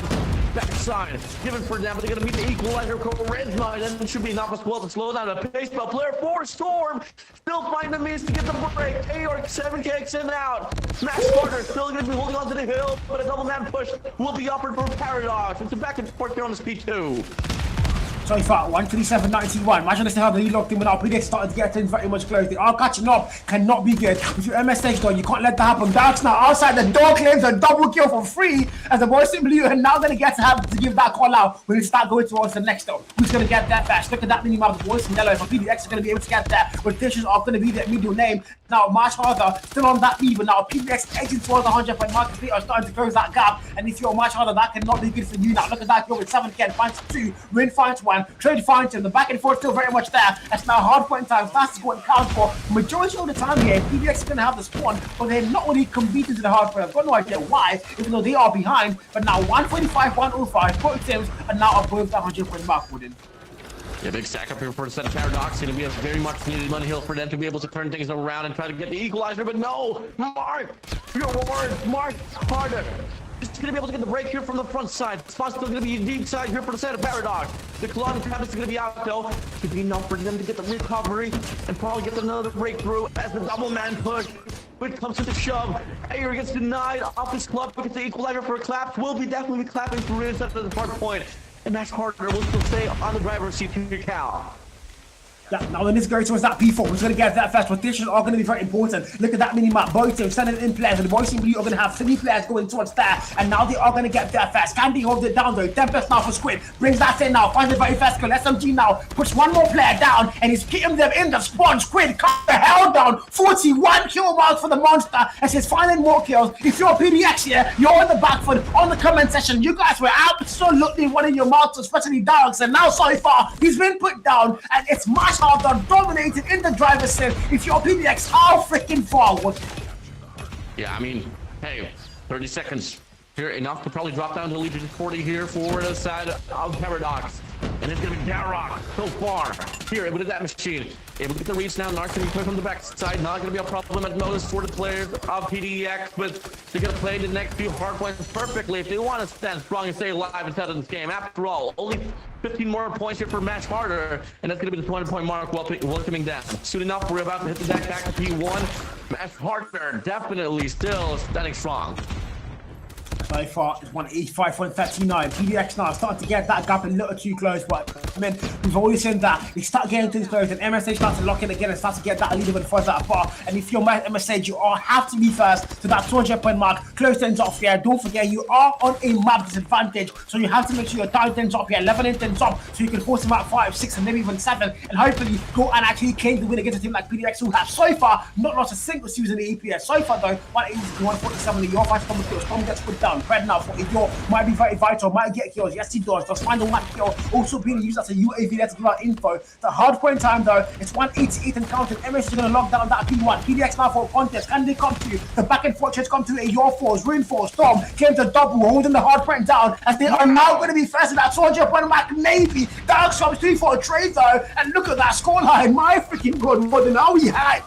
Backside, given for them, but they're going to meet the equalizer. Charisma, and it should be enough as well to slow down the pace. But player 4, Storm, still find the means to get the break. Aorc 7KX in out. Smash Carter still going to be holding on to the hill, but a double man push will be offered for Paradox. It's a back and forth here on this P2. So far, 137.91. Imagine if they have the lead locked in without PDX starting to get things very much close. They are catching up, cannot be good. With your MSH though, you can't let that happen. Dark's now outside the door, claims a double kill for free as the boys in blue are now going to get to have to give that call out. We're going to start going towards the next though. Who's going to get that fast? Look at that mini map. The boys in yellow. For PDX is going to be able to get that. Rotations are going to be their middle name. Now, Marsh Harder still on that lead, but now PDX edging towards the 100-point mark. They are starting to close that gap. And if you're Marsh Harder, that cannot be good for you now. Look at that kill with 7 again. Finds 2. Rin finds 1. Trade finds him. The back and forth still very much there. That's now hardpoint time. Fast to go and count for. Majority of the time here, PDX is going to have the spawn, but they're not really competing to the hardpoint. I've got no idea why, even though they are behind. But now 145, 105. Both teams are now above the 100-point mark, Wooden. Yeah, big stack up here for the set of Paradox. Going to be a very much needed money hill for them to be able to turn things around and try to get the equalizer. But no, Mark, your words, Mark Harder. Just going to be able to get the break here from the front side. Spot's still going to be deep side here for the set of Paradox. The Colon Travis is going to be out though. Should be enough for them to get the recovery and probably get another breakthrough as the double man push. When it comes to the shove, Ayer gets denied off his club because the equalizer for a clap will be definitely clapping through instead of the hard point. And that's Harder will still stay on the driver's seat here, Cal. Yeah, now when this goes towards that P4, who's going to get that first? Rotations are going to be very important. Look at that mini-map. Both teams sending in players, and the boys in blue are going to have 3 players going towards there, and now they are going to get there first. Can they hold it down though? Tempest now for Squid. Brings that in now. Finds the very first kill. SMG now puts one more player down, and he's getting them in the spawn. Squid cut the hell down. 41 kill marks for the monster as he's finding more kills. If you're PDX here, you're in the back foot on the comment section. You guys were absolutely winning your mouths, especially Dogs, and now so far he's been put down, and it's much harder, dominated in the driver's seat. If you're PDX, how freaking forward. Yeah, I mean, hey, 30 seconds here, enough to probably drop down to Legion 40 here for the side of Paradox. And it's going to be Darrock so far here with that machine. Able to get the reach now. Narc can be put from the back side. Not going to be a problem at most for the players of PDX, but they're going to play the next few hardpoints perfectly if they want to stand strong and stay alive inside of this game. After all, only 15 more points here for Match Harder, and that's going to be the 20-point mark welcoming down. Soon enough, we're about to hit the deck back to P1. Match Harder definitely still standing strong. So far, it's 185.39. PDX now starting to get that gap a little too close, but I mean, we've always seen that they start getting things close, and MSH starts to lock in again and starts to get that lead even further apart. And if you're MSH, you all have to be first to that 200-point mark. Close things off here. Don't forget, you are on a map disadvantage, so you have to make sure you're down things up here, 11 things up, so you can force them out 5, 6, and maybe even 7, and hopefully go and actually claim the win against a team like PDX, who have so far not lost a single season in the EPS. So far, though, 180 to 147 in your fight from the kills. Tom gets put down. Red now for Igor might be very vital, might get kills. Yes, he does. Does find the one kill. Also being used as a UAV there to give out info. The hard point time though, it's 188 and counting. MS is going to lock down that P1. PDX now for a contest. Can they come to you? The back and forth chase come to a your force. Reinforce. Storm came to double, holding the hard point down as they are now going to be first in that 200-point mark. Maybe Dark comes through for a trade though. And look at that scoreline. My freaking god, more than all we had.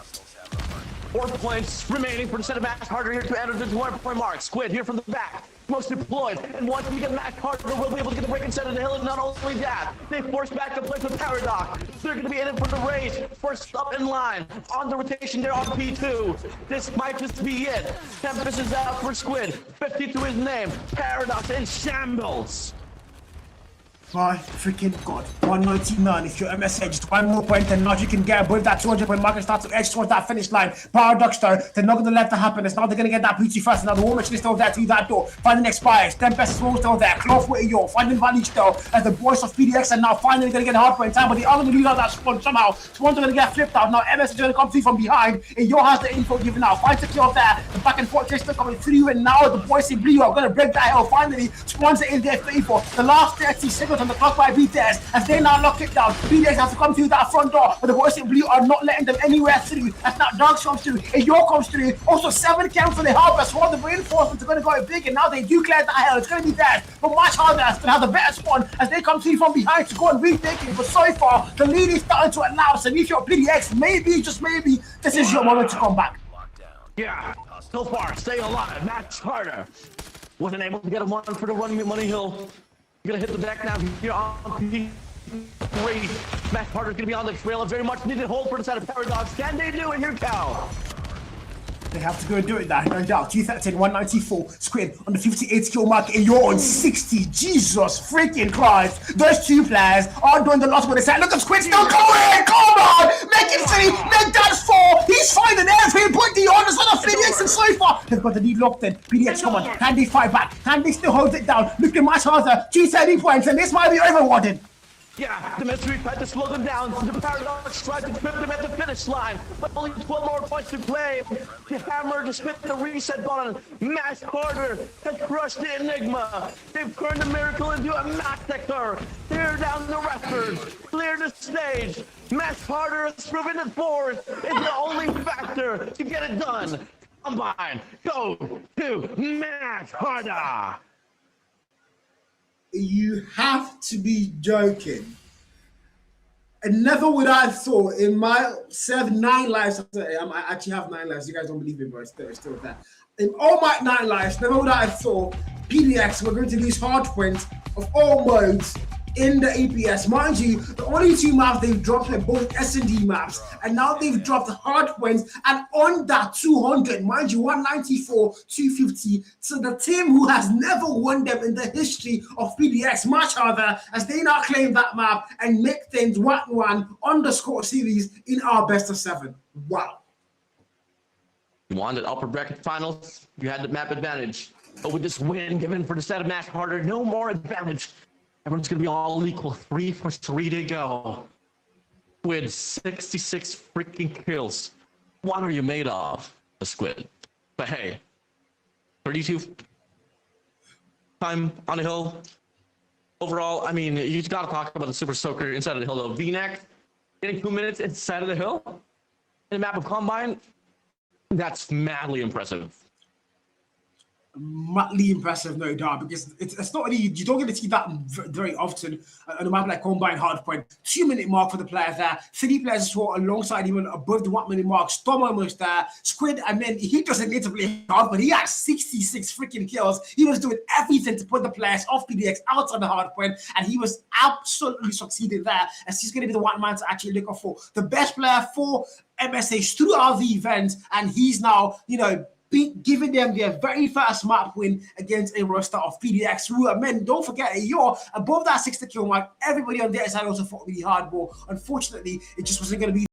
4 points remaining for the set of Match Harder here to enter the 200-point mark. Squid here from the back. Most deployed, and once we get Match Harder, we'll be able to get the break inside of the hill, and not only that, they force back the play with Paradox. They're going to be in it for the race, first up in line, on the rotation there on P2. This might just be it. Tempest is out for Squid, 50 to his name, Paradox in shambles. My freaking god, 199. If you're MSH, just 1 more point and now you can get above that 200-point mark and start to edge towards that finish line. Paradox though, they're not going to let that happen. It's now they're going to get that beauty first. Now the war machine is still there to that door. Finding expires. Tempest is still there. Cloth with Yo. Finding Valley still as the boys of PDX are now finally going to get a hard point time, but they are going to lose out that spawn somehow. Spawn's going to get flipped out. Now MS is going to come through from behind. And Yo has the info given out. Finds the kill there. The back and forth chase still coming through, and now the boys in blue are going to break that hell. Finally, Spawn's in there for the last 30 seconds on the clock by BTS as they now lock it down. BTS has to come through that front door, but the boys in blue are not letting them anywhere through. As now Dogs comes through, and York comes through. Also 7 camps for the Harvest. All the reinforcements are going to go big, and now they do clear that hell. It's going to be theirs, but much harder as to have the better spawn as they come through from behind to go and retake it. But so far, the lead is starting to allow. So if you're PDX, maybe, just maybe, this is your moment to come back. Yeah, so far, stay alive. Match Harder wasn't able to get a one for the Money Hill. You're gonna hit the deck now. You're on P3. Match Harder's gonna be on the trail. A very much needed hold for the side of Paradox. Can they do it? Here, Cal. They have to go and do it now, no doubt. 213, 194, Squid on the 58 kill mark, and you're on 60. Jesus freaking Christ. Those 2 players are doing the lost with the side. Look at Squid still going! Come on! Make it 3, make that 4. He's finding everybody on the side of PDX, and so far, they've got the lead locked in. PDX, come on. Can they fight back? Can they still hold it down? Look at much harder. 230 points, and this might be overwarded. Yeah, the mystery tried to slow them down. The Paradox tried to trip them at the finish line, but only 12 more points to play. The Hammer just hit the reset button. Match Harder has crushed the Enigma. They've turned the Miracle into a massacre. Tear down the records, clear the stage. Match Harder has proven that force is the only factor to get it done. Combine, go to Match Harder. You have to be joking. And never would I have thought in my 9 lives, I actually have 9 lives, you guys don't believe me, but it's still that. In all my 9 lives, never would I have thought PDX were going to lose Hardpoint of all modes in the APS. Mind you, the only two maps they've dropped are both S&D maps, and now they've dropped the Hardpoint, and on that 200, mind you, 194, 250. So the team who has never won them in the history of PDX, much harder, as they now claim that map and make things 1-1 on the score series in our best of 7. Wow. You wanted upper bracket finals, you had the map advantage. But with this win given for the set of match harder, no more advantage. Everyone's gonna be all equal. 3 for 3 to go. With 66 freaking kills. What are you made of? A squid. But hey, 32 time on the hill. Overall, I mean, you gotta talk about the Super Soaker inside of the hill though. V-neck, getting 2 minutes inside of the hill in a map of Combine, that's madly impressive. Madly impressive, no doubt, because it's not really, you don't get to see that very often on a map like Combine Hardpoint. 2-minute mark for the players there, 3 players as well alongside even above the 1 minute mark. Storm almost there. Squid, I mean, he doesn't need to play hard, but he had 66 freaking kills. He was doing everything to put the players off PDX out on the Hardpoint, and he was absolutely succeeded there, as he's going to be the one man to actually look up for the best player for MSH throughout the event, and he's now, you know, giving them their very first map win against a roster of PDX, who, men, don't forget, you're above that 60 kill mark. Everybody on their side also fought really hard, but unfortunately, it just wasn't going to be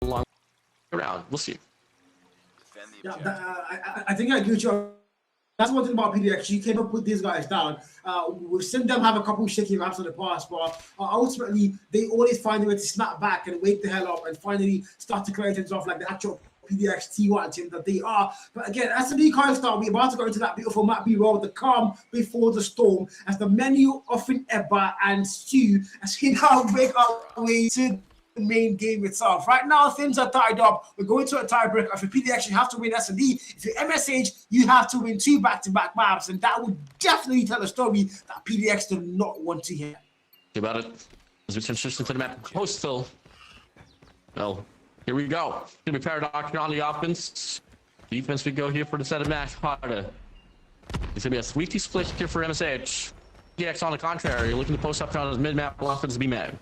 long around. We'll see. Yeah, I think I agree with you. That's one thing about PDX. You came up with these guys down. We've seen them have a couple of shaky maps in the past, but ultimately they always find a way to snap back and wake the hell up and finally start to create themselves like the actual PDX T1 team that they are. But again, as the new current start, we're about to go into that beautiful map B-roll, the calm before the storm, as the menu often ebb and stew as we now make our way to the main game itself. Right now, things are tied up. We're going to a tiebreak. If you're PDX, you have to win S&D. If you're MSH, you have to win 2 back-to-back maps, and that would definitely tell a story that PDX do not want to hear. About it as we transition to the map Coastal. Well, here we go. It's gonna be Paradox on the offense. Defense we go here for the set of match harder. It's gonna be a sweetie split here for MSH. DX on the contrary, looking to post up on his mid-map offense be mad.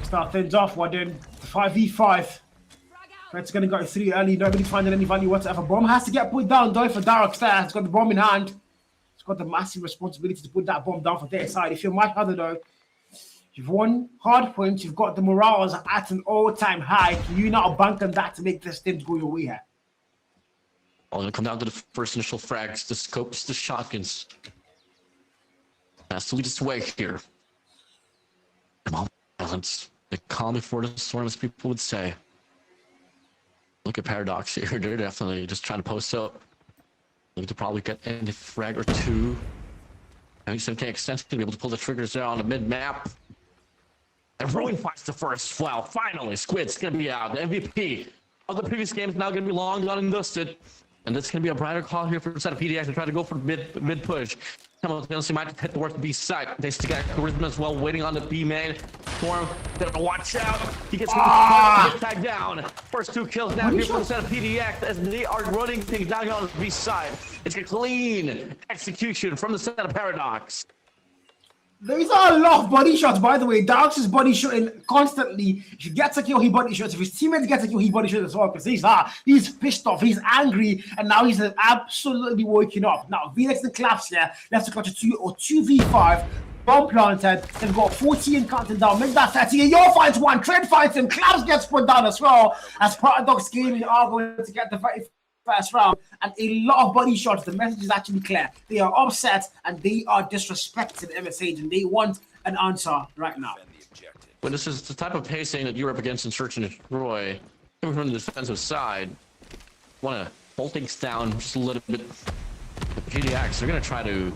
Start things off. We're doing 5v5. Red's gonna go through early. Nobody's finding any value whatsoever. Bomb has to get put down though for Dark Star. He's got the bomb in hand. He's got the massive responsibility to put that bomb down for their side. If you're much harder though, you've won hard points. You've got the morals at an all-time high. Can you not bank on that to make this thing go your way here? Well, it'll come down to the first initial frags, the scopes, the shotguns. That's the lead way here. Come on, balance. The calm before the storm, as people would say. Look at Paradox here. They're definitely just trying to post up. Looking to probably get any frag or two. I think 7K extension to be able to pull the triggers there on the mid-map. And Ruin finds the first. Well, finally, Squid's going to be out. The MVP of the previous game is now going to be long gone and dusted. And this is going to be a brighter call here for the set of PDX to try to go for the mid push. Simultaneously might head towards the B side. They still got Charisma as well, waiting on the B main. Storm, gotta watch out. He gets tagged down. First 2 kills now here for the set of PDX as they are running things down here on the B side. It's a clean execution from the set of Paradox. These are a lot of body shots, by the way. Darks is body shooting constantly. If he gets a kill, he body shots. If his teammates get a kill, he body shots as well. Because he's pissed off, he's angry, and now he's absolutely waking up. Now, VX and Claps here, left to clutch a 2 or 2v5. Bomb planted. They've got 14 counting down. Make that 30. Yo finds one. Trent finds him. Claps gets put down as well. As Paradox Gaming are going to get the first round, and a lot of body shots. The message is actually clear. They are upset and they are disrespecting MSH, and they want an answer right now. Well, this is the type of pacing that you're up against in Search and Destroy. Coming from the defensive side, want to hold things down just a little bit. The PDX, they're going to try to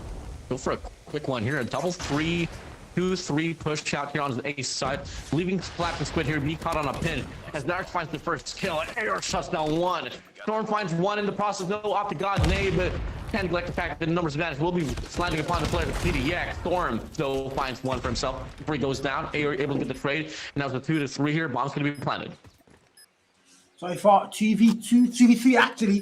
go for a quick one here. A double 3-2-3 push out here on the A side, leaving Splat and Squid here to be caught on a pin as Narc finds the first kill. Air shuts down 1. Storm finds 1 in the process. No off to God's name, but can't neglect the fact that the numbers advantage will be slanting upon the player of PDX. Storm, though, finds 1 for himself before he goes down. Air able to get the trade, and now it's a 2-3 here. Bomb's going to be planted. So far, 2v2, 2v3 actually.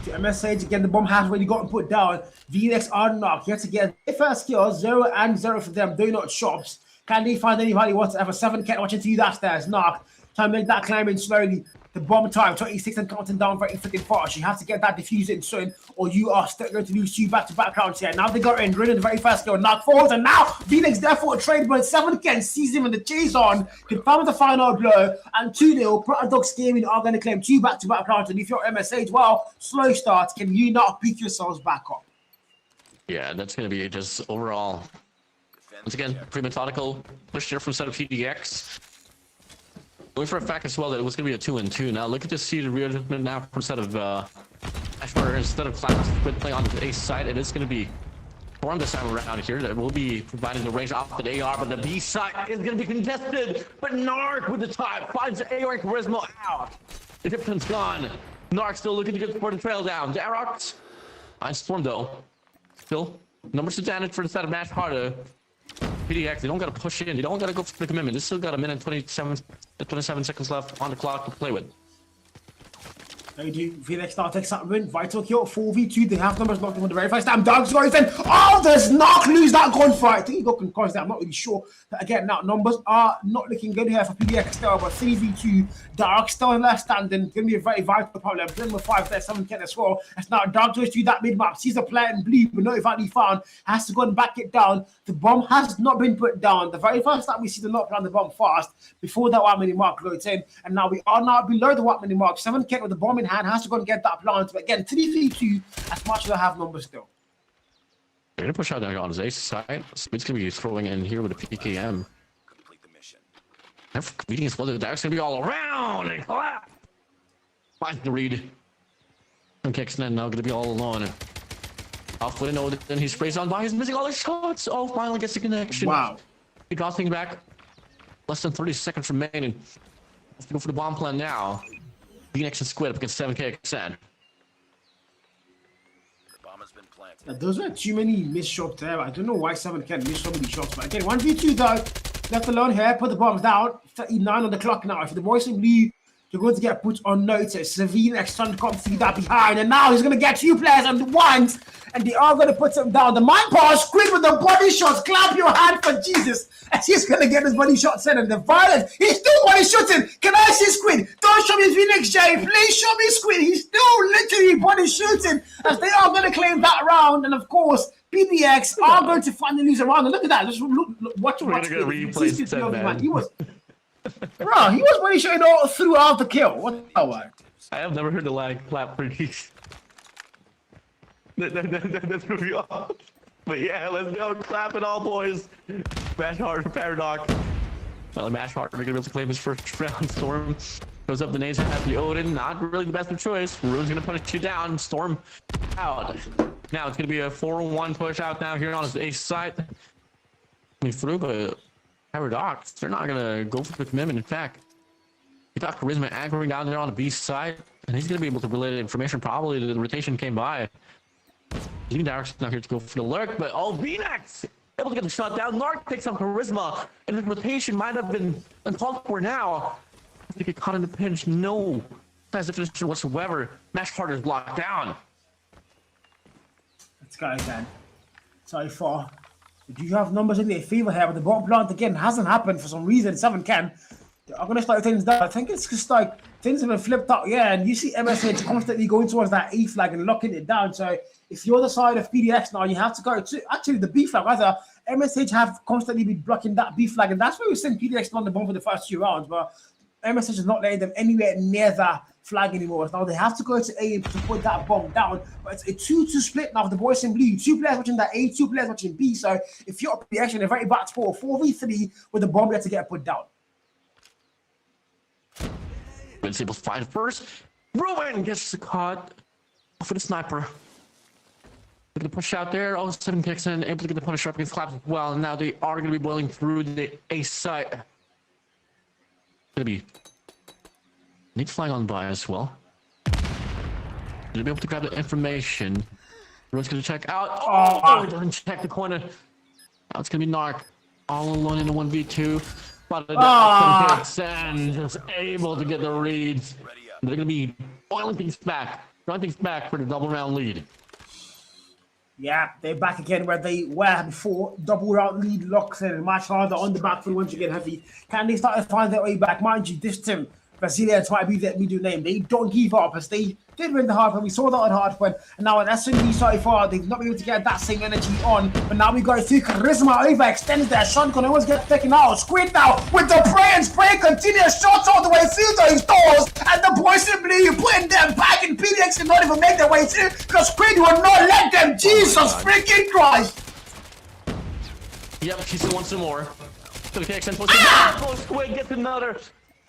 To MSH, again, the bomb has already gotten put down. VX are knocked. Yet again, their first kill, 0 and 0 for them. They're not shops. Can they find anybody whatsoever? 7 can't watch into you that stairs. Knocked. Trying to make that climb in slowly. The bomb time, 26 and counting down very freaking fast. You have to get that diffused in soon, or you are still going to lose 2 back-to-back rounds here. Now they got in, running the very first kill, knock falls, and now Phoenix there for a trade, but 7 can sees him in the chase on, confirms the final blow, and 2-0. Paradox Gaming are going to claim 2 back-to-back rounds, and if you're MSH, well, slow start. Can you not pick yourselves back up? Yeah, that's going to be just overall. Once again, pretty methodical push here from set of PDX. Going for a fact as well that it was going to be a 2-2. Now look at this seated rearrangement now from set of Ashmore instead of Claps playing on the A side. It is going to be Storm this time around here that will be providing the range off the AR, but the B side is going to be contested. But Narc with the top finds the AR and Charisma out. The Egyptian's gone. Narc still looking to get for the trail down. Darox finds Storm though. Still numbers advantage for the set of Match Harder. PDX, they don't got to push in. They don't got to go for the commitment. They still got a minute and 27 seconds left on the clock to play with. They do. VX start takes that win. Vital kill 4v2. They have numbers knocked on the very first time. Dogs going in. Oh, does not lose that gunfight. I think he got concussed there. I'm not really sure. But again, now numbers are not looking good here for PDX still. But 3v2. Dark still left standing. Going to be a very vital problem. Playing with 5 there, 7 can as well. That's now Dark goes to that mid map. Sees a player in blue, but not eventually found. Has to go and back it down. The bomb has not been put down. The very first time we see the knock down the bomb fast. Before that 1 minute mark goes in. And now we are now below the 1 minute mark. 7 can with the bomb in hand. Has to go and get that plant. But again, 3v2, as much as I have numbers still. They're going to push out down on his ace side. Speed's going to be throwing in here with a PKM. Complete the mission. And reading is whether the Dark's going to be all around and clap. Finds the read. And Kexnet now going to be all alone. Off with a note, then he sprays on by. He's missing all his shots. Oh, finally gets the connection. Wow. He got things back. Less than 30 seconds remaining. Let's go for the bomb plan now. Phoenix and Squid up against 7K Extend. The bomb has been planted. Those were too many missed shots there. I don't know why 7 can miss so many shots. But again, 1v2 though. left alone here, put the bombs down. 39 on the clock now. If the boys in blue, you're going to get put on notice. Savine Exxon comes through that behind, and now he's going to get 2 players on the ones, and they are going to put him down. The man pass, Squid with the body shots. Clap your hand for Jesus, as he's going to get his body shots in, and the violence. He's still body shooting. Can I see Squid? Don't show me Phoenix J. Please show me Squid. He's still literally body shooting, as they are going to claim that round, and of course, PDX are going to finally lose a round. And look at that. Just look watch. We're gonna get replays, man. He was, bro. He was body shooting all throughout the kill. What the hell? I have never heard the lag clap for these. That's pretty off. But yeah, let's go. Clap it all, boys. Mash hard, Paradox. Well, Mash hard. We're gonna be able to claim his first round. Storm goes up the nades, has the Odin. Not really the best of choice. Rune's gonna punish you down. Storm out. Now it's gonna be a 4-1 push out now here on his ace side. I mean, through, but Paradox, they're not gonna go for the commitment. In fact, he got Charisma anchoring down there on the B side, and he's gonna be able to relay the information. Probably the rotation came by. Leaving Dark's not here to go for the lurk, but VNX able to get the shot down. Narc picks up Charisma, and the rotation might have been uncalled for now. I think he caught in the pinch. No definition whatsoever. Mash Harder is blocked down. Let's go again. So far, do you have numbers in their favor here? But the bottom plant again hasn't happened for some reason. 7 can. I'm gonna start things down. I think it's just like things have been flipped out. Yeah, and you see MSH constantly going towards that A flag and locking it down. So if you're the side of PDX now, you have to go to actually the B flag. Rather, MSH have constantly been blocking that B flag, and that's why we're seeing PDX on the bomb for the first 2 rounds. But MSH is not letting them anywhere near that flag anymore. Now they have to go to A to put that bomb down. But it's a 2-2 split now for the boys in blue. 2 players watching that A, 2 players watching B. So if you're PDX in a very bad spot, 4v3 with the bomb there to get put down. Bouncy able to find first. Ruin gets caught for the sniper. Look at the push out there. All 7 kicks in, able to get the punish up against Claps as well. And now they are going to be boiling through the A site. Gonna be need flag on by as well. Gonna be able to grab the information. Everyone's gonna check out. Oh, he doesn't check the corner. Now it's gonna be Narc all alone in the 1v2. But hits and just able to get the reads. They're gonna be oiling things back, drawing things back for the double round lead. Yeah, they're back again where they were before. Double round lead locks in, much harder on the back foot once you get heavy. Can they start to find their way back? Mind you, this team, Brazilians might be their middle name. They don't give up as they did win the Hardpoint. We saw that on Hardpoint. And now at SMB so far, they've not been able to get that same energy on. But now we go through Charisma overextends their shotgun. Always get taken out. Squid now with the pray and spray. Continuous shots all the way through those doors. And the boys in blue putting them back in. PDX cannot even make their way through because Squid will not let them. Jesus freaking Christ. Yep, she still wants some more. So the KXN post Squid gets another.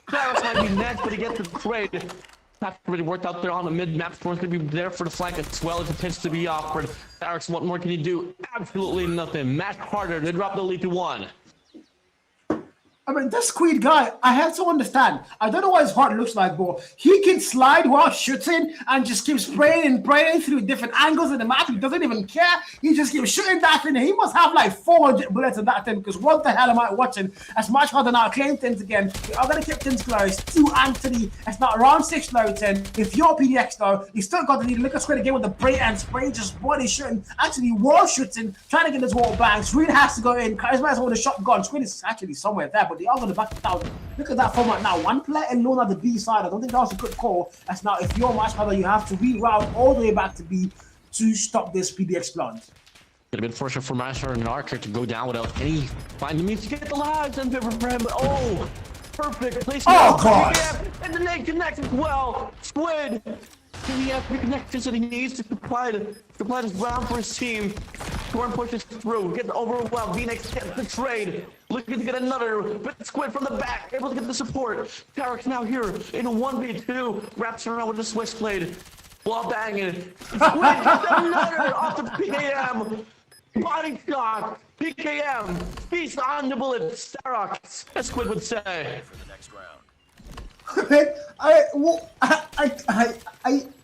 Clarus might be next, but he gets the trade. That's really worked out there on the mid-map. Storm's gonna be there for the flank as well as the pitch to be offered. Alex, what more can he do? Absolutely nothing. Mash harder. They drop the lead to 1. I mean, this Squid guy, I have to understand. I don't know what his heart looks like, but he can slide while shooting and just keep spraying and praying through different angles in the map. He doesn't even care. He just keeps shooting that thing. He must have like 400 bullets in that thing because what the hell am I watching? That's much harder now. Claim things again. We are going to keep things close. 2 and 3. It's not round 6 low 10. If you're PDX though, you still got the lead. Look at Squid again with the spray and spray, just body shooting. Actually, wall shooting, trying to get this wall bang. Squid has to go in. Charisma has with a shotgun. Squid is actually somewhere there, but they are going to back it down. Look at that format now. 1 player alone at the B side. I don't think that was a good call. That's now if you're match harder, you have to reroute all the way back to B to stop this PDX plant. Could have been fortunate for Master and Archer to go down without any finding means to get the lives and for him. Oh, perfect placement. Oh god! And the nade connects as well. Squid. He has the connections that he needs to supply this round for his team. Storm pushes through, gets overwhelmed. Phoenix gets the trade. Looking to get another, but Squid from the back, able to get the support. Tarek's now here in a 1v2. Wraps around with a switchblade. Wall banging. Squid gets another off the PKM. Body shot. PKM. Feast on the bullet. Starrock, as Squid would say. For the next round.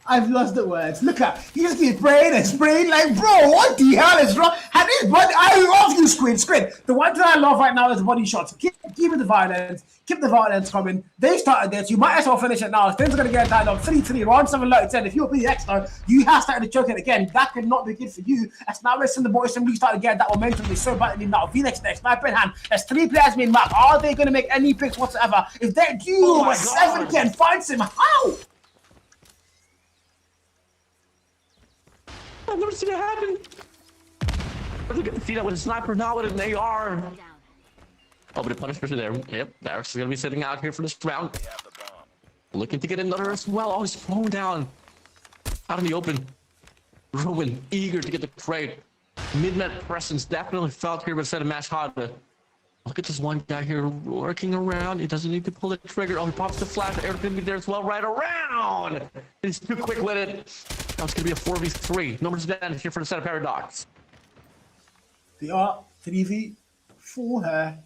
I've lost the words. Look at, he just keeps spraying and spraying like, bro, what the hell is wrong? And this body, I love you, Squid. The one thing I love right now is body shots. Keep it the violence. Keep the violence coming. They started this. You might as well finish it now. Things are going to get tied up. 3-3, round 7, like 10. If you're the extra, you have started to choke it again. That could not be good for you. As now we're seeing the boys really start to get that momentum. They're so badly now. Phoenix next, sniper in hand. There's 3 players being marked. Are they going to make any picks whatsoever? If they're due, 7 can find him. How? I've never seen it happen. We're going to see that with a sniper, not with an AR. Oh, but the punishers are there. Yep, Dark's going to be sitting out here for this round. Looking to get another as well. Oh, he's thrown down. Out in the open. Rowan, eager to get the trade. Mid-net presence definitely felt here, but instead of Mash Hada. Look at this one guy here working around. He doesn't need to pull the trigger. Oh, he pops the flash. Air's going to be there as well. Right around. He's too quick with it. Now it's going to be a 4v3. Numbers advantage here for the set of Paradox. They are 3v4 here.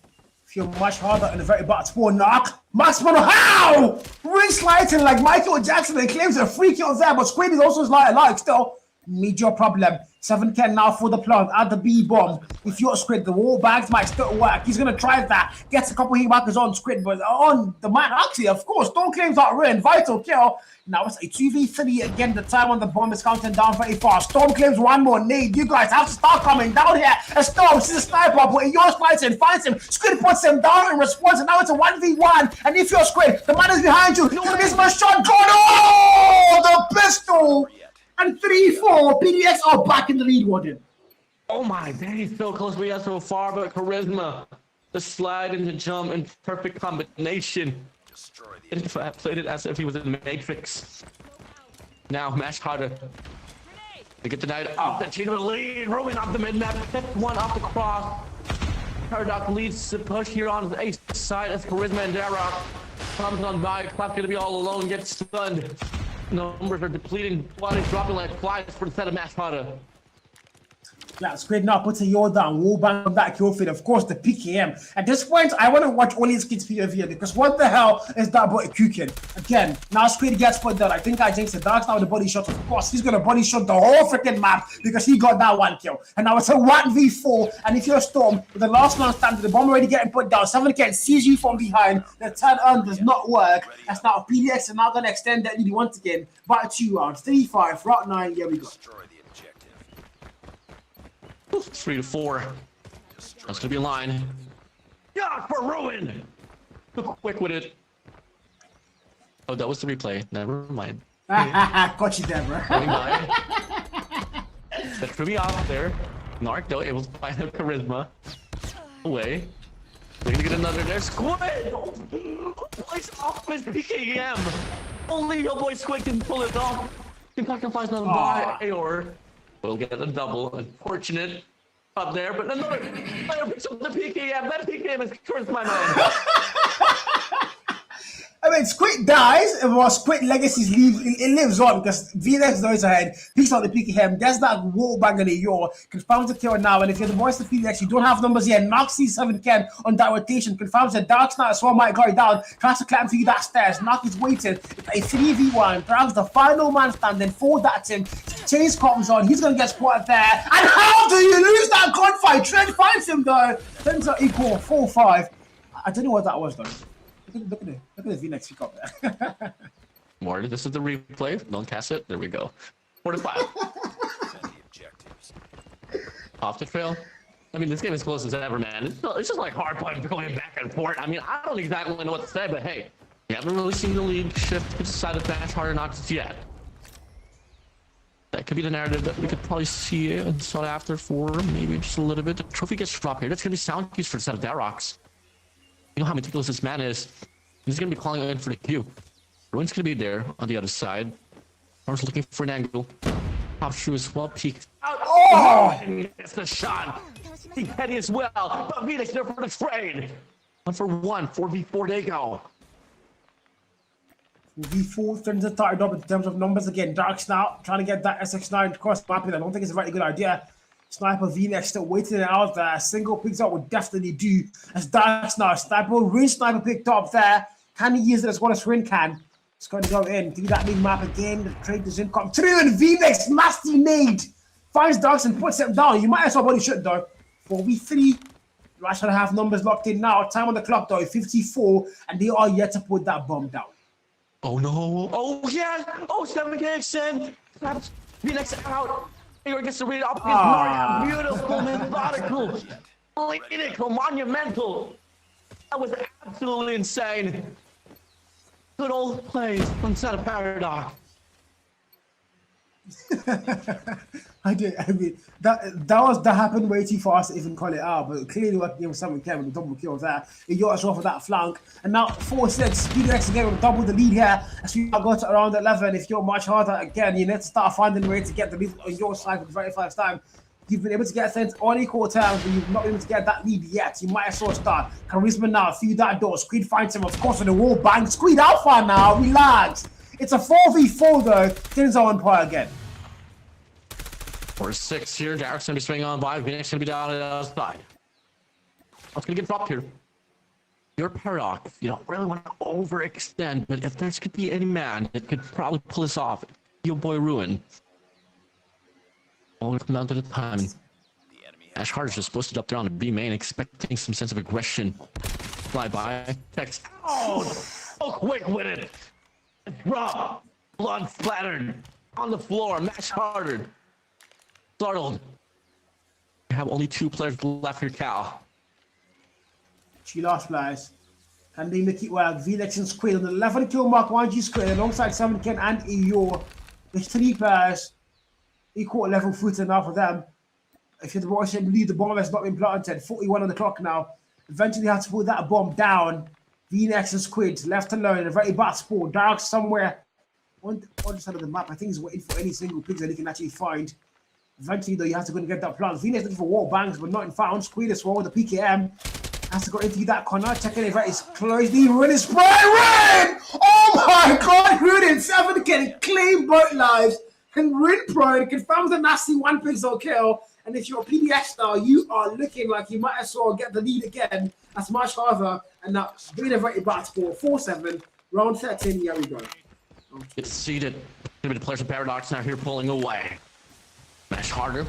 Feel much harder in the very bottom spawn knock. Max Mono, how? Ring sliding like Michael Jackson and claims a free kill there, but Squid is also sliding like still. Major problem. 7 can now for the plug at the B bomb. If you're Squid, the wall bags might still work. He's gonna try that. Gets a couple of hitmarkers on Squid, but on the man actually, of course, Storm claims out ruin. Vital kill. Now it's a 2v3 again. The time on the bomb is counting down very fast. Storm claims one more nade. You guys have to start coming down here. A Storm sees a sniper, but yours finds him. Squid puts him down in response, and now it's a 1v1. And if you're Squid, the man is behind you. No, this man shot gone. Oh, the pistol. And 3-4, PDX are back in the lead, Warden. Oh my, he's so close. We got so far, but Charisma, the slide and the jump and perfect combination. Played it as if he was in the Matrix. Now, Mash harder. They get the night up. The team of the lead, rolling off the mid-map. Pick one off the cross. Paradox leads the push here on the ace side as Charisma and Darrock comes on by. Clap's gonna be all alone, gets stunned. Numbers are depleting, bodies dropping like flies for the set of Mash Harder. Yeah, Squid now puts a yaw down, wall bang on that kill feed. Of course, the PKM. At this point, I want to watch all these kids POV because what the hell is that boy cooking? Again, now Squid gets put down. I think I jinxed it. Dark's now the body shot. Of course, he's going to body shot the whole freaking map because he got that one kill. And now it's a 1v4. And if you're a Storm, with the last man standing, the bomb already getting put down, 7 can seize you from behind. The turn on does not work. That's now PDX are now going to extend that lead once again. Back 2 rounds, 3-5, round 9. Here we go. 3-4. That's gonna be a line. Yeah, for Ruin. Too quick with it. Oh, that was the replay. Never mind. Got you there, bro. That threw me off there. Narc though able to find a Charisma. Away. We're gonna get another there. Squid! Place off his PKM. Only your boy Squid can pull it off. Kentucky flies another by Aor. We'll get a double. Unfortunate up there, but another player picks up the PKM. That PKM is cursed my mind. I mean, Squid dies, but Squid legacies lives on because VNX goes ahead, picks out the PKM, gets that wall bang in the yaw, confirms the kill now, and if you're the voice of PDX, you don't have numbers yet, knocks C7 Ken on that rotation, confirms that Dark Knight as well might go down, tries to climb through that stairs, Knock is waiting, a 3v1, perhaps the final man standing, for that team, Chase comes on, he's going to get spotted there, and how do you lose that gunfight? Trent finds him though, things are equal, 4-5, I don't know what that was though. Look at the V-neck pick up there. More. This is the replay. Don't cast it. There we go. 4-5. Off the trail. I mean, this game is close as ever, man. It's just like Hardpoint going back and forth. I mean, I don't exactly know what to say, but hey, we haven't really seen the league shift to the side of Bash Harder Knocks yet. That could be the narrative that we could probably see and sought after for maybe just a little bit. The trophy gets dropped here. That's going to be sound cues for the set of Darrocks. You know how meticulous this man is. He's going to be calling in for the Q. Ruin's going to be there on the other side. I was looking for an angle. Pop through as well. Peek out. Oh! It's the shot. He petty as well. But Venus there for the trade. 1-for-1. 4v4 they go. V4 turns it tied up in terms of numbers again. Dark's now trying to get that SX9 across the map. I don't think it's a very good idea. Sniper V-neck still waiting it out there. Single picks up would definitely do. As Dark's now Sniper, Rin Sniper picked up there. Can he use it as well as Rin can? It's going to go in. Do that big map again. The trade doesn't come through. And V-Nex, nasty nade. Finds Dogs and puts him down. You might as well body shot though. 4v3. Rush to have numbers locked in now. Time on the clock though, 54. And they are yet to put that bomb down. Oh no. Oh yeah. Oh, 7K extend. V-Nex out. Igor gets to read it up. Beautiful, methodical, clinical, monumental. That was absolutely insane. Good old plays from Set of Paradox. I mean, that happened way too fast to even call it out, but clearly what with someone came with the double kill there. He got us off of that flank, and now 4-6. V-Nex again with double the lead here as we go to around 11. If you're much harder again, you need to start finding a way to get the lead on your side for the very first time. You've been able to get things on equal terms, but you've not been able to get that lead yet. You might as well start. Charisma now through that door. Squid finds him, of course, on the wall. Bang. Squid alpha now. Relax. It's a 4v4 though. Things are on par again. 4-6 here. Derek's gonna be swinging on by. V-Nex gonna be down on the other side. What's gonna get dropped here? Your Paradox. You don't really want to overextend, but if there could be any man that could probably pull this off, your boy Ruin. All come down to the timing. Ash Carter's just posted up there on the B main, expecting some sense of aggression. Fly by. Text. Oh, so quick with it. Drop. Blood splattered on the floor. Ash Carter. Startled. You have only 2 players left here, Cal. She lost players. And they make it work. V-Nex and Squid on the 11 kill mark. 1G Squid alongside 7Ken and Eeyore. There's 3 players. Equal level footer now for them. If you're the Royce, believe the bomb has not been planted. 41 on the clock now. Eventually have to put that bomb down. V-Nex and Squid left alone in a very bad spot. Dark somewhere on the other side of the map. I think he's waiting for any single pigs that he can actually find. Eventually though, you have to go and get that plant. V-Nex looking for wall bangs, but not found. Squid as well with the PKM. Has to go into that corner. Checking if it's closely. Ruin is spray. Ruin! Oh my god, Ruin 7K clean both lives. And Rin Pro confirms a nasty 1 pixel kill. And if you're a PDX now, you are looking like you might as well get the lead again. That's much harder. And now doing a very bad score. 4-7. Round 13. Here we go. It's seated. The players of Paradox now here pulling away. Mash harder.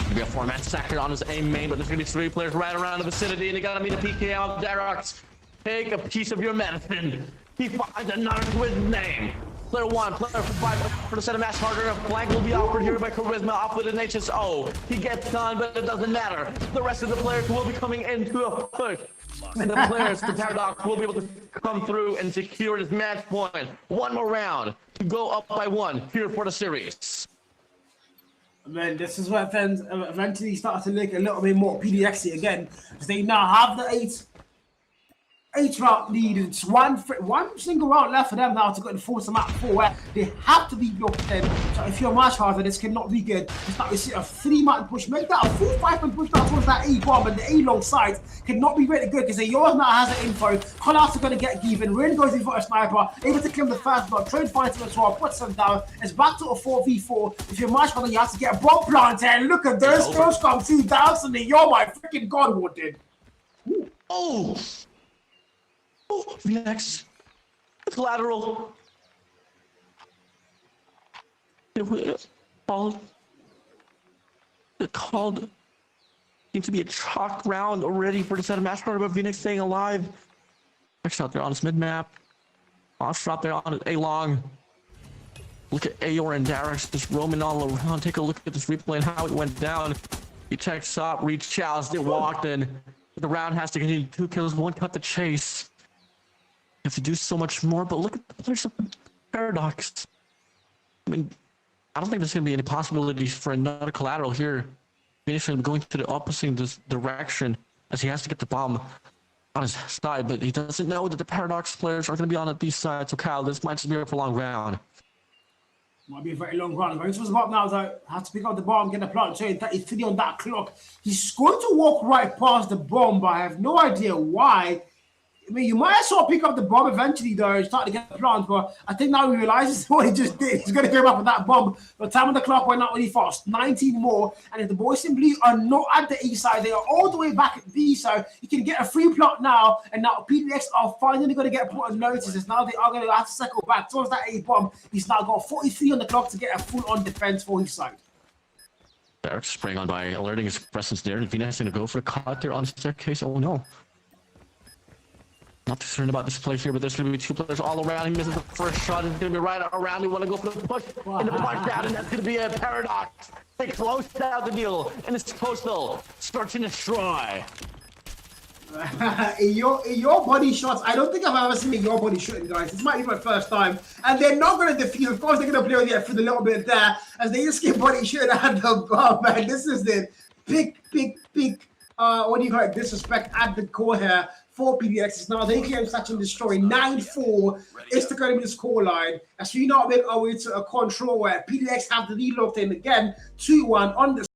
Gonna be a 4-man sector on his aim main, but there's gonna be 3 players right around the vicinity, and you gotta meet a PK out. Derek's. Take a piece of your medicine. He finds another to his name. Player 1, player 5 for the set of Mash harder. A flank will be offered here by Charisma off with an HSO. He gets done, but it doesn't matter. The rest of the players will be coming into a push. And the players for Paradox will be able to come through and secure his match point. 1 more round to go up by 1 here for the series. Man, this is where fans eventually start to look a little bit more PDXy again. Because they now have the 8 round lead. It's one single round left for them now to go and force them out 4 where they have to be blocked in. So if you're much harder, this cannot be good. It's like you see a 3-man push, make that a 4-5-man push down towards that A bomb, and the A long side cannot be really good because yours now has the info. Collards are going to get given. Rin goes in for a sniper, able to claim the first block. Trade finds him as well, puts him down. It's back to a 4v4. If you're much harder, you have to get a bomb planted. And look at those throws come through down to me. You're my freaking god, what did? Oh! Oh, V-Nex. Collateral. It was called. Seems to be a chalk round already for the set of match card, but V-Nex staying alive. Next out there on his mid map. Off drop there on A long. Look at Ayor and Derek's just roaming all around. Take a look at this replay and how it went down. He checks up, reached out, they walked in. The round has to continue. 2 kills, 1 cut the chase. You have to do so much more, but look at the players of Paradox. I mean, I don't think there's going to be any possibilities for another collateral here. V-Nex going to the opposite direction as he has to get the bomb on his side, but he doesn't know that the Paradox players are going to be on the B side. So Kyle, this might just be a prolonged round. Might be a very long run. Going towards the bottom now, though. Has to pick up the bomb, get the plant. So 33 on that clock. He's going to walk right past the bomb, but I have no idea why. I mean, you might as well pick up the bomb eventually, though, and start to get the plant. But I think now he realizes what he just did. He's going to go back with that bomb. The time on the clock went out really fast. 19 more. And if the boys in blue are not at the east side, they are all the way back at the east side. You can get a free plot now. And now PDX are finally going to get put on notices. Now they are going to have to circle back towards that A bomb. He's now got 43 on the clock to get a full-on defense for his side. Derek spraying on by alerting his presence there. Venus going to go for a cut there on the staircase. Oh no. Not too concerned about this play here, but there's going to be two players all around. He misses the first shot. It's going to be right around. We want to go for the push and the punch down, and that's going to be a paradox. They close down the deal, and it's Coastal starts to destroy. in your body shots, I don't think I've ever seen a your body shooting, guys. This might be my first time, and they're not going to defuse. Of course, they're going to play with it for the little bit there as they just get body shooting at the bomb. Man, this is the big, what do you call it? Disrespect at the core here for PDX. Now they can catch and destroy 9-4. It's going to be the scoreline as we not make our way to a control where PDX have the lead locked in again, 2-1 on the.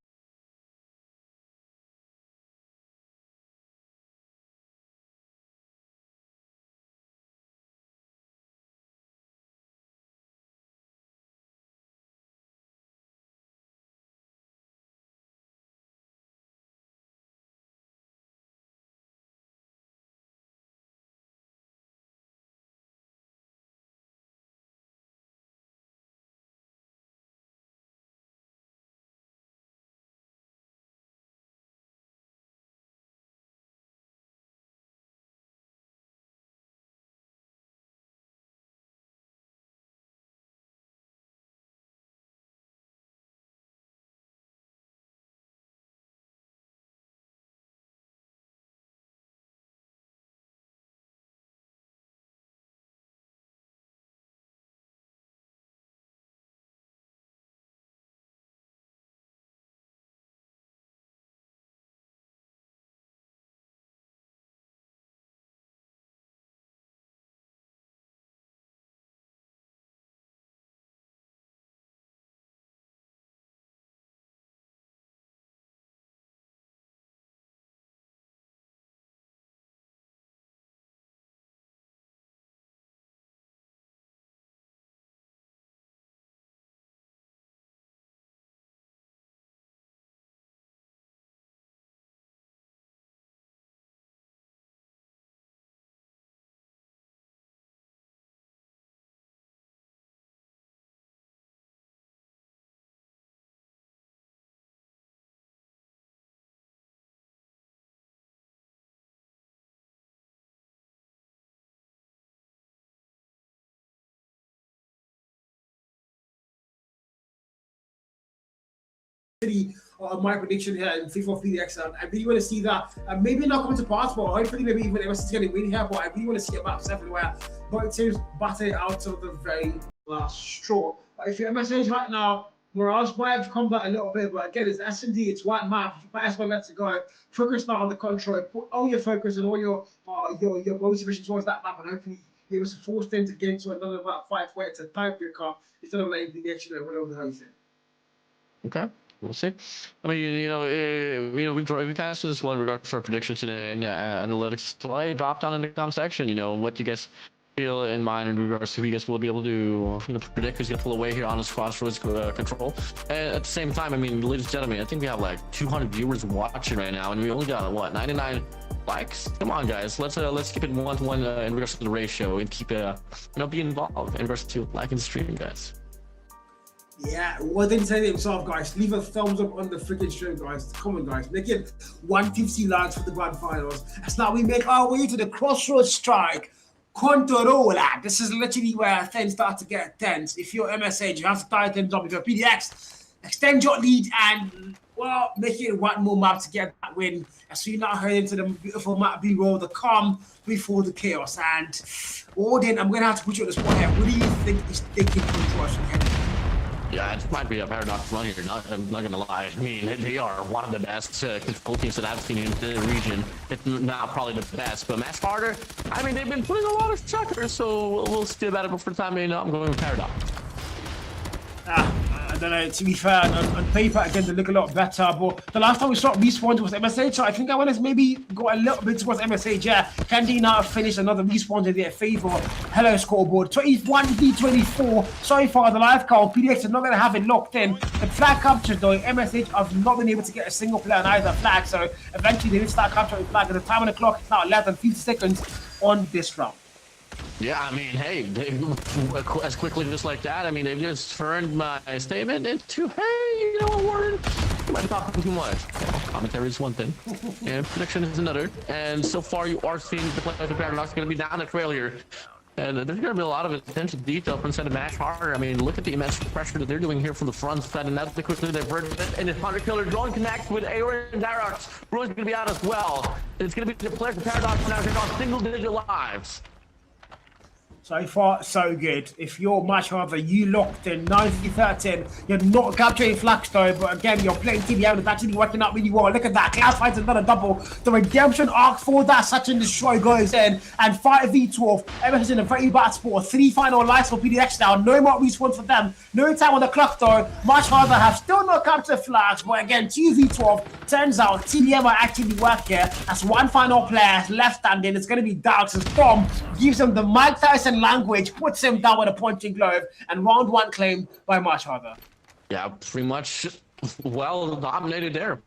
My prediction here in FIFA PDX, I really want to see that. Maybe not come to pass, but hopefully maybe even MS's going to win here. But I really want to see a map 7 where both teams batter it out of the very last straw. But if you're MSH right now, morales might have come back a little bit, but again, it's S&D, it's one map. You might as well let it go. Focus now on the control. Put all your focus and all your motivation towards that map, and hopefully it was forced them to get into another fight where it's a time for your car instead of letting the action win over the host. Okay. We'll see. I mean, we kind of saw this one regard for predictions and analytics. So I dropped down in the comment section. What you guys feel in mind in regards to who you guys will be able to predict who's gonna pull away here on this crossroads control. And at the same time, I mean, ladies and gentlemen, I think we have like 200 viewers watching right now, and we only got 99 likes. Come on, guys, let's keep it 1-to-1 in regards to the ratio and keep be involved in regards to liking the stream, guys. Yeah, well, didn't say it himself, guys. Leave a thumbs up on the freaking stream, guys. Come on, guys. Make it 150 likes for the grand finals. As now we make our way to the crossroads strike. Controller. This is literally where things start to get tense. If you're MSH, you have to tie things up. If you're PDX, extend your lead and, well, make it one more map to get that win. As we now head into the beautiful map B-roll, the calm before the chaos. And, Odin, I'm going to have to put you on the spot here. What do you think is taking control? Yeah, it might be a paradox run here. I'm not gonna lie. I mean, they are one of the best control teams that I've seen in the region. It's not probably the best, but Mass Carter, I mean, they've been putting a lot of checkers, so we'll see about it. But for the time being, I'm going with paradox. don't know, to be fair, on paper, again, they look a lot better, but the last time we saw respawns was MSH, so I think I want to maybe go a little bit towards MSH, yeah. Can they now finish another respawn in their favor? Hello, scoreboard. 21v24 so far, the live count. PDX are not going to have it locked in. The flag capture, though, MSH have not been able to get a single player on either flag, so eventually they will start capturing flag. At the time on the clock, it's now less than 50 seconds on this round. Yeah, I mean, hey, as quickly just like that, I mean, they've just turned my statement into, hey, you know what, Warren, you might be talking too much. Well, commentary is one thing, and prediction is another. And so far, you are seeing the players of Paradox going to be down the trail here. And there's going to be a lot of attention to detail from inside the match harder. I mean, look at the immense pressure that they're doing here from the front side, and that's the quickly they've heard it. And if Hunter Killer drone connects with Aor and Darox, Roy's going to be out as well. And it's going to be the players of Paradox now going on single-digit lives. So far, so good. If you're match harder, you locked in 90-13. You're not capturing flags though, but again, you're playing TDM. It's actually working out really well. Look at that. Cloud finds another double. The redemption arc for that Such and Destroy goes in. And 5v12. Everyone's in a very bad spot. 3 final lives for PDX now. No more respawns for them. No time on the clock though. Match harder have still not captured flags. But again, 2v12. Turns out TDM are actually work here. That's one final player left standing. It's going to be Darks. And Storm gives him the Mike Tyson language, puts him down with a punching glove, and round 1 claimed by Match Harder. Yeah, pretty much well dominated there.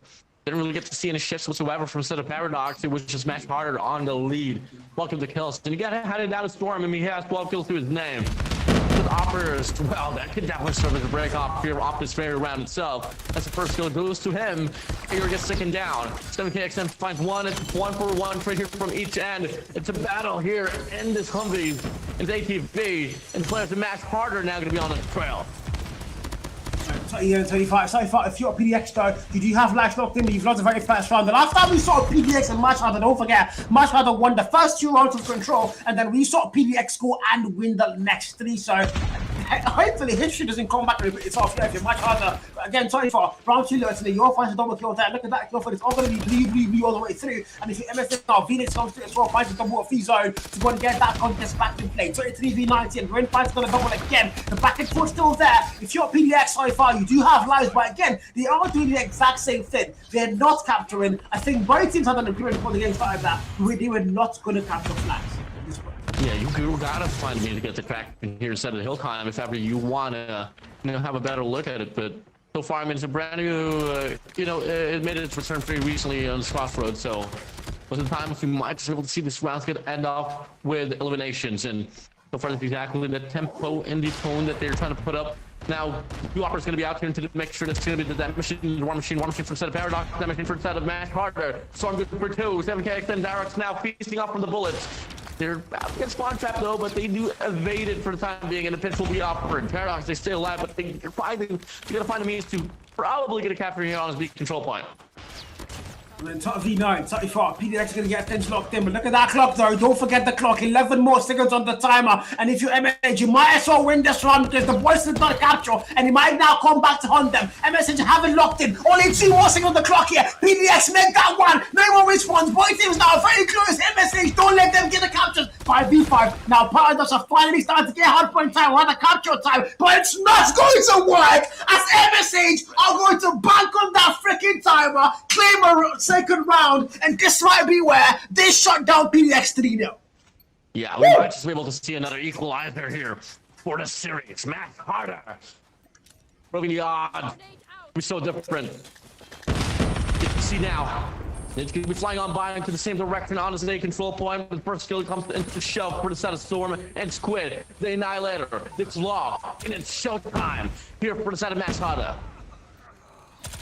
Didn't really get to see any shifts whatsoever from Set of Paradox. It was just Match Harder on the lead. Welcome to kills. And you got to head it down to Storm, and he has 12 kills to his name. With Oppers, well, that could definitely serve as a break off here off this very round itself. That's the first kill goes to him. Aor gets taken down. 7KXM finds one. It's 1-for-1 trade here from each end. It's a battle here in this Humvee. It's ATV, and the players of Match Harder now going to be on the trail. 25. So far, if you're a PDX though, you do have lives locked in, but you've lost the very first round. The last time we saw PDX and Match Harder, don't forget, Match Harder won the first 2 rounds of control, and then we saw PDX score and win the next 3. So hopefully history doesn't come back and repeat itself here if you're Match Harder. But again, 24, round 2 loads, and your finds a double kill there. Look at that kill for it's all going to be blue all the way through. And if you're MSN now, Phoenix comes through as well, finds a double free zone to go and get that contest back in play. 23v90, and Ren finds going to double again. The back and forth still there. If you're PDX so far, you do have lives, but again, they are doing the exact same thing. They're not capturing. I think both teams had an agreement before the game started that they were not going to capture flags. Yeah, you gotta find me to get the track here instead of the hill climb if ever you wanna, have a better look at it. But so far, I mean, it's a brand new, it made its return pretty recently on this crossroads. So, was the time if we might just be able to see this round get end off with eliminations, and so far that's exactly the tempo and the tone that they're trying to put up. Now, Whopper's going to be out here to make sure that's going to be that machine, War Machine for set of Paradox, that machine for set of Match Harder. Storm good for 2, 7KX and Darox now feasting up from the bullets. They're out against spawn trap though, but they do evade it for the time being, and the pitch will be offered. Paradox, they stay alive, but they're going to find a means to probably get a capture here on his weak control point. And then top V9, 34, PDX is going to get things locked in, but look at that clock though, don't forget the clock, 11 more seconds on the timer, and if you're MSH, you might as well win this round because the boys did not capture, and he might now come back to hunt them. MSH have it locked in, only 2 more seconds on the clock here, PDX make that one, no more response, both teams now very close, MSH, don't let them get the captures, 5v5, now Paradox are finally starting to get hardpoint time, or the capture time, but it's not going to work, as MSH are going to bank on that freaking timer, claim a second round, and this might be where they shut down PDX 3-0. Yeah, we might just be able to see another equalizer here for the series. Match Harder. Proving the odd. We're so different. You can see now. It's going to be flying on by into the same direction on his A control point. The first kill comes into shove for the set of Storm and Squid. The Annihilator. It's Law. And it's showtime here for the set of Match Harder.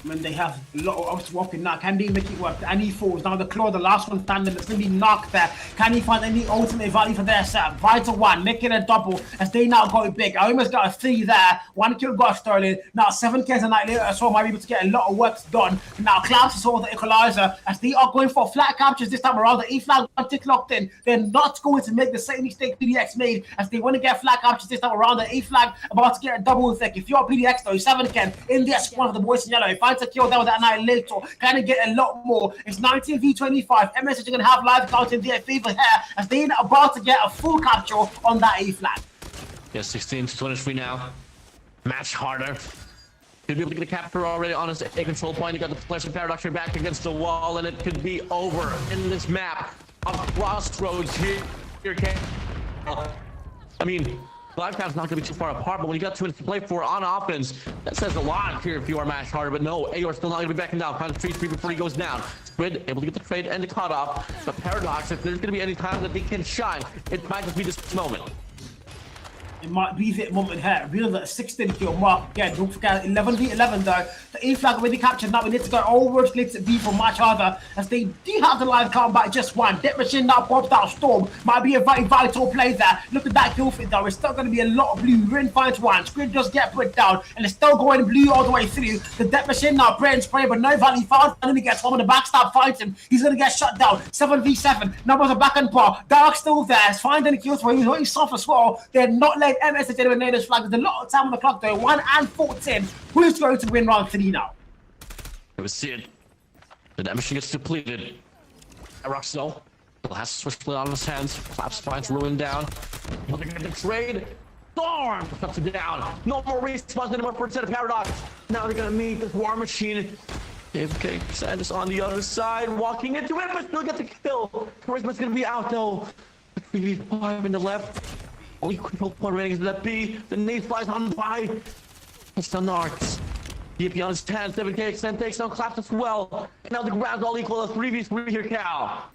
When they have a lot of swapping now, can they make it work? And he falls now. The Claw, the last one standing, it's gonna be knocked there. Can he find any ultimate value for their set? Vital 1, making a double as they now go big. I almost got a 3 there. 1 kill got Sterling. Now 7 kills a night later as well, might be able to get a lot of work done. Now Clouds is over the equalizer as they are going for flat captures this time around. The E flag tick locked in. They're not going to make the same mistake PDX made as they want to get flat captures this time around. The E flag about to get a double effect. If you're PDX though, 7 can in there spawn of the boys in yellow. If I to kill down with that Annihilator, kind of get a lot more. It's 19v25. MSH are going to have live count in their favor here as they're about to get a full capture on that A flag. Yeah, 16 to 23 now. Match Harder. Could be able to get a capture already on his A control point. He got the Flash and Paradox back against the wall, and it could be over in this map of Crossroads here. I mean, live count's not going to be too far apart, but when you got 2 minutes to play for on offense, that says a lot here if you are match harder. But no, AOR still not going to be backing down. Kind of 3-3 before he goes down. Squid able to get the trade and the cutoff. But Paradox, if there's going to be any time that they can shine, it might just be this moment. It might be that moment here. Real that 16 kill mark again. Don't forget 11v11 though. The A flag already captured. Now we need to go over split B for much harder as they do have the live count by just one. Death Machine now pops out Storm. Might be a very vital play there. Look at that kill fit though. It's still going to be a lot of blue. Rin finds one. Squid just get put down and it's still going blue all the way through. The Death Machine now praying spray but no value found. And then he gets one of the backstab fights him. He's going to get shut down. 7v7. Numbers are back and par. Dark still there. It's finding the kills where he's really soft as well. They're not letting MS eliminate this flag. There's a lot of time on the clock though. 1 and 14. Who's going to win round 3 now? We see it. The damage gets depleted. Rock still has to switch split on his hands. Claps finds ruined down. Looking at the trade. Storm cuts it down. No more respawns anymore for a set of Paradox. Now they're gonna meet this War Machine. Okay, Sandus on the other side, walking into it, but still get the kill. Charisma's gonna be out though. 3v5 in the left. Only control point remaining is that B. The nade flies on by. It's the Narcs. DP on his 10, 7k extend takes on claps as well. And now the ground's all equal. 3v3 here, Cal.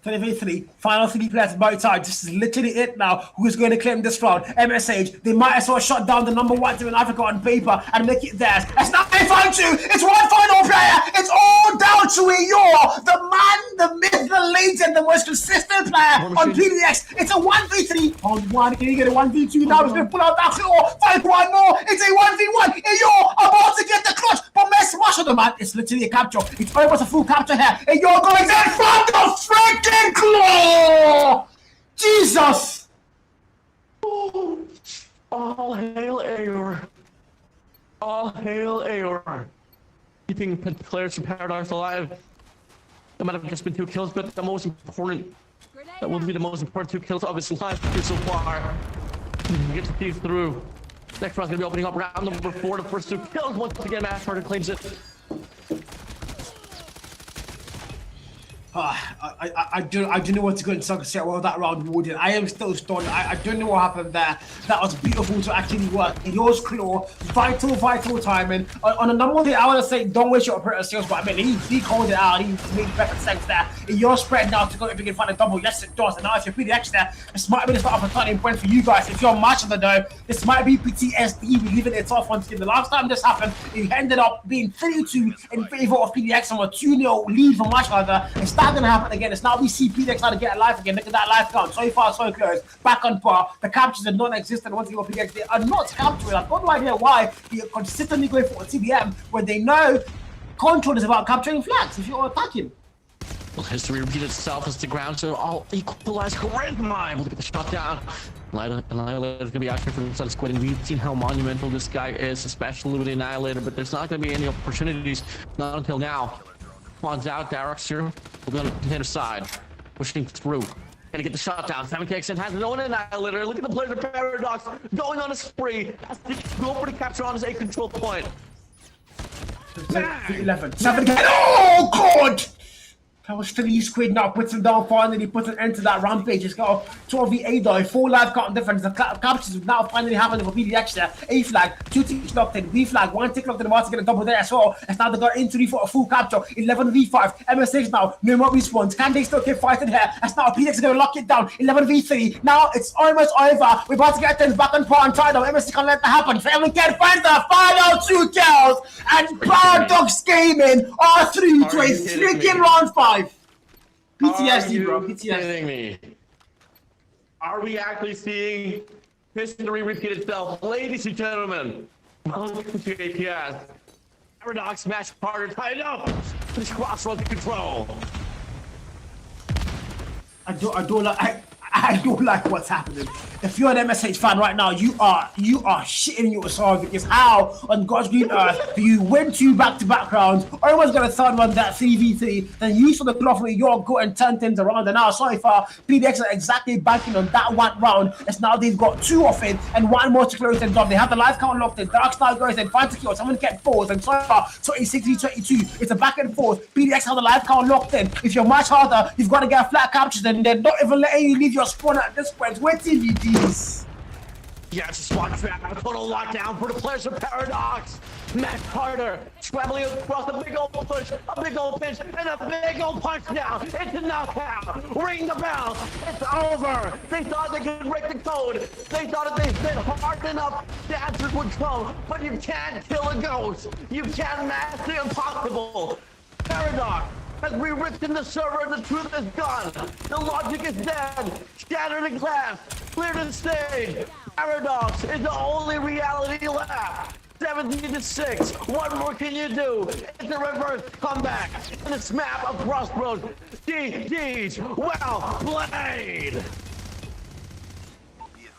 20v3, final 3 players by time. This is literally it now. Who's going to claim this round? MSH, they might as well shut down the #1 team in Africa on paper and make it theirs. It's not a find 2, it's one final player. It's all down to Eyor, the man, the myth, the legend, the most consistent player on PDX. It's a 1v3 on 1. Can you get a 1v2 now? He's going to pull out that floor. Fight one more. It's a 1v1. Eyor about to get the clutch, but Messi smash on the man. It's literally a capture. It's almost a full capture here. Eyor going in front of freaking Claw! Jesus! Oh, all hail Eyor. All hail Eyor. Keeping players from Paradox alive. That might have just been 2 kills, but the most important, that will be the most important 2 kills of his life so far. He gets to see through. Next round's gonna be opening up round number 4. The first 2 kills once again. Matt Carter claims it. I don't know what to go and say well that round wounded. I am still stunned. I don't know what happened there. That was beautiful to actually work. Yours claw, vital timing. On a normal day, I would say don't waste your operator skills, but I mean he called it out. He made perfect sense there. Your spread now to go if you can find a double. Yes, it does. And now if you're PDX there, this might be the start of a turning point for you guys. If you're matching the dough, this might be PTSD. We leave it a tough one to the last time this happened. It ended up being 3-2 in favor of PDX and a 2-0 lead for match rather. It's not gonna happen again. It's now we see PDX trying to get alive again. Look at that life count. So far, so close. Back on par. The captures are non-existent once you go PDX. They are not capturing. I've got no idea why they are consistently going for a TBM when they know control is about capturing flags if you're attacking. Well, history repeats itself as the ground so all equalized charisma. Able to get the shot down. Annihilator's gonna be out here for the Squid, and we've seen how monumental this guy is, especially with the Annihilator, but there's not gonna be any opportunities, not until now. Spawns out, Darrox here. We'll be on the contender side. Pushing through. Gonna get the shot down. 7k has his own Annihilator. Look at the players of Paradox going on a spree. Has to go for the capture on his A control point. 11. 7k. Oh, God! That was 3 Squid now, puts him down finally, puts an end to that rampage. It's got a 12v8 though, 4 live count difference. The captures now finally happening for PDX there. A flag, 2 ticks locked in, B flag, 1 tick locked in, about to get a double there as well. And now they got into for a full capture. 11v5, MSH now, no more respawns. Can they still keep fighting here? As now PDX is going to lock it down. 11v3, now it's almost over. We're about to get things back on par and tied up. MSH can't let that happen. Family can find the final 2 kills. And Paradox Gaming are through to a freaking round 5. PTSD, bro. PTSD. Me? Are we actually seeing history repeat itself? Ladies and gentlemen, welcome to APS. Paradox match harder tied up. This Crossroads control. I I don't like what's happening. If you're an MSH fan right now, you are shitting yourself, because how on God's green earth do you win 2 back-to-back rounds, almost got a third one, that 3v3, then you saw the cloth where you're go and turn things around, and now so far PDX are exactly banking on that one round, as now they've got 2 of it and 1 more to close things off. They have the life count locked in. Darkstar goes and finds a kill, someone get 4s, and so far 26-22. It's a back and forth. PDX have the life count locked in. If you're much harder, you've got to get flat captures, and they're not even letting you leave your spawn at this point. Wait till you do this. Yeah, it's a spot trap. A total lockdown for the players of Paradox. Max Carter scrambling across a big old push, a big old pinch, and a big old punch down. It's a knockout. Ring the bell. It's over. They thought they could break the code. They thought if they hit hard enough, the answers would come. But you can't kill a ghost. You can't mask the impossible. Paradox has rewritten the server. The truth is gone. The logic is dead. Shattered in glass. Cleared the stage. Paradox is the only reality left. 17-6. What more can you do? It's a reverse comeback. And a smap of crossroads. GG's. Well played.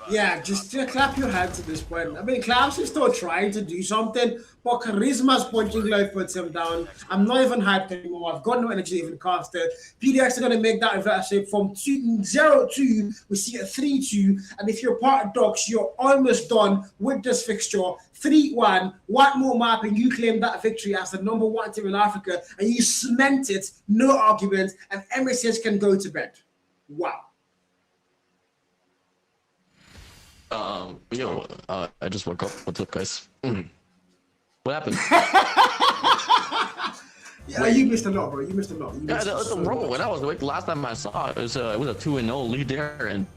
Yeah, just clap your hands at this point. I mean, Klaus is still trying to do something, but Charisma's punching life puts him down. I'm not even hyped anymore. I've got no energy to even cast it. PDX are going to make that reverse shape from 0-2. We see a 3-2. And if you're part of Docs, you're almost done with this fixture. 3-1. One more map, and you claim that victory as the #1 team in Africa. And you cement it. No argument. And MSH can go to bed. Wow. I just woke up. What's up, guys? What happened? Yeah, you missed a lot, bro. You missed a lot. Bro, when I was awake last time I saw it, was a 2-0 lead there, and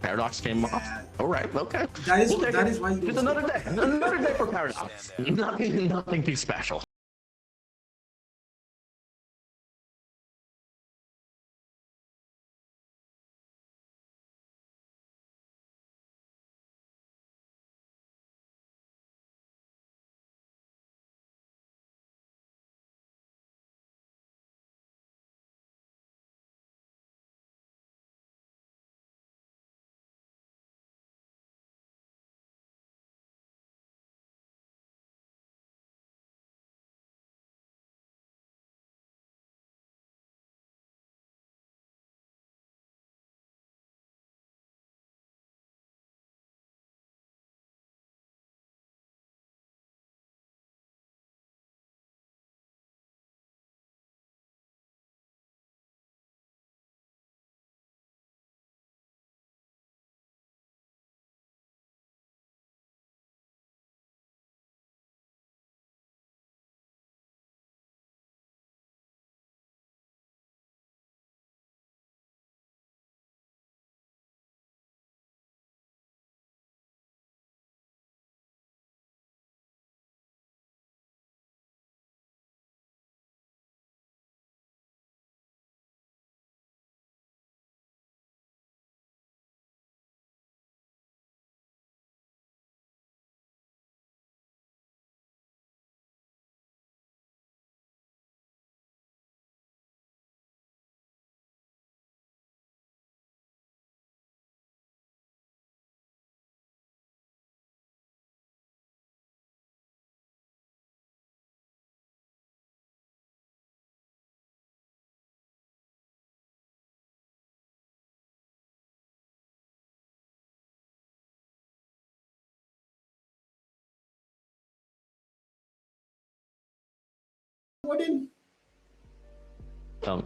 Paradox came off. All right, okay. That is why you just another day for Paradox. Nothing too special.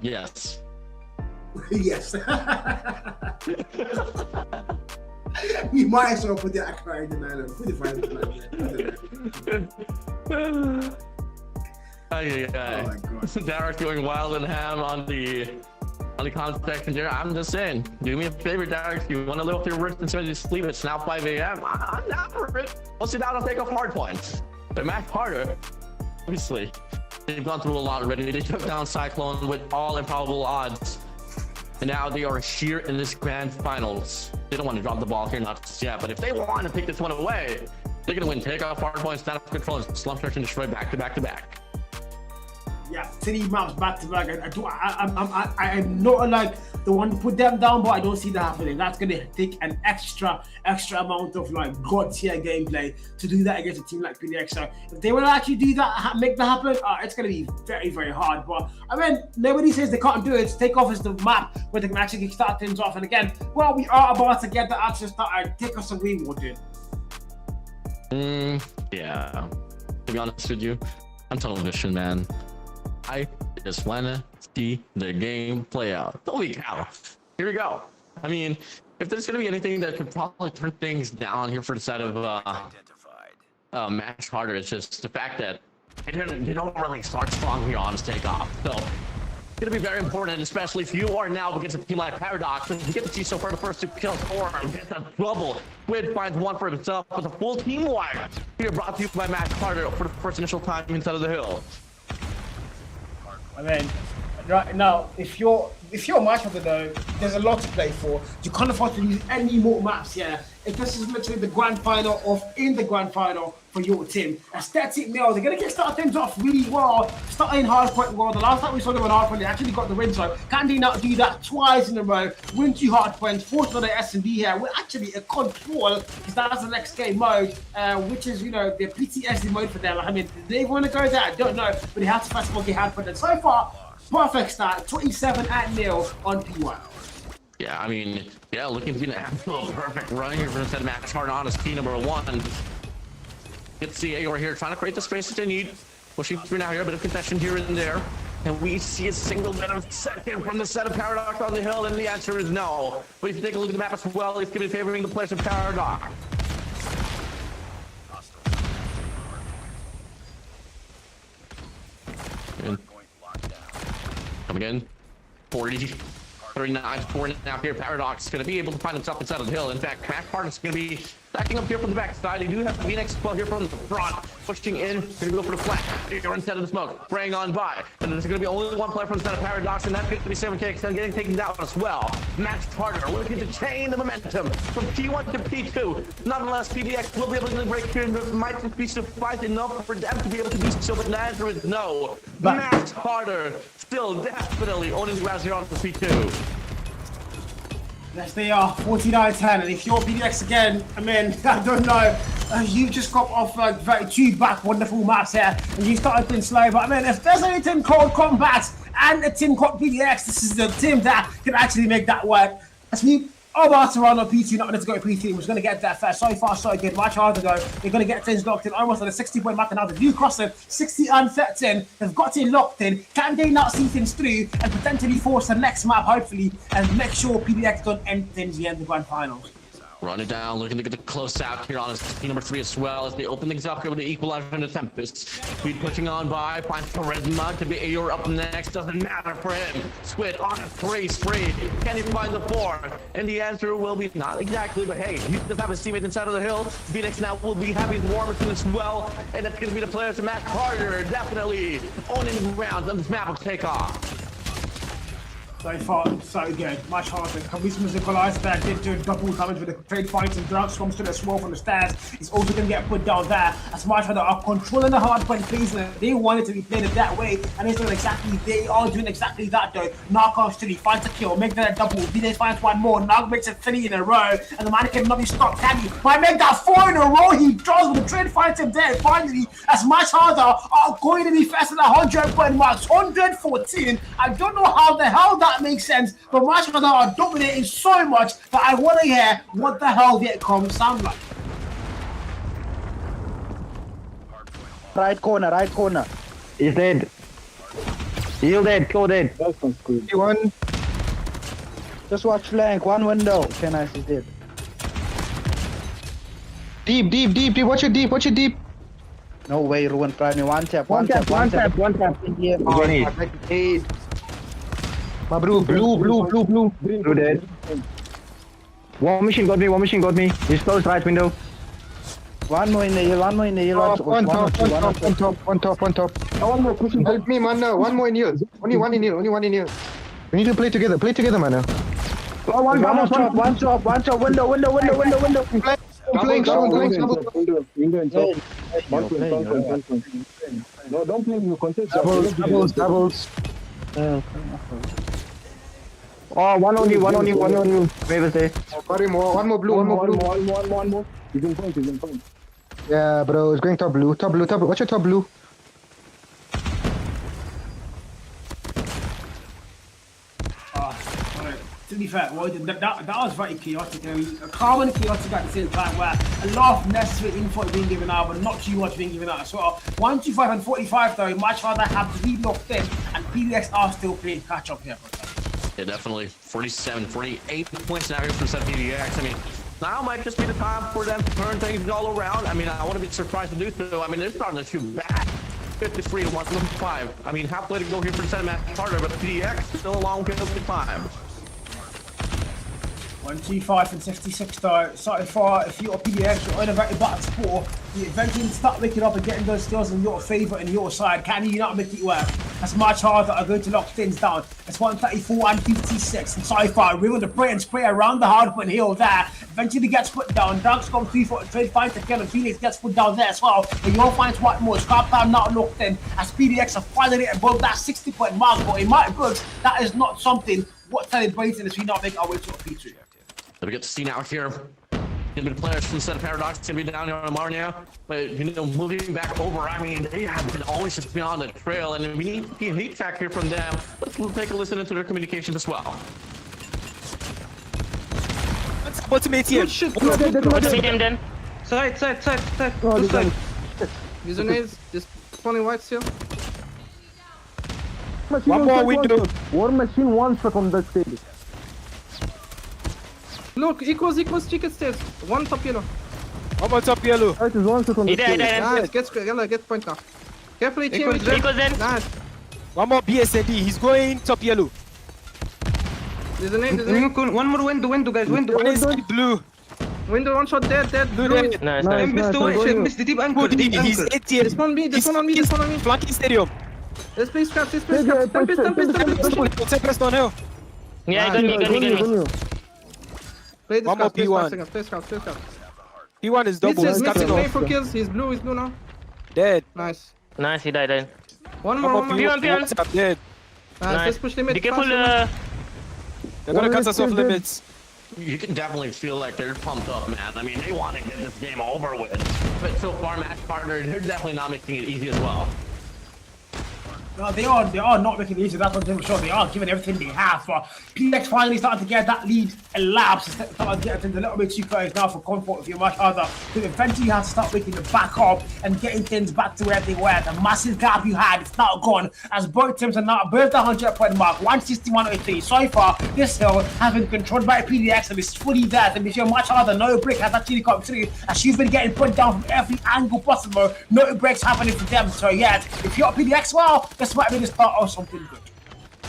Yes. Yes. We might as well put the Accra in the island. Put the final. Oh my God. Derek going wild and ham on the comment section here. I'm just saying, do me a favor, Derek. If you want to live up to your words and you sleep, it's now 5 a.m. I'm down for it. We'll sit down and take off Hardpoint. But Max Carter, obviously, they've gone through a lot already. They took down Cyclone with all improbable odds. And now they are here in this grand finals. They don't want to drop the ball here, not just yet. But if they want to take this one away, they're going to win. Take off Hardpoint, stand up control, and slump search and destroy back to back to back. Yeah, 3 maps back to back. I'm not like They want to put them down, but I don't see that happening. That's going to take an extra amount of like god tier gameplay to do that against a team like PDX. So if they want to actually do that, make that happen, it's going to be very, very hard. But I mean, nobody says they can't do it. Takeoff is the map where they can actually start things off. And again, well, we are about to get the action started. Take us away, Warden. Yeah. To be honest with you, I'm tunnel vision, man. I just wanna see the game play out. Holy cow! Here we go. I mean, if there's gonna be anything that could probably turn things down here for the side of Max Harder, it's just the fact that they don't really start strong here on this takeoff. So it's gonna be very important, especially if you are now against a team like Paradox. And you get to see so far the first 2 kills for him. Gets a double. Squid finds one for himself with a full team wipe. Here brought to you by Max Harder for the first initial time inside of the hill. I mean, right now, if you're a match hunter though, there's a lot to play for. You can't afford to lose any more maps here. If this is literally the grand final of in the grand final for your team. Aesthetic Nails, they're gonna get started things off really well. Starting Hardpoint well. The last time we saw them on Hardpoint, they actually got the win. So can they not do that twice in a row? Win 2 Hardpoints, force another S&D here. We're actually a control because that's the next game mode, which is the PTSD mode for them. I mean, do they want to go there? I don't know, but they have to first of all get Hardpoint. And so far, perfect start, 27-0 on P1. Yeah, I mean, looking to be an absolute perfect run here for instead of Max Harder on his P number 1. Get the AOR here trying to create the space that they need. Pushing through now here, a bit of concession here and there. And we see a single bit of second from the set of Paradox on the hill, and the answer is no. But if you take a look at the map as well, it's going to be favoring the players of Paradox. Coming in. 40. 39-4 now here. Paradox is going to be able to find himself inside of the hill. In fact, Max Harder is going to be stacking up here from the backside. They do have Phoenix well here from the front. Pushing in. Going to go for the flank. Here instead of the smoke. Spraying on by. And there's going to be only one player from the side of Paradox, and that's going to be 7K extend getting taken down as well. Max Harder looking to chain the momentum from P1 to P2. Nonetheless, PDX will be able to break here, and it might just be suffice enough for them to be able to do so, but the answer is no. Max Harder still definitely owning the ground here on the P2. Yes, they are 49-10, and if you're PDX again, I mean, I don't know. You just got off like 2 back wonderful maps here, and you started playing slow. But I mean, if there's any team called Combat and a team called PDX, this is the team that can actually make that work. As we are about to run on P2, not going to go to P3, we're going to get there first. So far, so good. Much harder to go. They're going to get things locked in almost on a 60-point map, and now they do cross it. 60 and 13. They've got it locked in. Can they not see things through and potentially force the next map, hopefully, and make sure PDX don't end things here in the grand finals? Run it down, looking to get the close out here on his team number 3 as well as they open things up here with the equalizer and the Tempest. Speed pushing on by, finds Charisma to be AOR up next, doesn't matter for him. Squid on a 3 spree, can he find the 4? And the answer will be not exactly, but hey, he does have his teammate inside of the hill. Phoenix now will be having Warmington as well, and that's going to be the players to Max Harder, definitely owning the ground on this map will take off. So far, so good. Much harder. Charisma's equalizer there did do double damage with the trade fights and Drunk Storm still a swirl from the stairs. It's also going to get put down there. As much harder are controlling the hardpoint phase. They wanted to be played it that way, and they are doing exactly that though. Knock off City, finds a kill, make that a double. Venus finds one more. Knock makes it 3 in a row, and the man cannot be stopped. Can he? Might make that 4 in a row. He draws with the trade fights in there. Finally, as much harder are going to be faster than 100 point marks. 114. I don't know how the hell that makes sense, but Match Hunter are dominating so much that I want to hear what the hell the outcome sound like. Right corner. He's dead. Heal dead, go dead. One. Just watch flank, one window. Okay, nice, he's dead. Deep. Watch it deep. No way, Ruin tried me. One tap. Yeah. My blue. Blue dead. One machine got me. He's close right window. One more in the hill. One top. One more pushing. Help me, man. Now. One more in here. Only one in here. We need to play together, man. Now. One top. Window. Playing. No, don't play in the contest. Doubles. Oh, one on you. Wait, say. Got him. One more blue. One more. He's in point. Yeah, bro. It's going top blue. Watch your top blue. To be fair, well, that was very chaotic. Calm and chaotic at the same time, where a lot of necessary info being given out, but not too much being given out as well. 125 and 45 though, much harder have to lead locked in, and PDX are still playing catch up here. Yeah, definitely. 47, 48 points now here for PDX. I mean, now might just be the time for them to turn things all around. I mean, I wouldn't be surprised to do so. I mean, they're starting to shoot bad. 53 to 105. I mean, half play to go here for the second match harder, but PDX still a long way to climb. 125 and 66 though. So far, if you're a PDX, you're on a very bad score. You eventually start waking up and getting those skills in your favor and your side. Can you not make it work? That's much harder. Are going to lock things down. It's 134 and 56. And so far, we're going to pray and spray around the hardpoint hill there. Eventually gets put down. Dunks come 3 for trade finds the kill, and Phoenix gets put down there as well. And you'll find what more. Scrap down not locked in. As PDX are finally above that 60-point mark. But in my books, that is not something worth celebrating as we not make our way to a P3. So we get to see now here. Gonna be the players from the set of Paradox gonna be down here on Marnia. But you know, moving back over, I mean, they have been always just been on the trail, and we need to see a heat track here from them. Let's take a listen into their communications as well. Ultimate here. Ultimate him then. Side. Oh, Two side. Use nades. Just spawning whites here. One more window. War machine one shot on that stage. Look, equals chicken stairs. One top yellow. One more top yellow. That is one shot on the stage. Nice, get point now. Carefully, team. Equals then. Nice. One more BSND. He's going top yellow. There's a name. One more window, guys. Window. One is blue. Window, one shot, dead. Blue. Nice. Missed the deep anchor. He's 8 years. This one me. Flanking stadium. Let's play scraps. Tempest on hill. Yeah, I got me. Play this One more P1. P1. Play scraps. P1 is double. Missing for kills. He's blue now. Dead. Nice. Nice, he died. One more. P1. Dead. Nice. Let's push limit. Be careful. They're gonna cut us off limits. You can definitely feel like they're pumped up, man. I mean, they want to get this game over with. But so far, match partner, they're definitely not making it easy as well. No, they are not making it easy. That's one thing for sure. They are giving everything they have. But PDX finally starting to get that lead elapsed. Starting to get things a little bit too close now for comfort if you're much harder. So eventually you have to start making it back up and getting things back to where they were. The massive gap you had is now gone as both teams are now above the 100-point mark. 161.83. So far, this hill has been controlled by PDX and is fully there. And if you're much harder, no break has actually come through as you've been getting put down from every angle possible. No breaks happening for them. So yeah, if you're PDX, well, this might be the start of something good.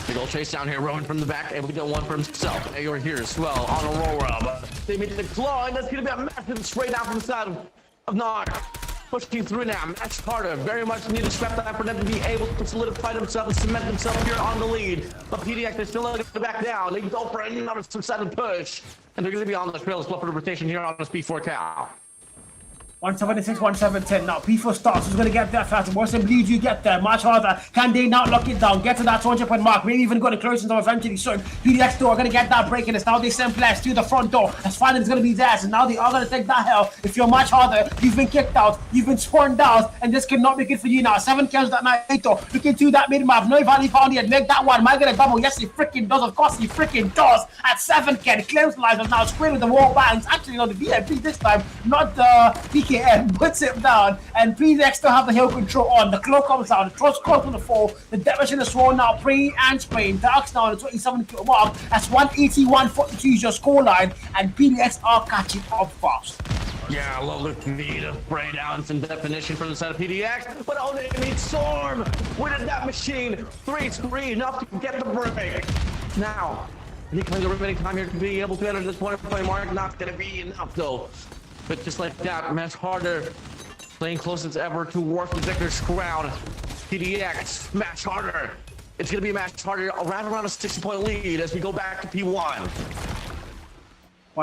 Big old chase down here, Rowan from the back, able to get one for himself. Ayor here as well on Aurora, but they made the claw, and that's gonna be a massive straight down from the side of Nog. Pushing through now, much harder. Very much need to scrap that for them to be able to solidify themselves and cement themselves here on the lead. But PDX is still looking to back down. They go for another successive push, and they're gonna be on the trail as well for the rotation here on this P4 Cal. 176, 1710. Now P4 starts. Who's going to get there faster? Most of them lead you get there. Much harder. Can they now lock it down? Get to that 200-point mark. Maybe even go to close until eventually soon. PDX door are going to get that break in. It's now they send players to the front door. As finally it's going to be theirs. And now they are going to take that hell. If you're much harder, you've been kicked out. You've been spawned out. And this cannot be good for you now. 7 kills that night. Looking to that mid-map. No value found yet. Make that one. Am I going to double? Yes, he freaking does. Of course, he freaking does. At 7 kills. Claims lives now spraying with the wall bangs. Actually, not the VIP this time. Not the PKM. Puts it down, and PDX still have the hill control on. The claw comes down, the trust comes on the fall, the demolition is sworn now, praying and spraying. Dark's now on the 27-kill mark. That's 181-42 is your scoreline, and PDX are catching up fast. Yeah, I love the speed of spray down some definition from the side of PDX, but only needs Storm. Where did that machine? 3-3, enough to get the break. Now, reclaim the remaining time here to be able to enter this 20-point mark. Not gonna be enough though. But just like that, much harder. Playing close as ever towards the victor's crown. PDX, match harder. It's going to be a match harder around a 60-point lead as we go back to P1.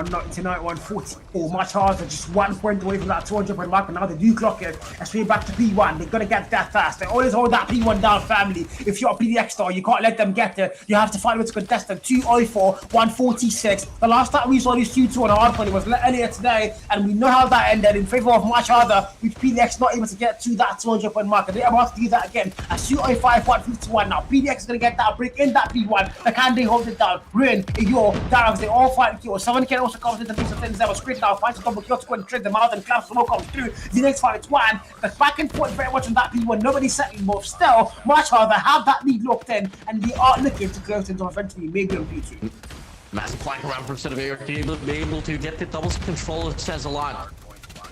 199, 140, much harder, just 1 point away from that 200 point mark, and now they do clock it, and straight back to P1. They're gonna get that fast. They always hold that P1 down, family. If you're a PDX star, you can't let them get there. You have to find a way to contest them. 204, 146. The last time we saw these 2-2 on a hard point, it was earlier today, and we know how that ended in favor of much harder, with PDX not able to get to that 200 point mark. And they're about to do that again at 205, 151. Now PDX is gonna get that break in that P1. But can they hold it down? Ruin, Yo, Darrows, they all fight kill. Someone can also come into the piece of things that was great now. Finds a double kill to go and trade them out, and Claps smoke comes through. The next fight, it's one. The back and forth very much on that P1. Nobody's settling, but still, much harder have that lead locked in, and they are looking to close into eventually maybe on P2. Massive flank around from Cinevator to be able to get the doubles control. It says a lot.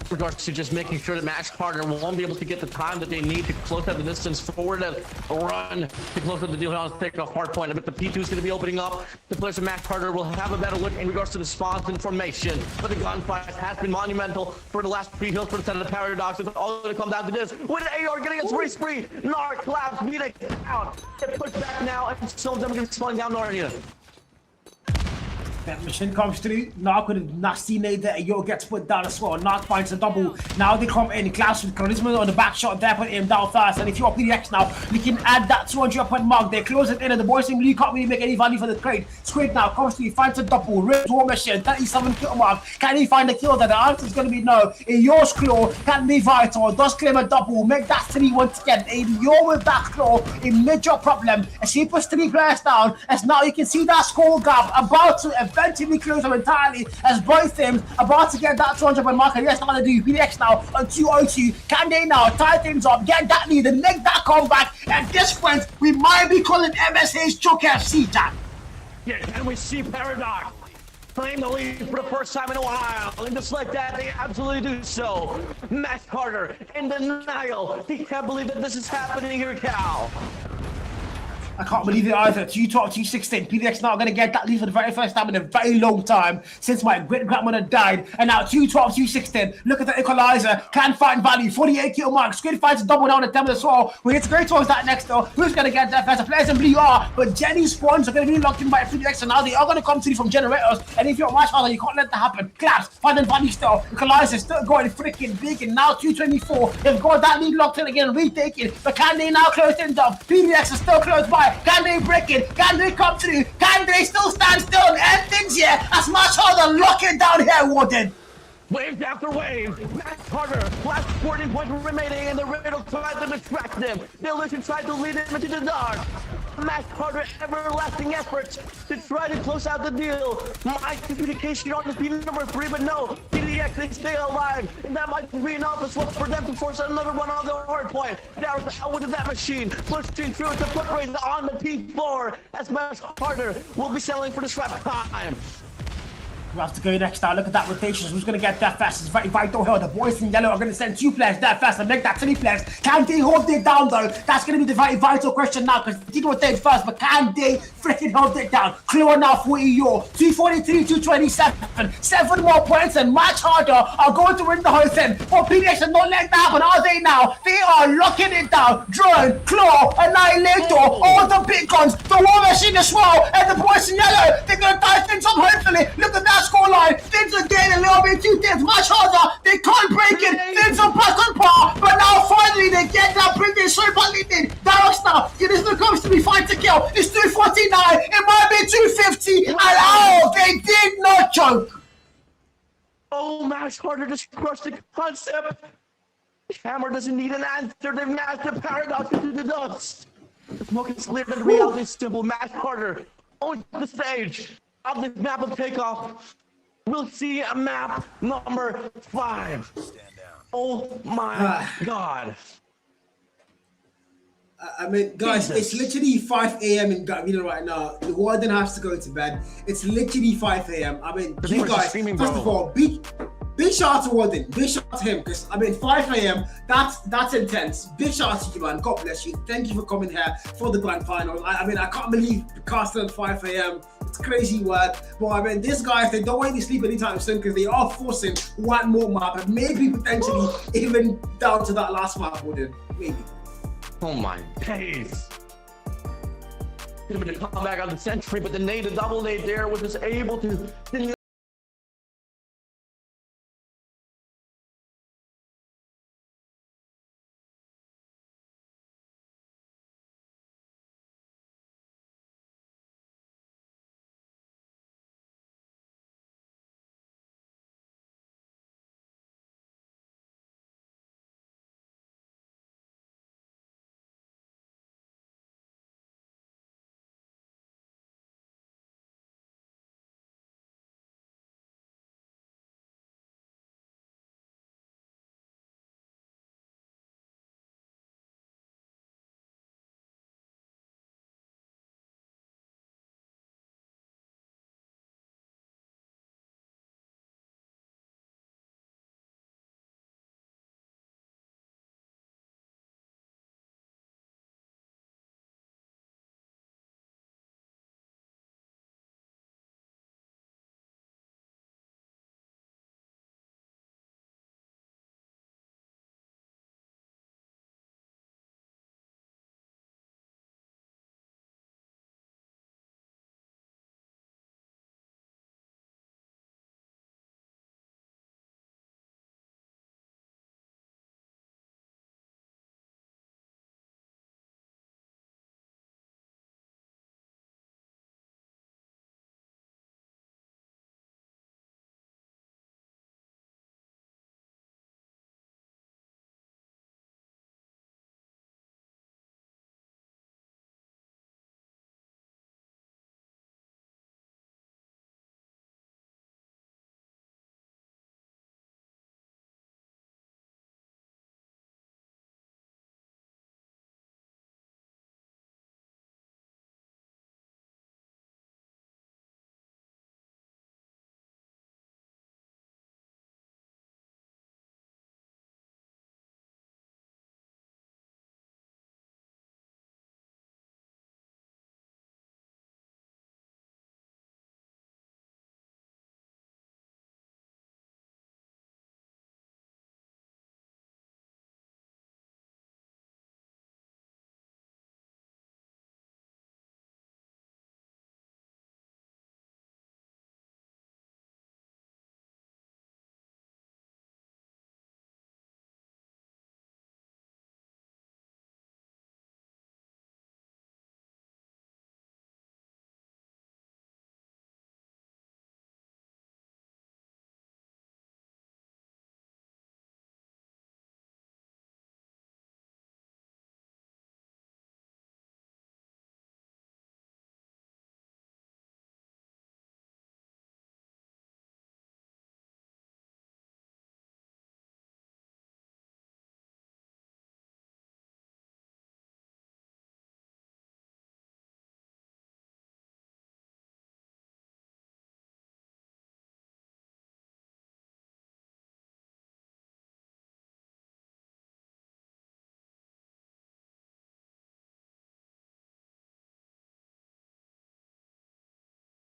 With regards to just making sure that Max Carter won't be able to get the time that they need to close out the distance forward and run to close out the deal on take off Hardpoint. But the P2 is going to be opening up. The players of Max Carter will have a better look in regards to the spawns and formation. But the gunfight has been monumental for the last 3 hills for the set of the Paradox. It's all going to come down to this. With AR getting a spree. Nar collapse, beating out. Get pushed back now, and some of them are going to be spawning down Narnia. That mission comes through. Narc with a nasty nade there. Yo gets put down as well. Narc finds a double. Now they come in. Klaus with charisma on the back shot there, put him down fast. And if you're PDX now, we can add that 200 point mark. They close it in, and the boys think you can't really make any value for the trade. Squid now comes through, finds a double. Ripped war mission. 37 kill mark. Can he find a kill there? The answer is going to be no. In yours claw, can be vital. Does claim a double. Make that 3 once again. In your with that claw, a major problem. As he puts 3 players down, as now you can see that score gap about to eventually close them entirely, as both teams about to get that 200 point marker. Yes, now they do. PDX now on 202. Can they now tie things up, get that lead, and make that comeback? At this point, we might be calling MSH Choke FC, Jack. Yeah, and we see Paradox claim the lead for the first time in a while, and just like that, they absolutely do so. Max Carter in denial. He can't believe that this is happening here, Cal. I can't believe it either. 2-12, 2-16. PDX now going to get that lead for the very first time in a very long time since my great-grandmother died. And now 2-12, 2-16. Look at the equalizer. Can find value. 48 kill mark. Squid finds a double down at them as well. We get great towards that next though. Who's going to get that first? The players in blue are. But Jenny's spawns are going to be locked in by PDX. And now they are going to come through from generators. And if you're a match father, you can't let that happen. Claps. Finding value still. Equalizer still going freaking big. And now 224. They've got that lead locked in again. Retaking. But can they now close things up? PDX is still close by. Can they break it? Can they come through? Can they still stand still and end things here? As much harder, lock it down here, Warden. Wave after wave. Max Carter, last 14 points remaining, and the Riddle tried to distract them. The Illusion tried to lead him into the dark. Max Carter, everlasting efforts to try to close out the deal. My communication on the speed number 3, but no, PDX, they stay alive, and that might be enough as well for them to force another one on the hard point. Now out with that machine, pushing through the footbridge on the P4, as Max Carter will be selling for the scrap time. We have to go next now. Look at that rotation. Who's going to get that fast? It's very vital here. The boys in yellow are going to send 2 players that fast and make that 3 players. Can they hold it down though? That's going to be the very vital question now, because they did rotate first, but can they freaking hold it down? Clear now for EO. 243, 227. 7 more points and much harder are going to win the whole thing. For PDX and not let that happen, are they now? They are locking it down. Drone, Claw, Annihilator, all the big guns, the war machine as well, and the boys in yellow. They're going to tie things up hopefully. Look at that scoreline. Things are getting a little bit too tense, much harder. They can't break it. Things are back on par, but now finally they get that break. They so badly did. Darrows now. This comes to be fight to kill. It's 249. It might be 250. And oh, they did not choke. Oh, Max Carter just crushed the concept. Hammer doesn't need an answer. They've mashed the Paradox into the dust. The smoke is clear, but the reality is simple. Max Carter owns the stage of this map of takeoff. We'll see a map number 5. Oh my God. I mean, guys, Jesus. it's literally 5 a.m. in Gambino right now. The Warden has to go to bed. It's literally 5 a.m. I mean, you guys, first of all, big shout out to Warden. Big shout out to him, because I mean, 5 a.m. That's intense. Big shout out to you, man. God bless you. Thank you for coming here for the grand finals. I mean, I can't believe the cast at 5 a.m. It's crazy work. But I mean, these guys, they don't want to sleep anytime soon, because they are forcing one more map, and maybe potentially even down to that last map, Warden. Maybe. Oh my days. Could have been a comeback on the century, but the double nade there was just able to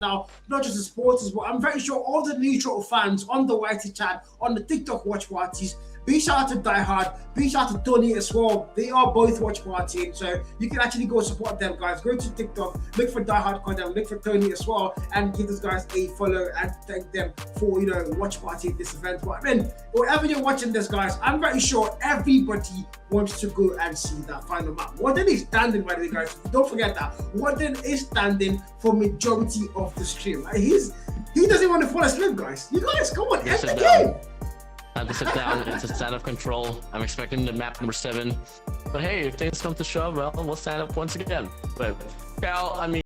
now, not just the supporters, but I'm very sure all the neutral fans on the YT chat, on the TikTok watch parties, big shout out to Die Hard, big shout out to Tony as well. They are both watch partying, so you can actually go support them, guys. Go to TikTok, look for Die Hard content, look for Tony as well, and give those guys a follow and thank them for, you know, watch party this event. But I mean, wherever you're watching this, guys, I'm very sure everybody wants to go and see that final map. Warden is standing, by the way, guys. Don't forget that. Warden is standing for majority of the stream. Like, he doesn't want to fall asleep, guys. You guys, come on, end the game. I have to sit down. It's a stand up control. I'm expecting the map number 7. But hey, if things come to shove, well, we'll stand up once again. But Cal, I mean,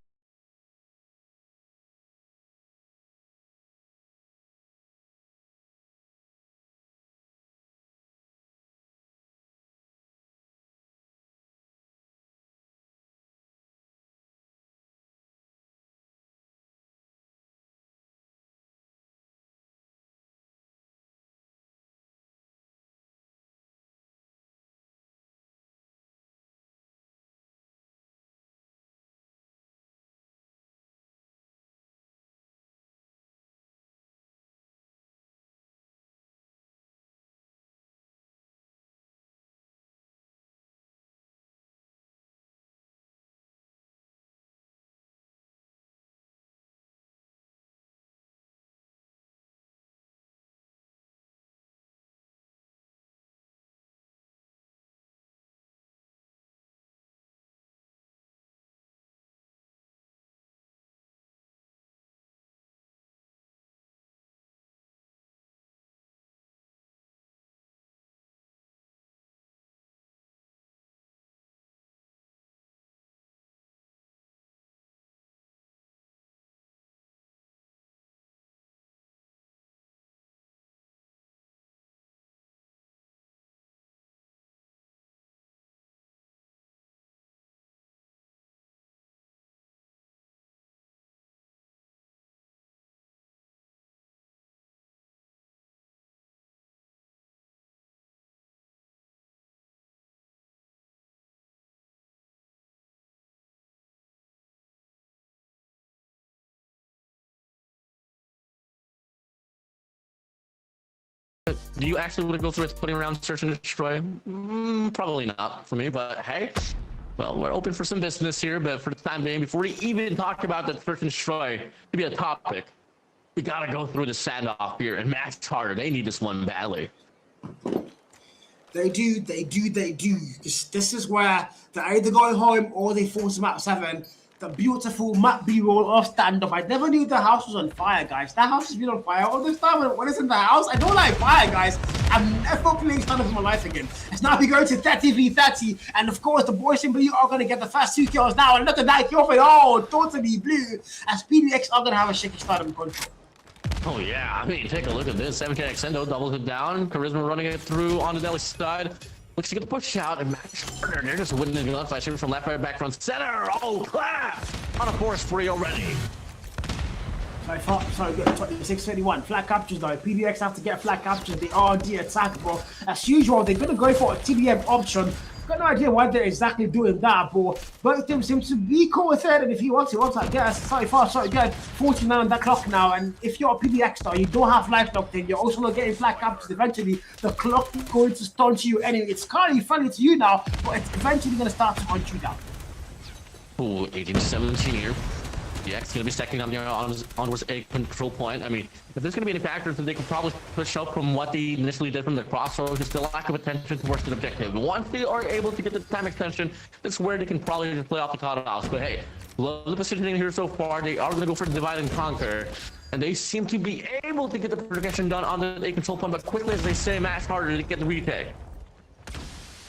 do you actually want to go through with putting around search and destroy? Probably not for me, but hey, well, we're open for some business here. But for the time being, before we even talk about the search and destroy to be a topic, we gotta go through the standoff here and Max Carter. They need this one badly. They do. This is where they're either going home or they force map 7. The beautiful map B-roll of stand-up. I never knew the house was on fire, guys. That house has been on fire all this time. When it's in the house, I don't like fire, guys. I'm never playing stand-up in my life again. As now we go to 30v30, and of course the boys in blue are going to get the first 2 kills now. And look at that kill for totally blue. As PDX are going to have a shaky start in control. Oh yeah, I mean, take a look at this. 7K Exendo doubles it down. Charisma running it through on the Delhi side. Looks to get the push out, and Max Carter, they're just winning the gunfight. Shooting from left, right, back, front, center. Oh, clap! On a force free already. So good. 26-21. Flat captures though. PDX have to get flat captures. They are the attack, bro. As usual, they're going to go for a TDM option. Got no idea why they're exactly doing that, but both of them seem to be cool with it. And if he wants, I guess. Sorry, good. 49 on that clock now. And if you're a PDX star, you don't have life locked in. You're also not getting flat captures. Eventually, the clock is going to stunt you anyway. It's currently friendly to you now, but it's eventually going to start to hunt you down. Ooh, 18-17 here. Yeah, it's going to be stacking up onwards a control point. I mean, if there's going to be any factors that they could probably push up from what they initially did from the crossroads, just the lack of attention towards the objective. Once they are able to get the time extension, that's where they can probably just play off the cutoffs. But hey, love the positioning here so far. They are going to go for divide and conquer. And they seem to be able to get the progression done on the A control point, but quickly as they say, Max Harder to get the retake.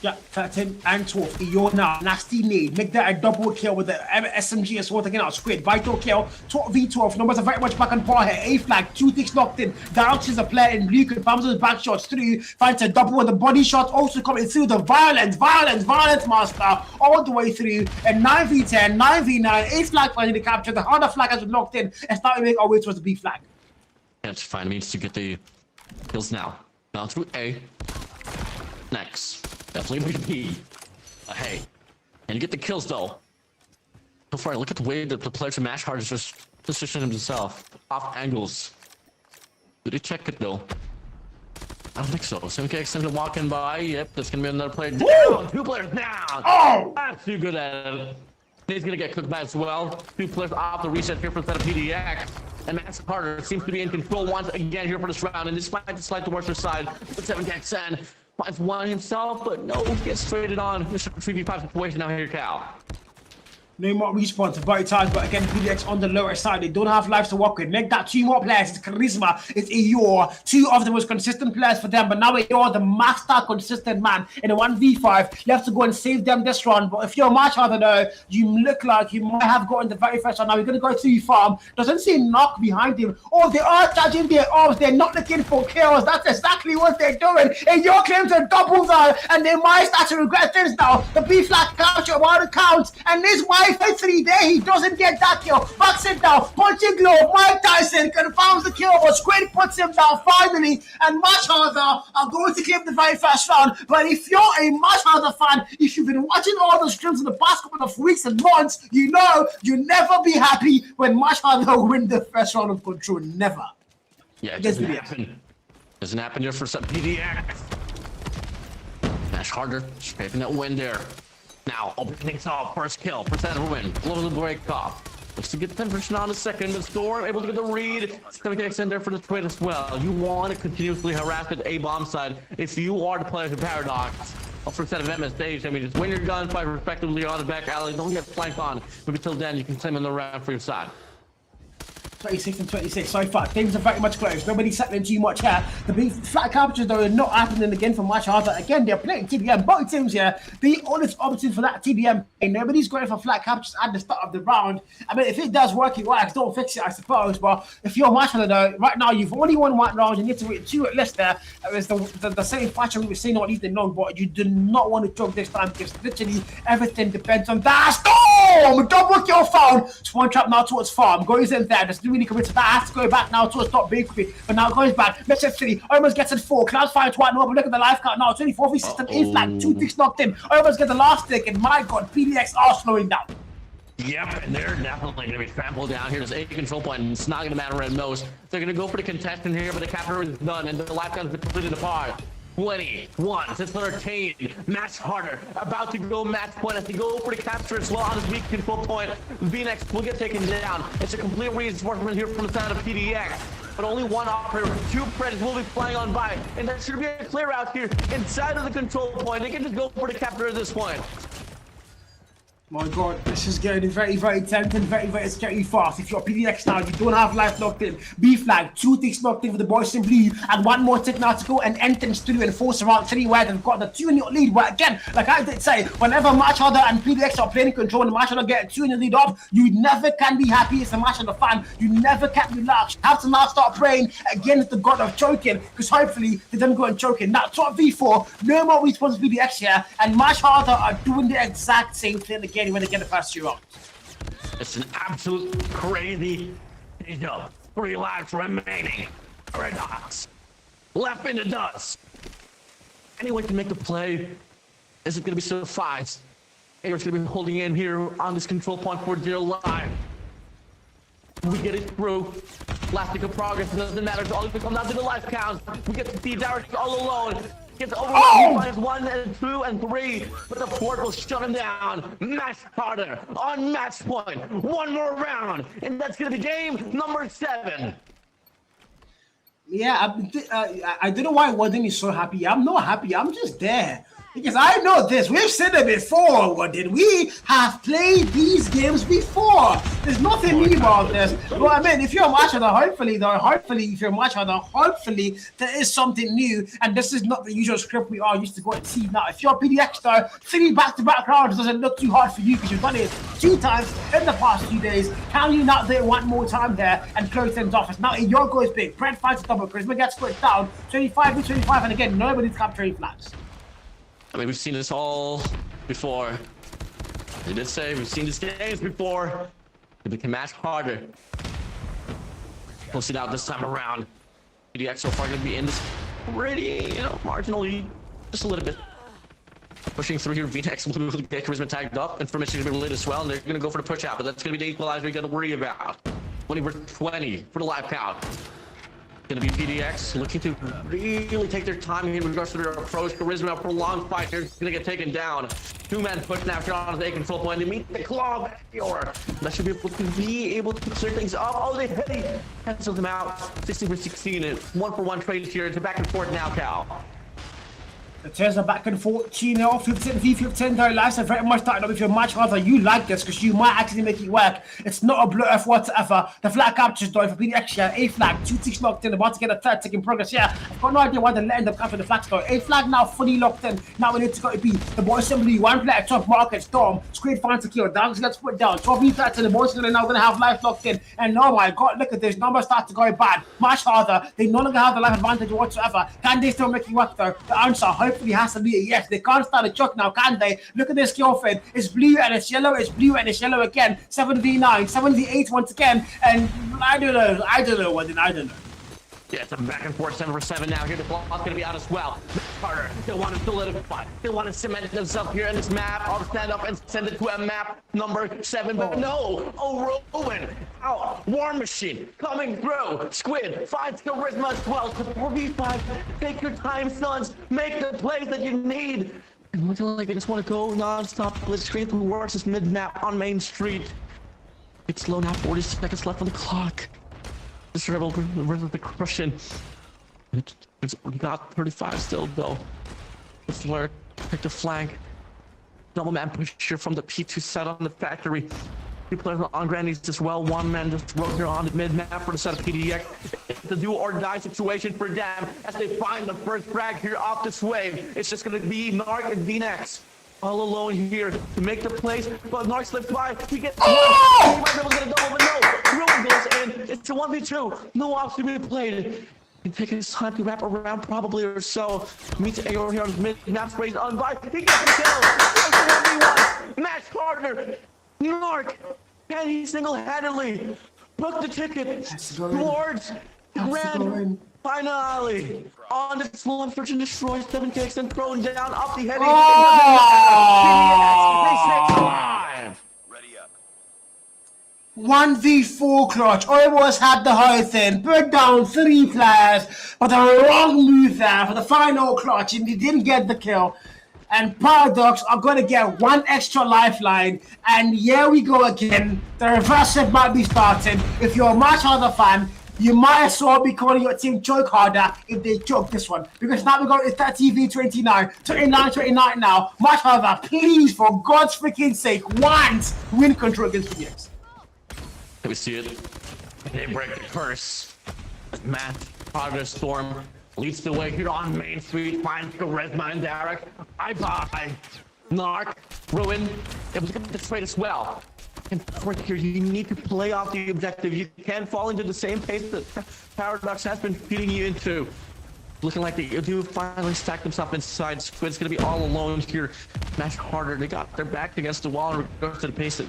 Yeah, 13 and 12. You're now nasty need. Make that a double kill with the SMG as well, taking out Squid. Vital kill. 12v12. Numbers are very much back on par here. A flag. 2 ticks locked in. Down is a player in blue. Confirms those back shots through. Finds a double with the body shot. Also coming through the violence master. All the way through. And 9v10, 9v9. A flag finally captured. The harder flag has been locked in. And starting to make our way towards the B flag. That's fine. It means to get the kills now. Now through A. Next. Definitely B. Hey, and you get the kills though. So far, look at the way that the players from Mash Hard is just position himself. Off angles. Did he check it though? I don't think so. Simkx simply walking by. Yep, there's gonna be another player down. 2 players down. Oh! That's too good at it. He's gonna get cooked by as well. 2 players off the reset here for the set of PDX. And Max Carter seems to be in control once again here for this round. And despite the slight to worse side, with 7KXN finds one himself, but no, gets traded on. This is a 3v5 situation now here, Cal. No more respawn to body times, but again, PDX on the lower side. They don't have lives to work with. Make that 2 more players. It's Charisma, it's Eeyore. 2 of the most consistent players for them, but now Eeyore, the master consistent man in a 1v5. You have to go and save them this round, but if you're a match harder though, you look like you might have gotten the very first round. Now you're going to go through farm. Doesn't see knock behind him. Oh, they are charging their arms. They're not looking for kills. That's exactly what they're doing. Eeyore claims a double though, and they might start to regret things now. The B-flag capture while it counts, and this might 3 there, he doesn't get that kill. Backs it down, punching glove. Mike Tyson confirms the kill, but Squid puts him down finally. And Match Harder are going to claim the very first round. But if you're a Match Harder fan, if you've been watching all the streams in the past couple of weeks and months, you know you'll never be happy when Match Harder win the first round of Control. Never. Yeah, it doesn't happen. Doesn't happen here for some PDX. Match Harder scraping that win there. Now, opening off, first kill, percent of win, blows the break off. Looks to get 10% on the second, the score, able to get the read. 7KXN there for the trade as well. You want to continuously harass at A-bomb side if you are the player for Paradox. First set of MSH, I mean, just win your gunfight respectively on the back alley, don't get flanked on. But until then, you can claim in the round for your side. 26 and 26 so far. Things are very much close. Nobody's settling too much here. The big flat captures though are not happening again for Match Harder. Again, they're playing TBM. Both teams here, they all is opting for that TBM. And nobody's going for flat captures at the start of the round. I mean, if it does work, it works. Don't fix it, I suppose. But if you're Match Harder though, right now you've only won 1 round. You need to win 2 at least there. It's the same fashion we were saying all evening long, but you do not want to choke this time because literally everything depends on that. Storm! Double kill found. Spawn trap now towards farm. Goes in there. Doesn't really commit to that. Has to go back now towards top bakery. But now goes back. Makes it 3. Almost gets it 4. Clouds fire twice. No, but look at the life count now. 24 v system A flag. 2 ticks knocked in. Almost get the last stick. And my god, PDX are slowing down. Yep, and they're definitely going to be trampled down here. There's a control point, and it's not going to matter at most. They're going to go for the contestant here, but the capture is done, and the life count is completed apart. 21 to 13. Match Harder about to go match point as they go for the capture as well on his weak control point. VNX will get taken down. It's a complete reinforcement here from the side of PDX. But only 1 operator, 2 predators will be flying on by. And there should be a clear out here inside of the control point. They can just go for the capture at this point. My god, this is getting very, very tempting, very, very scary fast. If you're PDX now, you don't have life locked in. B flag, 2 ticks locked in for the boys in blue, and 1 more tick now to go, and entrance to and force around 3 where they've got the 2 in your lead. But again, like I did say, whenever Match Harder and PDX are playing control and Match Harder get 2 in the lead up, you never can be happy as a Match Harder fan. You never can relax. You have to now start praying against the god of choking, because hopefully they don't go and choking. Now, top V4, no more response PDX here, and Match Harder are doing the exact same thing again when they get the first 2 rounds. It's an absolute crazy up. 3 lives remaining. Paradox. Left in the dust. Anyone can make the play. Is it going to be suffice? Air's going to be holding in here on this control point for 0 life. We get it through. Last tick of progress. It doesn't matter. It's all going to come down to the life count. We get to see Derek all alone. Gets over finds 1 and 2 and 3, but the port will shut him down. Match Harder on match point. 1 more round, and that's gonna be game number 7. Yeah, I don't know why Warden is so happy. I'm not happy. I'm just there. Because I know this. We've said it before, Warden. We have played these games before. There's nothing new about this. But I mean, if you're a Match Harder, hopefully, if you're a Match Harder, hopefully there is something new. And this is not the usual script we are used to go and see now. If you're a PDX though, 3 back-to-back rounds doesn't look too hard for you because you've done it 2 times in the past 2 days. Can you not do it 1 more time there and close things off? It's now your goal is big. Brent finds a double. Charisma gets put down. 25 to 25, and again, nobody's capturing flags. I mean, we've seen this all before. They did say we've seen these games before. They can match harder. We'll see out this time around. PDX so far going to be in this pretty, marginally, just a little bit. Pushing through here, VNX will get Charisma tagged up. Information is going to be lit as well, and they're going to go for the push out, but that's going to be the equalizer we got to worry about. 20 for the live count. Gonna be PDX looking to really take their time in regards to their approach. Charisma, prolonged fight. They're gonna get taken down. Two-man push now here on the control point. They meet the claw. That should be able to clear things up. Oh, they hit it. Cancel them out. 16 for 16. And 1-for-1 trade here. It's back and forth now, Cal. The tears are back and forth. 2-0, 15 v 15 though. Lives are very much starting up with your match. However, you like this because you might actually make it work. It's not a blur F whatsoever. The flag captures though for PDX here. A flag, 2 ticks locked in, about to get a third tick in progress. Yeah, I've got no idea why they're letting them capture the flag though. A flag now fully locked in. Now we need to go to B. The boys simply one player top market storm. Squid finds a kill. Down let's put down. 12 v 13. The boys are now gonna have life locked in. And oh my god, look at this. Numbers start to go bad. Much harder. They no longer have the life advantage whatsoever. Can they still make it work though? The answer hopefully has to be a yes. They can't start a choke now, can they? Look at this kill feed. It's blue and it's yellow. It's blue and it's yellow again. 7v9, 7v8 once again. And I don't know. I don't know. Yeah, it's a back and forth 7-for-7 now. Here the block's gonna be out as well. Carter, they want to solidify. They want to cement themselves here in this map. I'll stand up and send it to a map number 7. But no! Oh, Rowan! Oh, War Machine coming through. Squid finds charisma as well. To 4v5. Take your time, sons. Make the plays that you need. And looking like they just want to go non-stop. Let's screen from works this mid-map on Main Street. It's slow now. 40 seconds left on the clock. This rebel versus the Crushing. It's got 35 still though. The flirt, pick the flank. Double man push here from the P2 set on the factory. 2 players on grannies as well. 1 man just rode here on the mid map for the set of PDX. It's a do or die situation for them as they find the first frag here off this wave. It's just gonna be Narc and V-Nex all alone here to make the plays, but Narc slips by. He gets one. He might be able to get a double, but no. Ruin goes in. It's a 1v2. No ops to be played. He takes his time to wrap around probably or so. Meets AOR here on his mid-map sprays on by. He gets the kill. Goes to 1v1. Match harder. Narc. Can he single-handedly book the ticket towards grand finale? On the slump, search and destroy 7 kicks and thrown down off the heavy. Live. 1v4 clutch. Almost had the whole thing. Put down 3 players, but the wrong move there for the final clutch, and he didn't get the kill. And Paradox are going to get 1 extra lifeline. And here we go again. The reverse set might be starting. If you're a much harder fan, you might as well be calling your team choke harder if they choke this one. Because now we're going to 30v29, 29 now. Much harder. Please, for God's freaking sake, once win control against PDX. We see it. They break the curse. Matt, Progress Storm leads the way here on Main Street. Finds Charisma and Derek. Bye-bye. Narc, Ruin. It was going to trade as well. And right here, you need to play off the objective. You can't fall into the same pace that Paradox has been feeding you into. Looking like they do finally stack themselves inside. Squid's going to be all alone here. Match harder. They got their back against the wall in regards to the pace.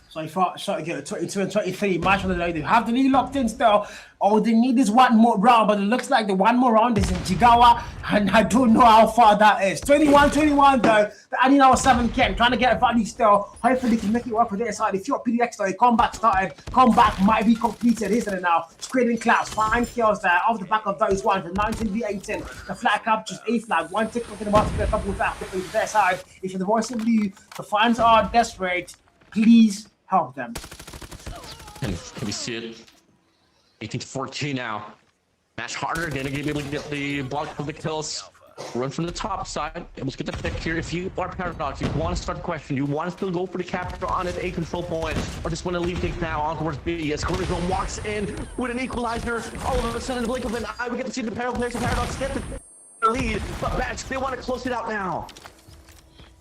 So I thought, so again, 22 and 23, match on the line. They have the lead locked in still. All they need is 1 more round, but it looks like the 1 more round is in Jigawa, and I don't know how far that is. 21-21 though. The Annie now 7 Ken trying to get a value still. Hopefully they can make it work for their side. If you're PDX though, comeback started. Comeback might be completed. Isn't it now? Squid and Klaus, 5 kills there off the back of those ones. The 19v18. The flag captures A flag. 1 tick looking about to get a couple of that to their side. If you're the voice of blue, the fans are desperate. Please help them. And can we see it? 18-14 now. Match harder. Gonna be able to get the block of the kills. Run from the top side. Let's get the pick here. If you are Paradox, you want to start the question, you want to still go for the capture on an A control point, or just want to leave things now on towards B. As Charisma walks in with an equalizer, all of a sudden, in the blink of an eye, we get to see the players of Paradox get the lead. But Batch, they want to close it out now.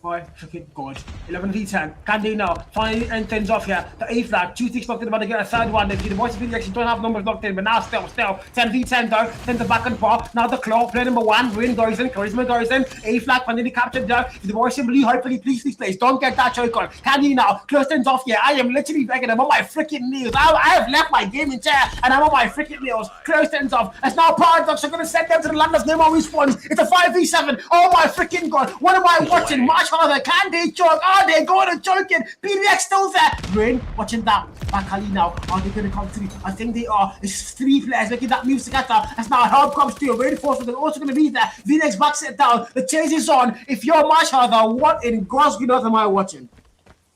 Boy, freaking good. 11v10. Can they now? Finally end things off here. The A flag. 2 ticks locked in, about to get a 3rd one. The voice of PDX actually don't have numbers locked in, but now still. 10v10 though. Then the back and paw. Now the claw. Play number 1. Win goes in. Charisma goes in. A flag finally captured there. The voice of blue. Hopefully, please, don't get that choke on. Can you now? Close things off here. I am literally begging. I'm on my freaking knees. I have left my gaming chair and I'm on my freaking nails. Close things off. As now Paradox are going to send them to the land of no more respawns. It's a 5v7. Oh my freaking god. What am I watching? March Harder, can they choke? Are they going to choke it? PDX still there. Rain, watching that. Bakali now. Are they going to come through? I think they are. It's 3 players making that move together. As now help comes through. Reinforcements are also going to be there. VNX backs it down. The chase is on. If you're much harder, what in God's good earth am I watching?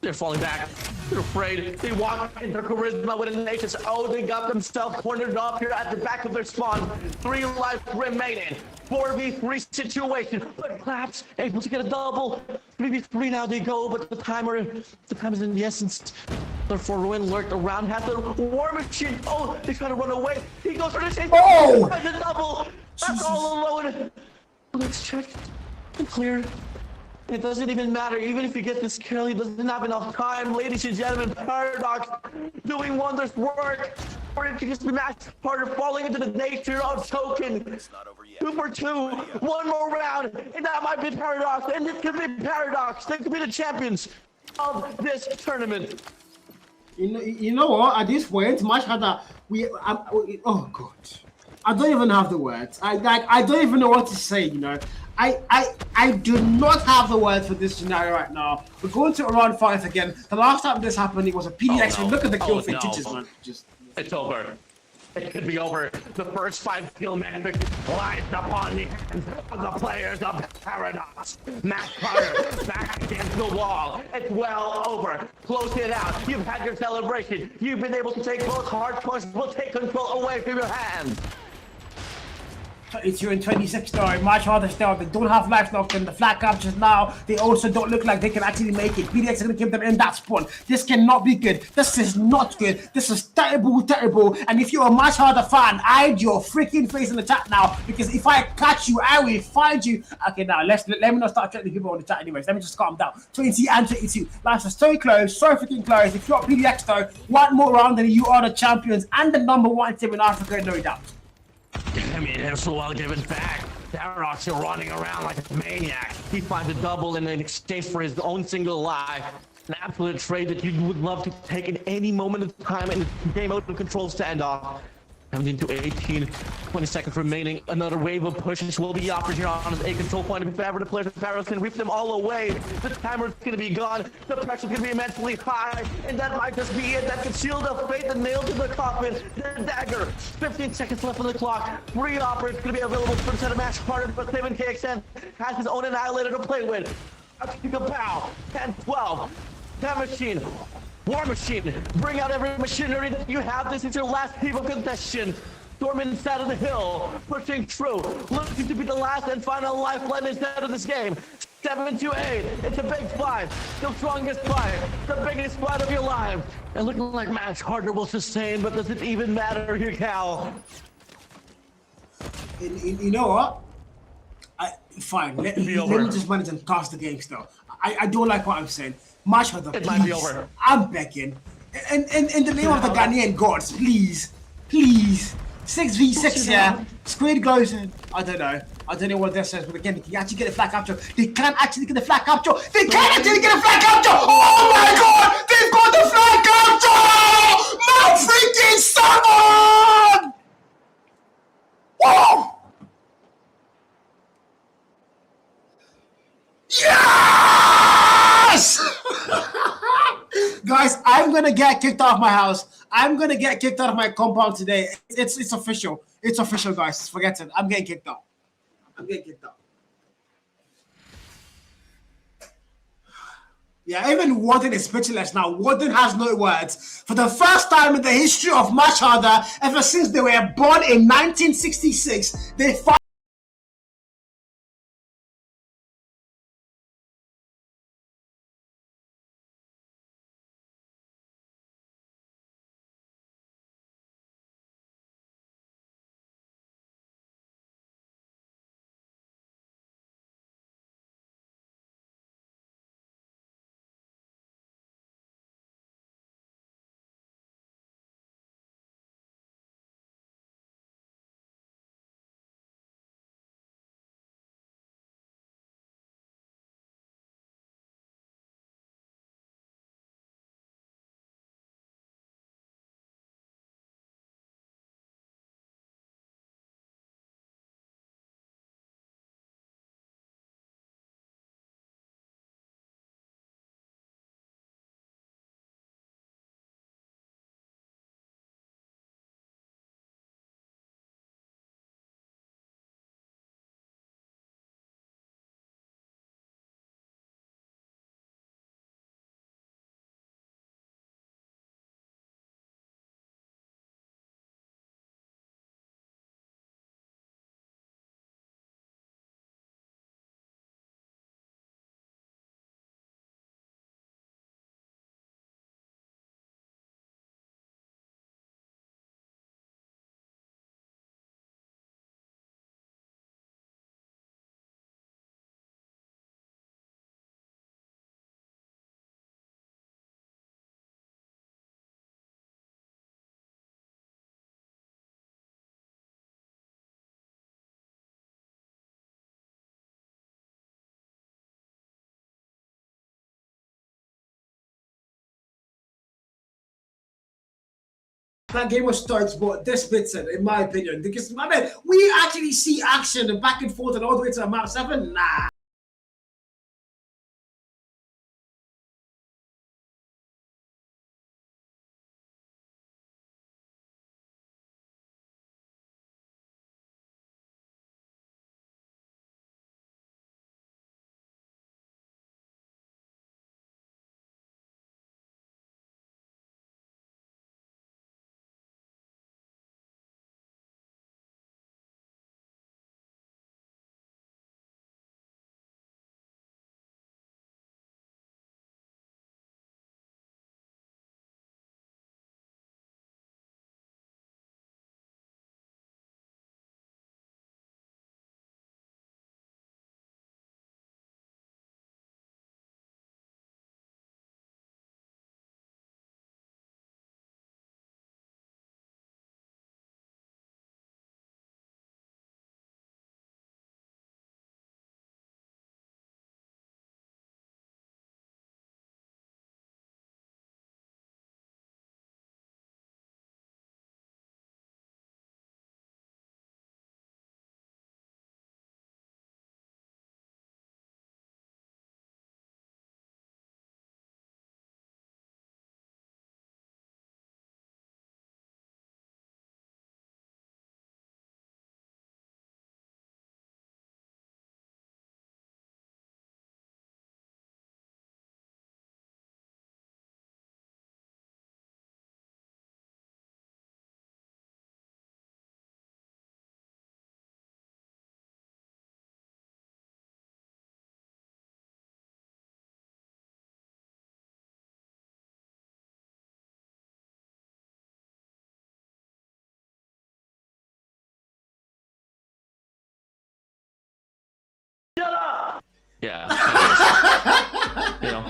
They're falling back. They're afraid. They walk in their charisma with Elimination. Oh, they got themselves cornered off here at the back of their spawn. 3 lives remaining. 4v3 situation. But Claps able to get a double. 3v3 now they go, but the time is in the essence. Therefore, Ruin lurked around half the War Machine. Oh, they try to run away. He goes for the chase. Oh! The double. That's all alone. Let's check. Clear. It doesn't even matter. Even if you get this kill, he doesn't have enough time. Ladies and gentlemen, Paradox doing wondrous work. Or it could just be matched harder, falling into the nature of Token. 2 for 2. 1 more round. And that might be Paradox. And this could be Paradox. They could be the champions of this tournament. You know what? At this point, much harder. Oh God, I don't even have the words. I don't even know what to say. You know, I do not have the words for this scenario right now. We're going to round 5 again. The last time this happened, it was a PDX. Look at the kill features, man. It's over. It could be over. The first 5 kill metric lies upon the hands of the players of Paradox. Matt Carter back against the wall. It's well over. Close it out. You've had your celebration. You've been able to take both Hardpoints. We'll take control away from your hands. It's you in 26 though, much harder still. They don't have life locked in. The flat captures now. They also don't look like they can actually make it. PDX is going to keep them in that spawn. This cannot be good. This is not good. This is terrible, terrible. And if you're a much harder fan, hide your freaking face in the chat now. Because if I catch you, I will find you. Okay, now let me not start threatening people on the chat anyways. Let me just calm down. 20 and 22. Lives are so close, so freaking close. If you're PDX though, 1 more round and you are the champions and the #1 team in Africa, no doubt. I mean, it's so well given back. Paradox is running around like a maniac. He finds a double in exchange for his own single life. An absolute trade that you would love to take in any moment of time in the game out of control standoff. 17 to 18, 20 seconds remaining. Another wave of pushes will be offered here on his A control point. If ever the players of Paradox can reap them all away, the timer's gonna be gone. The pressure's gonna be immensely high, and that might just be it. That could seal the fate, the nail to the coffin, the dagger. 15 seconds left on the clock. 3 offers gonna be available for the set of match partners, but 7KXN has his own annihilator to play with. Pow, 10, 12. That machine. War Machine, bring out every machinery that you have. This is your last heap of contestation. Storm inside of the hill, pushing through, looking to be the last and final lifeline instead of this game. 7 to 8, it's a big fight, the strongest fight, the biggest fight of your life. And looking like Match Harder will sustain, but does it even matter here, Cal? You know what? Fine, let me just manage and toss the game still. I don't like what I'm saying. Much harder, it might be over. I'm begging. And in the name of the Ghanaian gods, please. 6v6 here. Squid goes in. I don't know what this says, but again, they can actually get a flag capture. They can actually get a flag capture. They can actually get a flag capture. Oh my god! They've got the flag capture! My freaking 7! Whoa! Yes! Guys, I'm gonna get kicked off my house. I'm gonna get kicked out of my compound today. It's official. It's official, guys. Forget it. I'm getting kicked out. Yeah, even Warden is speechless now. Warden has no words. For the first time in the history of Match Harder, ever since they were born in 1966, they that game was starts, but this bit, in my opinion, because I mean, we actually see action and back and forth and all the way to the map 7. Nah. Yeah. You know,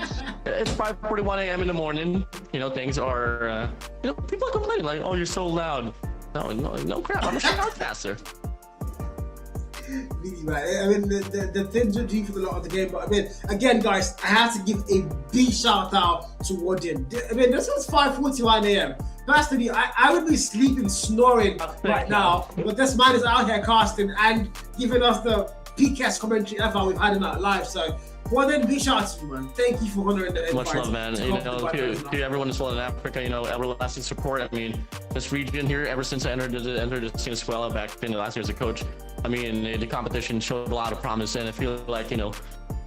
it's 5:41 a.m. in the morning. You know, things are, you know, people are complaining like, "Oh, you're so loud." No crap. I'm a shoutcaster. Really, right? I mean, the things are due for the lot of the game, but I mean, again, guys, I have to give a big shout out to CODM. I mean, this is 5:41 a.m. Personally, I would be sleeping, snoring right now, but this man is out here casting and giving us the peakest commentary ever we've had in our life. So, CODM, big shout out to you, man. Thank you for honoring the invite. Much love, man. You know, to everyone as well in Africa, you know, everlasting support. I mean, this region here, ever since I entered the scene as well back in the last year as a coach, I mean, the competition showed a lot of promise, and I feel like, you know,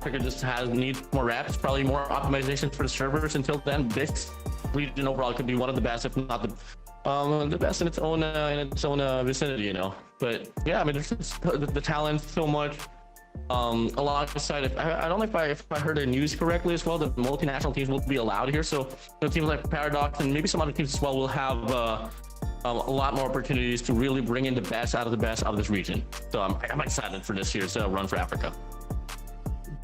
Africa just needs more reps, probably more optimization for the servers. Until then, this region overall could be one of the best, if not the best in its own vicinity, you know. But yeah, I mean, there's just the talent so much. Alongside, I don't know if I heard the news correctly as well, the multinational teams will be allowed here. So, you know, teams like Paradox and maybe some other teams as well will have a lot more opportunities to really bring in the best out of this region. So I'm excited for this year's run for Africa.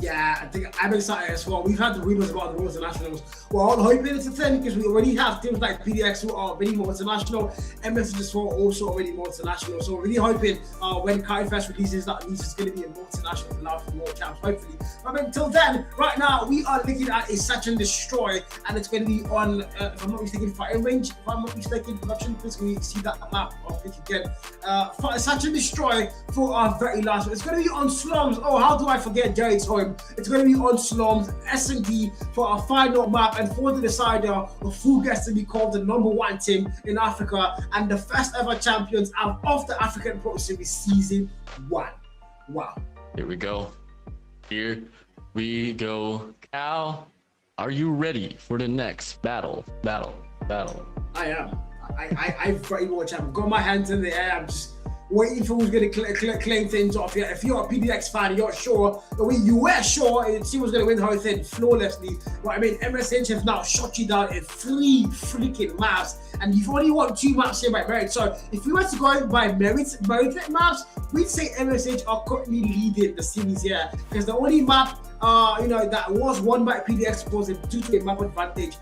Yeah, I think I'm excited as well. We've had the rumors about the multinationals. We're all hoping it's a 10 because we already have teams like PDX who are really multinational, MS as well also already multinational. So we're really hoping when KaiFest releases that news, it's going to be a multinational allowed for more champs, hopefully. But until then, right now we are looking at a Search and Destroy, and it's going to be on, if I'm not mistaken, Fighting Range. If I'm not mistaken, production, please can you see that map? I'll click again. Search and Destroy for our very last one. It's going to be on Slums. Oh, how do I forget Jared's home? It's going to be on Slums S&D for our final map, and for the decider of who gets to be called the #1 team in Africa and the first ever champions out of the African Pro Series Season 1. Wow. Here we go. Here we go. Cal, are you ready for the next battle? I am. I very much am. Got my hands in the air. I'm just waiting for who's going to claim things off here. If you're a PDX fan, you're sure, you were sure she was going to win her thing flawlessly. But I mean, MSH have now shot you down in 3 freaking maps, and you've only won 2 maps here by merit. So if we were to go by merited maps, we'd say MSH are currently leading the series here, because the only map that was won by PDX was due to a map advantage.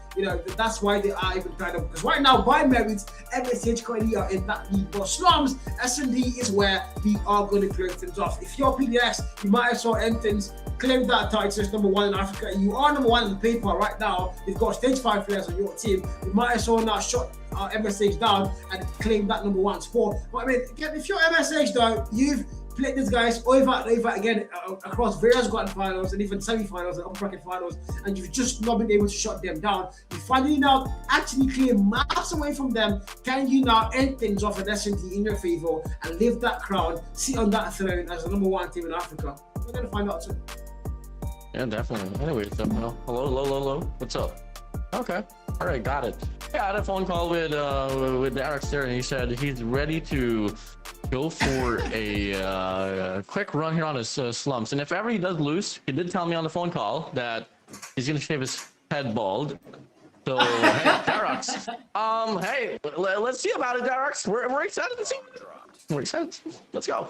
That's why they are even kind of, because right now by merits, MSH currently are in that league. But slums, S&D is where we are going to clear things off. If you're PDX, you might as well end things, claim that title as number 1 in Africa. You are number 1 in the paper right now. You've got stage 5 players on your team. You might as well now shut MSH down and claim that number 1 spot. But I mean, again, if you're MSH though, you've played these guys over and over again across various grand finals and even semi-finals and upper bracket finals, and you've just not been able to shut them down. You finally now actually clear maps away from them. Can you now end things off at S&D in your favor and lift that crown, sit on that throne as the number 1 team in Africa? We're going to find out soon. Yeah, definitely. Anyway, so, hello. What's up? Okay. All right, got it. Yeah, I had a phone call with Derek there, and he said he's ready to go for a quick run here on his slumps. And if ever he does lose, he did tell me on the phone call that he's gonna shave his head bald. So hey, Derek's, hey, let's see about it, Derek's. We're excited to see. We're excited. Let's go.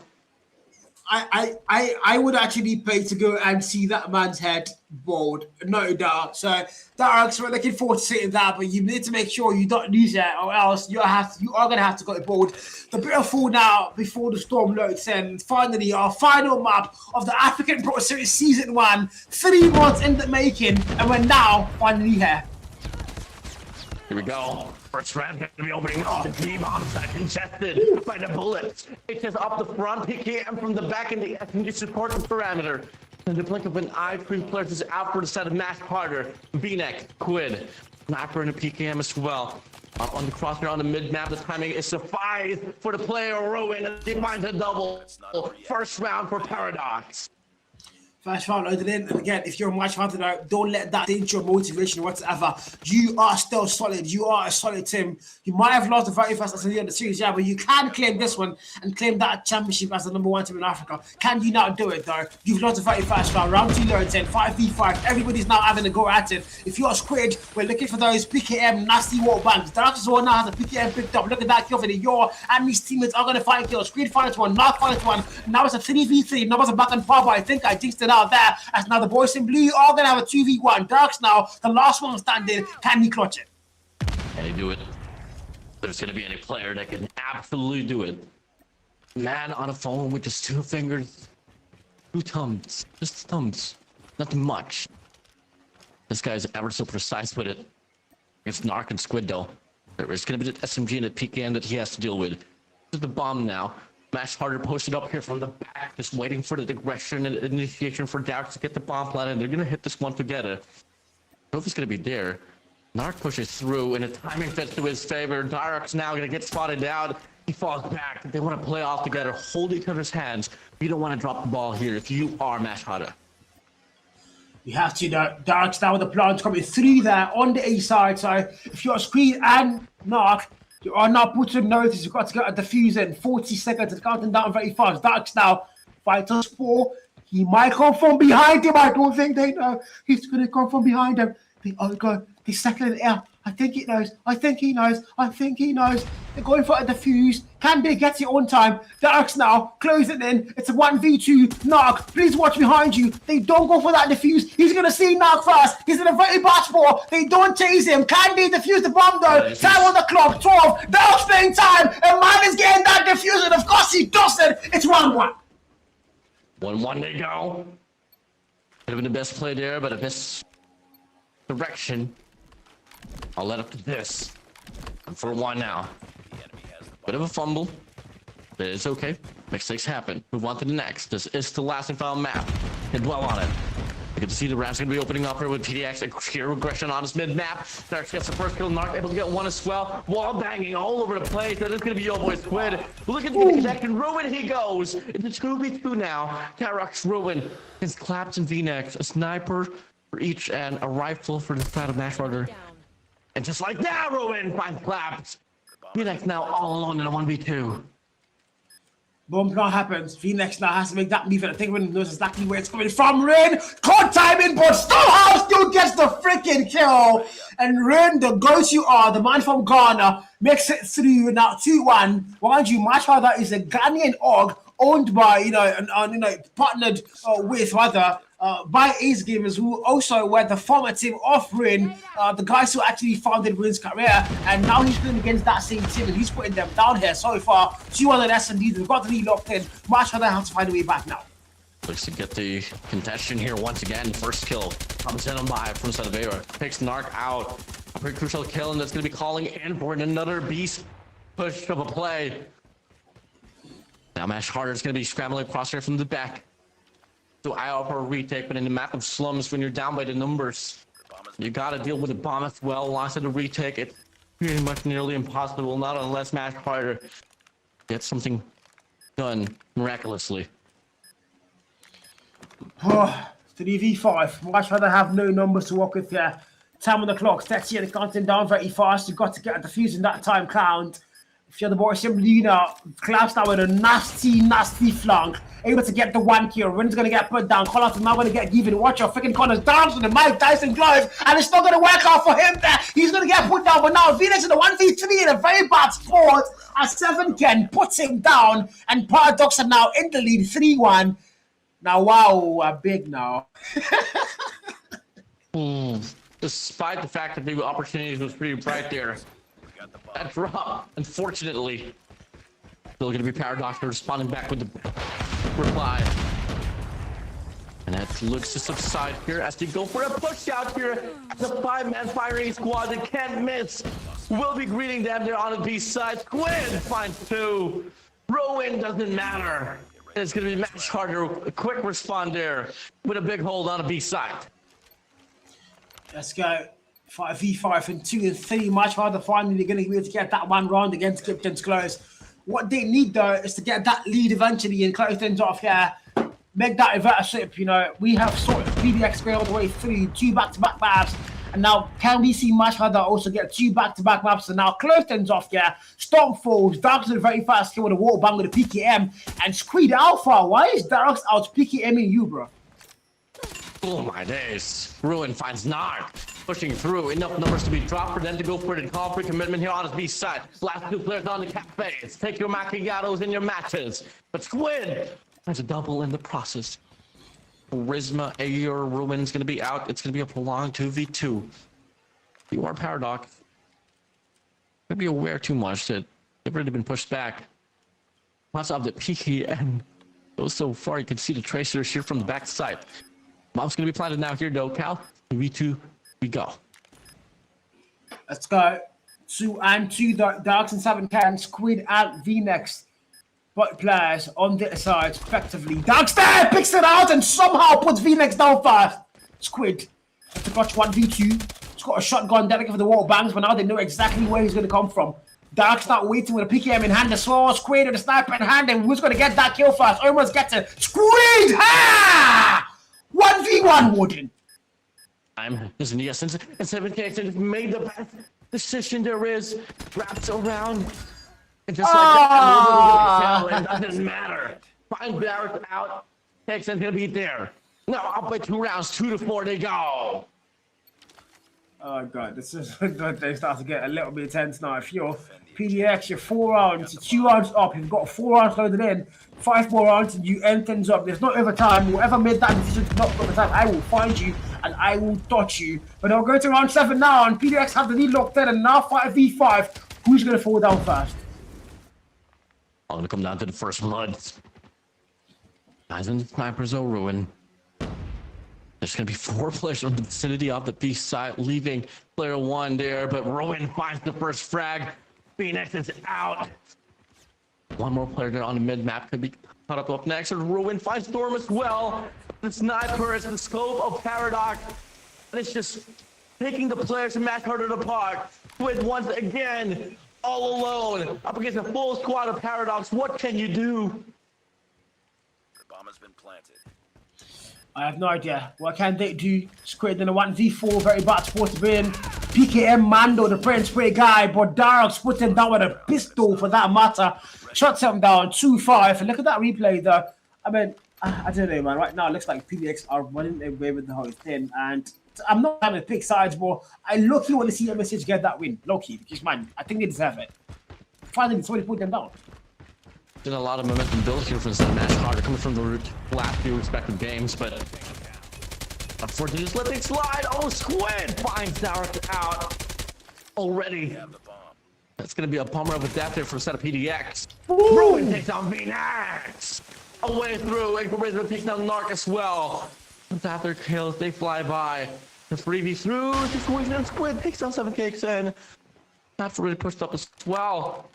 I would actually pay to go and see that man's head bald, no doubt. So Darks, we're looking forward to seeing that, but you need to make sure you don't lose it, or else you are gonna have to go bald. The beautiful now before the storm loads in. Finally, our final map of the African Pro Series Season 1, 3 months in the making, and we're now finally here. Here we go. First round going to be opening up. The G-bombs are contested by the bullets. It is up the front, PKM from the back, and the SMG support the parameter. And the blink of an eye, Cream Players is out for the set of Mash Harder, V-Neck, Quid, Sniper, and a PKM as well. Up on the crosshair on the mid-map, the timing is suffice for the player Rowan, and he finds a double. First round for Paradox. First round loaded in, and again, if you're a match hunter now, don't let that change your motivation whatsoever. You are still solid. You are a solid team. You might have lost the very first SLD on the series, yeah, but you can claim this one and claim that championship as the number 1 team in Africa. Can you not do it though? You've lost the very first round. Round 2 loads in, 5v5. Everybody's now having a go at it. If you're a Squid, we're looking for those PKM nasty wall bangs. The Darkest one now has a PKM picked up. Look at that kill for the Your and these teammates are going to find kills. Squid finds one, not finds one. Now it's a 3v3. Numbers are back on par, but I think I jinxed it out there. As now the boys in blue are going to have a 2v1. Darks now, the last one standing. Can he clutch it? Can he do it? There's going to be any player that can absolutely do it. Man on a phone with just 2 fingers, 2 thumbs, just thumbs, nothing much. This guy's ever so precise with it. It's Narc and Squid though. There's going to be the SMG and the PKM that he has to deal with. This is the bomb now. Mash Harder posted up here from the back, just waiting for the aggression and initiation for Dark to get the bomb planted. They're going to hit this one together. I don't know if it's going to be there. Narc pushes through, and the timing fits to his favor. Dark's now going to get spotted out. He falls back. They want to play off together, hold each other's hands. You don't want to drop the ball here if you are Mash Harder. You have to, Dark's now with the plants coming through there on the A side. So if you're Squid and Narc, you are now put on notice. You've got to get a defuse in 40 seconds. It's counting down very fast. Dark's now fighters 4. He might come from behind him. I don't think they know he's going to come from behind him. They second in the air. I think he knows. I think he knows. They're going for a defuse. Can they get it on time? Dark's now closing in. It's a 1v2. Narc, please watch behind you. They don't go for that defuse. He's going to see Narc first. He's in a very bad spot. They don't chase him. Can they defuse the bomb though? Time on the clock. 12. Dark's playing time. And man is getting that defuse. And of course he doesn't. It's 1-1. 1-1 they go. Could have been the best play there, but a misdirection. I'll let up to this. And for 1 now. Bit of a fumble, but it's okay. Mistakes happen. Move on to the next. This is the last and final map. And dwell on it. You can see the Rams going to be opening up here with PDX and sheer aggression on his mid-map. Dark gets the first kill. Narc able to get 1 as well. Wall banging all over the place. That is going to be your boy Squid. Look at the connection. Ruin he goes. It's a 2v2 now. Tarok's Ruin. His claps and V-necks. A sniper for each and a rifle for the side of Mash Harder. And just like that, Ruin finds claps. V-Nex now all alone in a 1v2. Bomb now happens. V-Nex now has to make that move, and I think Rin knows exactly where it's coming from. Rin, caught timing, but still gets the freaking kill. And Rin, the ghost you are, the man from Ghana, makes it through now 2-1. Mind you, Mash Harder is a Ghanaian org owned by, partnered with rather by Ace Gamers, who also were the former team of Rin, the guys who actually founded Rin's career, and now he's playing against that same team, and he's putting them down here so far. 2-1 S&D, they've got the lead locked in. Much harder have to find a way back now. Looks to get the contention here once again. First kill comes in on by from Sadavera. Takes Narc out. A pretty crucial kill, and that's going to be calling in for another beast push of a play. Now Mash Harder is going to be scrambling across here from the back. So eye out for a retake, but in the map of slums, when you're down by the numbers, you got to deal with the bomb as well. Alongside the retake, it's pretty much nearly impossible, not unless Mash Harder gets something done miraculously. 3v5. Much rather have no numbers to work with here. Time on the clock. Tetsi and counting down very fast. You've got to get a defuse in that time count. If you're the boy Simulina, collapsed out with a nasty flank. Able to get the 1 kill. Rin's going to get put down. Call out is now going to get given. Watch your freaking corners. Down to the Mike Tyson gloves. And it's not going to work out for him there. He's going to get put down. But now Venus in the 1v3 in a very bad spot. As 7Ken puts him down. And Paradox are now in the lead 3-1. Now, wow, big now. Despite the fact that the opportunities was pretty bright there, that drop, unfortunately, still going to be Paradox responding back with the reply. And that looks to subside here as they go for a push out here. The 5-man firing squad that can't miss will be greeting them there on the B side. Squid finds 2. Rowan doesn't matter. It's going to be Mash Harder. A quick respond there with a big hold on a B side. Let's go. 5v5 and 2 and 3. Much harder finally going to be able to get that one round against Kipton's close. What they need though is to get that lead eventually and close things off here. Make that invertership. You know, we have sort of PDX go all the way through 2 back-to-back maps. And now can we see Much harder also get 2 back-to-back maps and now close things off here. Storm falls. Dark's a very fast kill with a water bang with a PKM. And Squid Alpha. Why is Dark's out PKMing you, bro? Oh my days. Ruin finds Narc pushing through. Enough numbers to be dropped for them to go for the call for commitment here on his B side. Last 2 players on the cafes. Take your macchiatos in your matches. But Squid has a double in the process. Charisma, Ayer, Ruin's going to be out. It's going to be a prolonged 2v2. You are Paradox. Maybe aware too much that they've already been pushed back. Lots of the PK and though so far you can see the tracers here from the back side. Mom's going to be planted now here though, Cal. 2v2, we go. Let's go. 2 and 2 Darks and 7Ken. Squid and V-Nex. But players on the side, effectively. Dark's there, picks it out, and somehow puts V-Nex down fast. Squid has to watch 1v2. He's got a shotgun dedicated for the wall bangs, but now they know exactly where he's going to come from. Dark's not waiting with a PKM in hand as well. Squid with a sniper in hand, and who's going to get that kill first? Almost gets it. Squid! Ha! 1v1 Warden. I'm listen, yes, and 7K made the best decision there is. Wraps around. And just like that, it doesn't matter. Find Barrett out. Texan's gonna be there. Now up by 2 rounds, 2-4 they go. Oh god, this is they start to get a little bit tense now. If you're PDX, you're 4 rounds, 2 rounds up, you've got 4 rounds loaded in, 5 more rounds, and you end things up. There's no overtime. Whoever made that decision to not go overtime, I will find you and I will touch you. But I'll go to round 7 now, and PDX have the lead locked in, and now 5v5. Who's gonna fall down first? I'm gonna come down to the first mud. Guys in the snipers are ruined. There's gonna be 4 players from the vicinity of the B side, leaving player 1 there, but Ruin finds the first frag. Phoenix is out. 1 more player there on the mid map could be caught up next, and Ruin finds Storm as well. The sniper is the scope of Paradox, and it's just taking the players and Mash Harder apart. With once again, all alone, up against a full squad of Paradox. What can you do? The bomb has been planted. I have no idea. What can they do? Squid in a 1v4, very bad sport to be in. PKM Mando, the brain spray guy, but Dark's put him down with a pistol for that matter. Shuts him down 2-5. And look at that replay though. I mean, I don't know, man. Right now, it looks like PDX are running away with the whole thing. And I'm not trying to pick sides, but I low-key want to see MSH get that win. Low-key, because, man, I think they deserve it. Finally, somebody put them down. Been a lot of momentum built here for the Mash Harder coming from the last few respective games, but Unfortunately, just let it slide. Oh, Squid finds Dark out already. That's going to be a bummer of a death there for a set of PDX. Ruin takes down Phoenix. Away through. Charisma takes down Narc as well. After kills, they fly by. The 3v through. Squid takes down 7 cakes and that's really pushed up as well.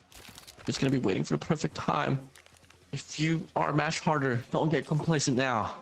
Just going to be waiting for the perfect time. If you are match harder, don't get complacent now.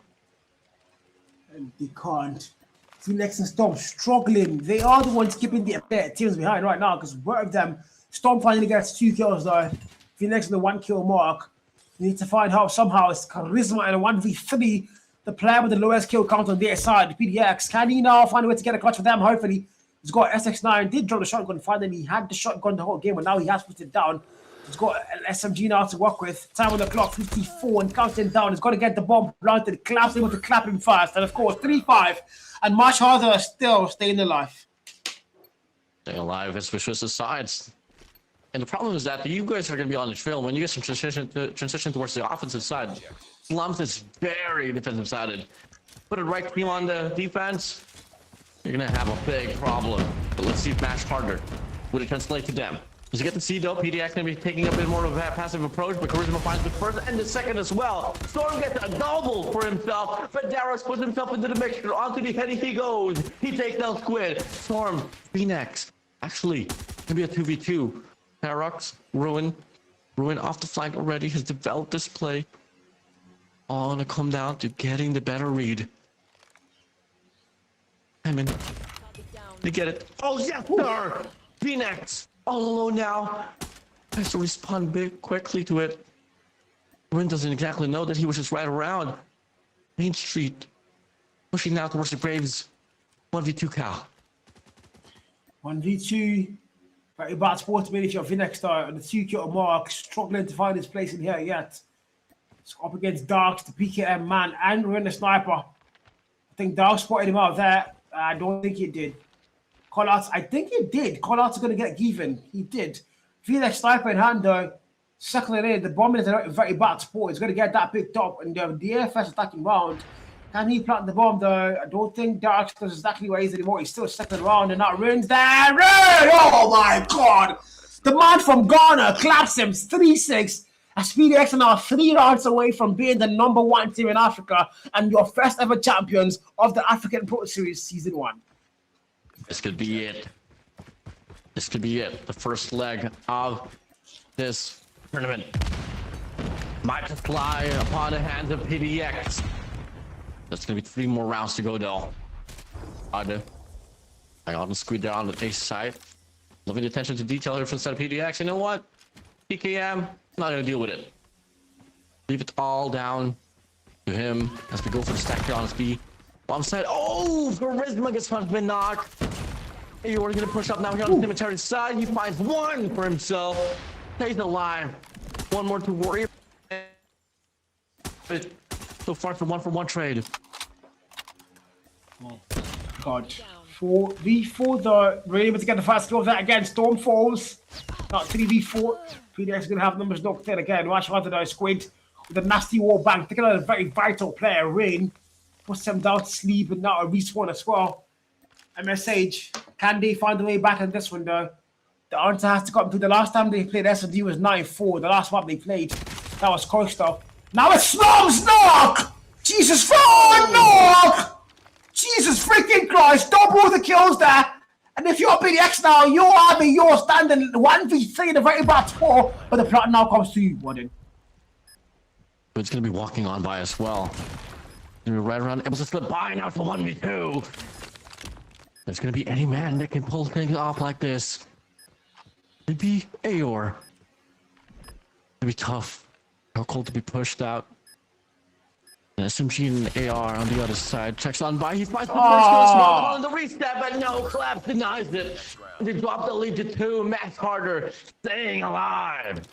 And they can't. Phoenix and Storm struggling. They are the ones keeping the teams behind right now because both of them, Storm finally gets 2 kills though. Phoenix on the 1 kill mark. We need to find out somehow it's Charisma and a 1v3. The player with the lowest kill count on their side, PDX. Can he now find a way to get a clutch for them? Hopefully. He's got SX9, did drop the shotgun finally. He had the shotgun the whole game, but now he has put it down. He's got an SMG now to work with. Time on the clock, 54 and counting down. He's got to get the bomb planted. Claps able to clap him fast. And of course, 3-5. And much harder still staying alive. Staying alive is Vicious' sides. And the problem is that you guys are going to be on the trail when you get some transition towards the offensive side. Slums is very defensive sided. Put a right team on the defense, you're going to have a big problem. But let's see if match harder. Would it translate to them? As you get to see though, PDX going to be taking a bit more of a passive approach, but Charisma finds the first and the second as well. Storm gets a double for himself, but Darius puts himself into the mixture. Onto the head he goes. He takes down Squid. Storm, Phoenix. Actually, going to be a 2v2. Pararox, Ruin off the flank already, has developed this play. All gonna come down to getting the better read. I'm in. They get it. Oh yes, sir! Phoenix, all alone now. Has to respond big quickly to it. Ruin doesn't exactly know that he was just right around Main Street. Pushing now towards the Braves. 1v2 Cal. 1v2. Very bad sports ability of Phoenix though, and the 2 kill mark, struggling to find his place in here yet. It's up against Darks, the PKM man, and Ruin the sniper. I think Dark spotted him out there. I don't think he did. Callouts, I think he did. Callouts are going to get given. He did. Phoenix sniper in hand though, circling in. The bomb is a very bad sport. He's going to get that picked up, and the DFS attacking round. Can he plant the bomb though? I don't think Darks does exactly where he is anymore. He's still second round and that Ruin's there. Ruin! Oh my god! The man from Ghana claps him 3-6. As PDX are now 3 rounds away from being the #1 team in Africa and your first ever champions of the African Pro Series Season 1. This could be it. This could be it. The first leg of this tournament might just lie upon the hands of PDX. There's gonna be 3 more rounds to go though. I got to squeeze down on the face side. Loving the attention to detail here from the set of PDX. You know what? PKM, not gonna deal with it. Leave it all down to him as we go for the stack here on his B. Bomb side. Oh, Charisma gets been knocked. You're gonna push up now here on the cemetery side. He finds 1 for himself. Stays alive. 1 more to worry. So far from 1-for-1 trade. Oh god. 4v4 though. Really able to get the fast kill of that again. Storm falls. Not 3v4. PDX is gonna have numbers knocked in again. Watch harder though. Squid with a nasty wall bang. Taking out a very vital player. Rain puts him down to sleep and now a respawn as well. MSH. Can they find a way back in this one though? The answer has to come to the last time they played SOD was 9-4. The last map they played. That was close stuff. Now it's Snob's knock! Jesus fucking knock! Jesus freaking Christ, double the kills there. And if you're PDX now, you're standing 1v3 in a very bad spot, but the plot now comes to you, Warden. It's gonna be walking on by as well. Gonna be right around, able to slip by now for 1v2. There's gonna be any man that can pull things off like this. Maybe Aor. It'll be tough. How cold to be pushed out. And SMG and AR on the other side. Checks on by. He finds the first small on the reset, but no, Clap denies it. They drop the lead to 2. Max Harder staying alive.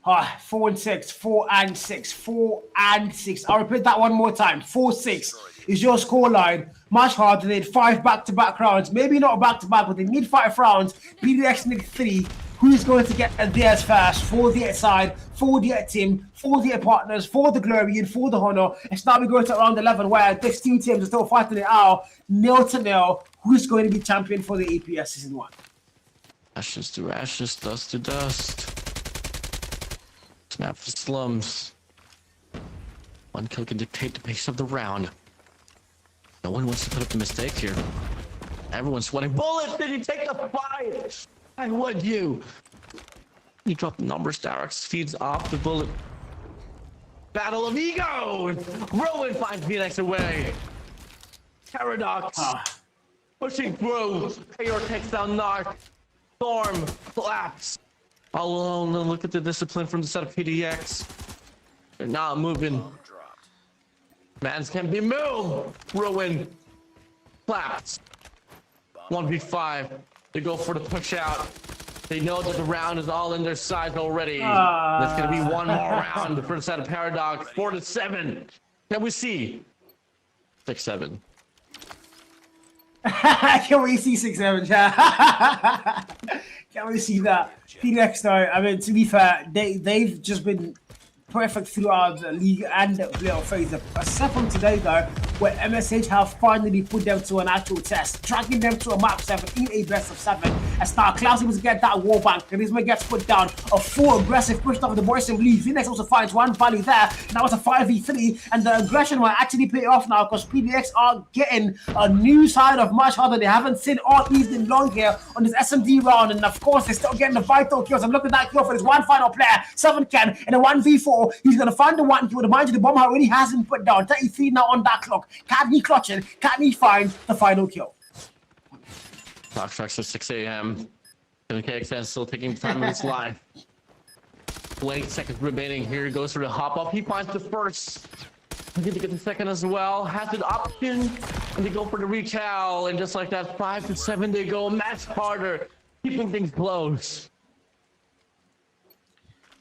4-6, 4-6, 4-6. I'll repeat that one more time. 4-6 is your scoreline. Much harder. They need 5 back-to-back rounds. Maybe not back-to-back, but they need 5 rounds. PDX need 3. who's going to get theirs first for their side, for their team, for their partners, for the glory and for the honor. It's now we go to round 11 where these two teams are still fighting it out, 0-0. Who's going to be champion for the APS Season 1? Ashes to ashes, dust to dust. Snap for slums. One kill can dictate the pace of the round. No one wants to put up the mistake here. Everyone's sweating bullets. Did you take the fight? I would you. You drop the numbers. Darex feeds off the bullet. Battle of egos. Rowan finds Phoenix away. Paradox pushing through. Ayor takes down Narc. Storm collapse. All alone. And look at the discipline from the set of PDX. They're not moving. Mans can be moved. Ruin. Collapse. 1v5. They go for the push out. They know that the round is all in their sides already. There's gonna be one more round for the set of Paradox. 4-7. Can we see? 6-7. Can we see 6-7? Can we see that? PDX though, I mean, to be fair, they've just been perfect throughout the league and the playoff phase. Except from today though, where MSH have finally put them to an actual test, dragging them to a map 7 in a best of 7. As now Klaus was to get that wall bank, Charisma gets put down, a full aggressive push off the boys and leave. Phoenix also finds one volley there. That was a 5v3, and the aggression might actually pay off now because PDX are getting a new side of much harder they haven't seen all evening long here on this SMD round. And of course, they're still getting the vital kills. I'm looking at that kill for this one final player, 7ken in a 1v4. He's gonna find the one kill. The mind you, the bomb already hasn't put down. 33 now on that clock. Can he clutch it? Can he find the final kill? Clock strikes at 6 a.m. KXN still taking time in his life. 20 seconds remaining. Here he goes for the hop up. He finds the first. He's going to get the second as well. Has an option. And they go for the recal. And just like that, 5-7 they go. Match harder. Keeping things close.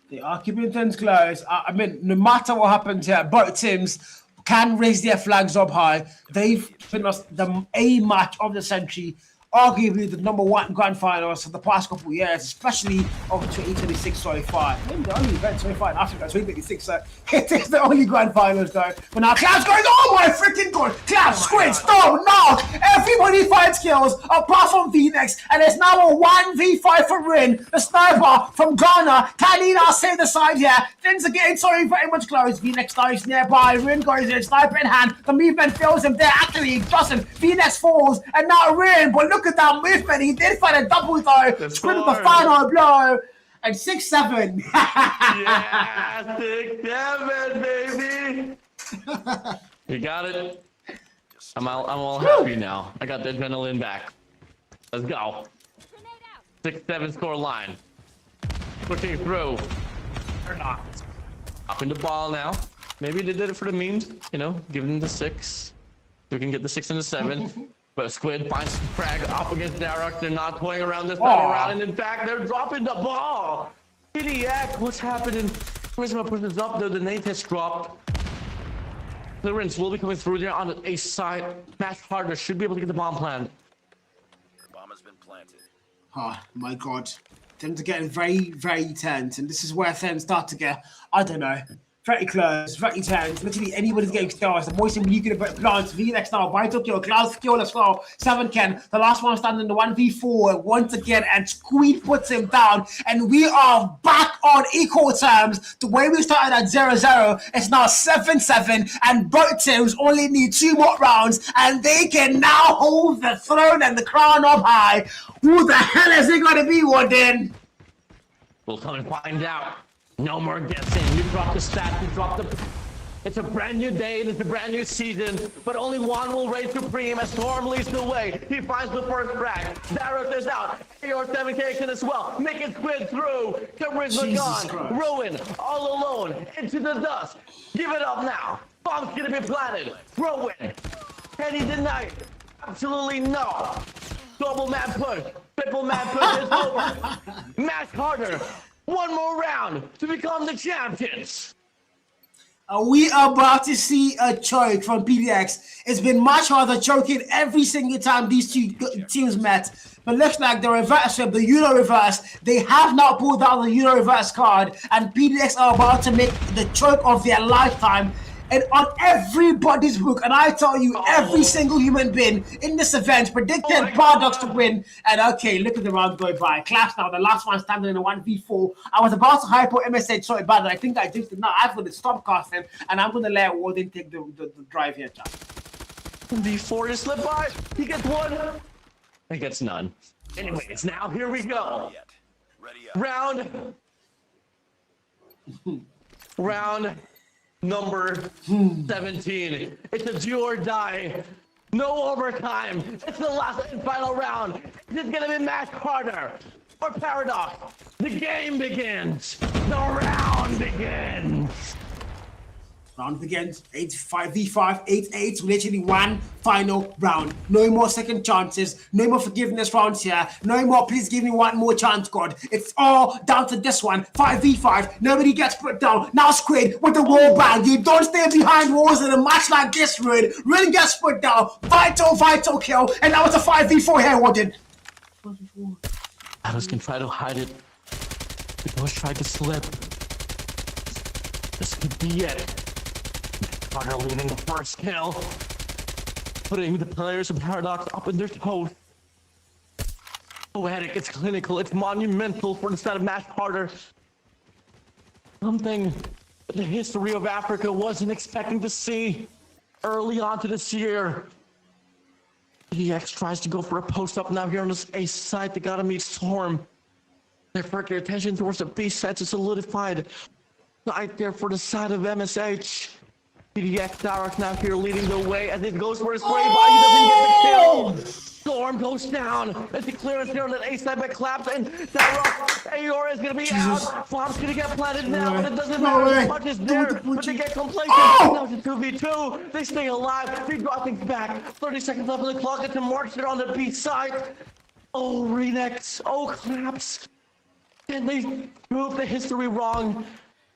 They are keeping things close. I mean, no matter what happens here, both teams can raise their flags up high. They've finished the A match of the century, arguably the #1 grand finals of the past couple of years, especially of 2026, sorry, 5. Maybe the only event 25 in Africa, 2026, so it is the only grand finals though. But now Klaus going, oh my freaking god! Klaus, Squid, Storm, Knock! Everybody finds kills apart from Phoenix, and it's now a 1v5 for Rin, the sniper from Ghana. Can he now save the side here? Things are getting sorry very much close. Phoenix now is nearby. Rin goes in, sniper in hand. The movement fails him there. Actually, Justin, Phoenix falls, and now Rin, but look at that movement. He did find a double though. Squid with the final blow. And 6-7. Yeah, 6-7, baby. You got it. I'm all happy now. I got the adrenaline back. Let's go. 6-7 score line. Pushing through. Or not. Up in the ball now. Maybe they did it for the memes. You know, give them the 6. We can get the 6 and the 7. But Squid finds frag up against Darex. They're not toying around this time around. And in fact, they're dropping the ball. PDX, what's happening? Charisma pushes up, though the nade has dropped. Clearance will be coming through there on the ace side. Match harder, should be able to get the bomb planned. The bomb has been planted. Oh my god. Things are getting very, very tense. And this is where things start to get, I don't know, very close, very tense. Literally anybody's getting stars. The moist and you get a bit of plants. Phoenix now, vital kill, Klaus kill as well. 7ken, the last one standing in the 1v4 once again, and Squeed puts him down. And we are back on equal terms. The way we started at 0-0, it's now 7-7, and both teams only need 2 more rounds, and they can now hold the throne and the crown up high. Who the hell is it going to be, Warden? We'll come and find out. No more guessing. You drop the stats, you drop the... It's a brand new day and it's a brand new season, but only one will reign supreme as Storm leads the way. He finds the first frag. Darex is out. Your 7K as well. Make it Squid through. Charisma gone. Ruin all alone into the dust. Give it up now. Bomb's gonna be planted. Ruin. Can he deny it? Absolutely no. Double man push. Triple man push is over. Match harder. One more round to become the champions. We are about to see a choke from PDX. It's been much harder choking every single time these two teams met. but looks like the reverse of the Euro reverse. They have now pulled out the Euro reverse card, and PDX are about to make the choke of their lifetime. And on everybody's book, and I tell you, every single human being in this event predicted Paradox to win. And okay, look at the round going by. Claps now, the last one standing in a 1v4. I was about to hypo MSH so bad that I think I jinxed it. Now I'm going to stop casting, and I'm going to let Warden take the drive here, chat. Before you slip by, he gets one. He gets none. Anyways, now here we go. Round number 17. It's a do or die. No overtime. It's the last and final round. It's gonna be Matt Carter or Paradox. The game begins. The round begins. Round begins. 5v5, 8-8. Literally one final round. No more second chances. No more forgiveness rounds here. No more, please give me one more chance, God. It's all down to this one. 5v5. Nobody gets put down. Now Squid with the wall bang. You don't stay behind walls in a match like this, Ruin. Ruin gets put down. Vital kill. And now it's a 5v4 here, Warden. Atlas can try to hide it. The ghost tried to slip. This could be it. Carter leading the first kill, putting the players of Paradox up in their toes. Poetic, it's clinical, it's monumental for the side of Matt Carter. Something that the history of Africa wasn't expecting to see early on to this year. EX tries to go for a post-up now here on this A site. They gotta meet Storm. They divert their attention towards the B site to solidified right there for the side of MSH. PDX Dark now here leading the way as it goes for his spray by. He doesn't get the kill. Storm goes down. It's a clearance here on that A side, but claps and Darok. Aor is gonna be out. Bomb's gonna get planted now, and it doesn't matter as much as there, but they get complacent. Now it's a 2v2. They stay alive. They draw things back. 30 seconds left on the clock. It's a march there on the B side. Oh, Renekton. Oh, claps. And they prove the history wrong.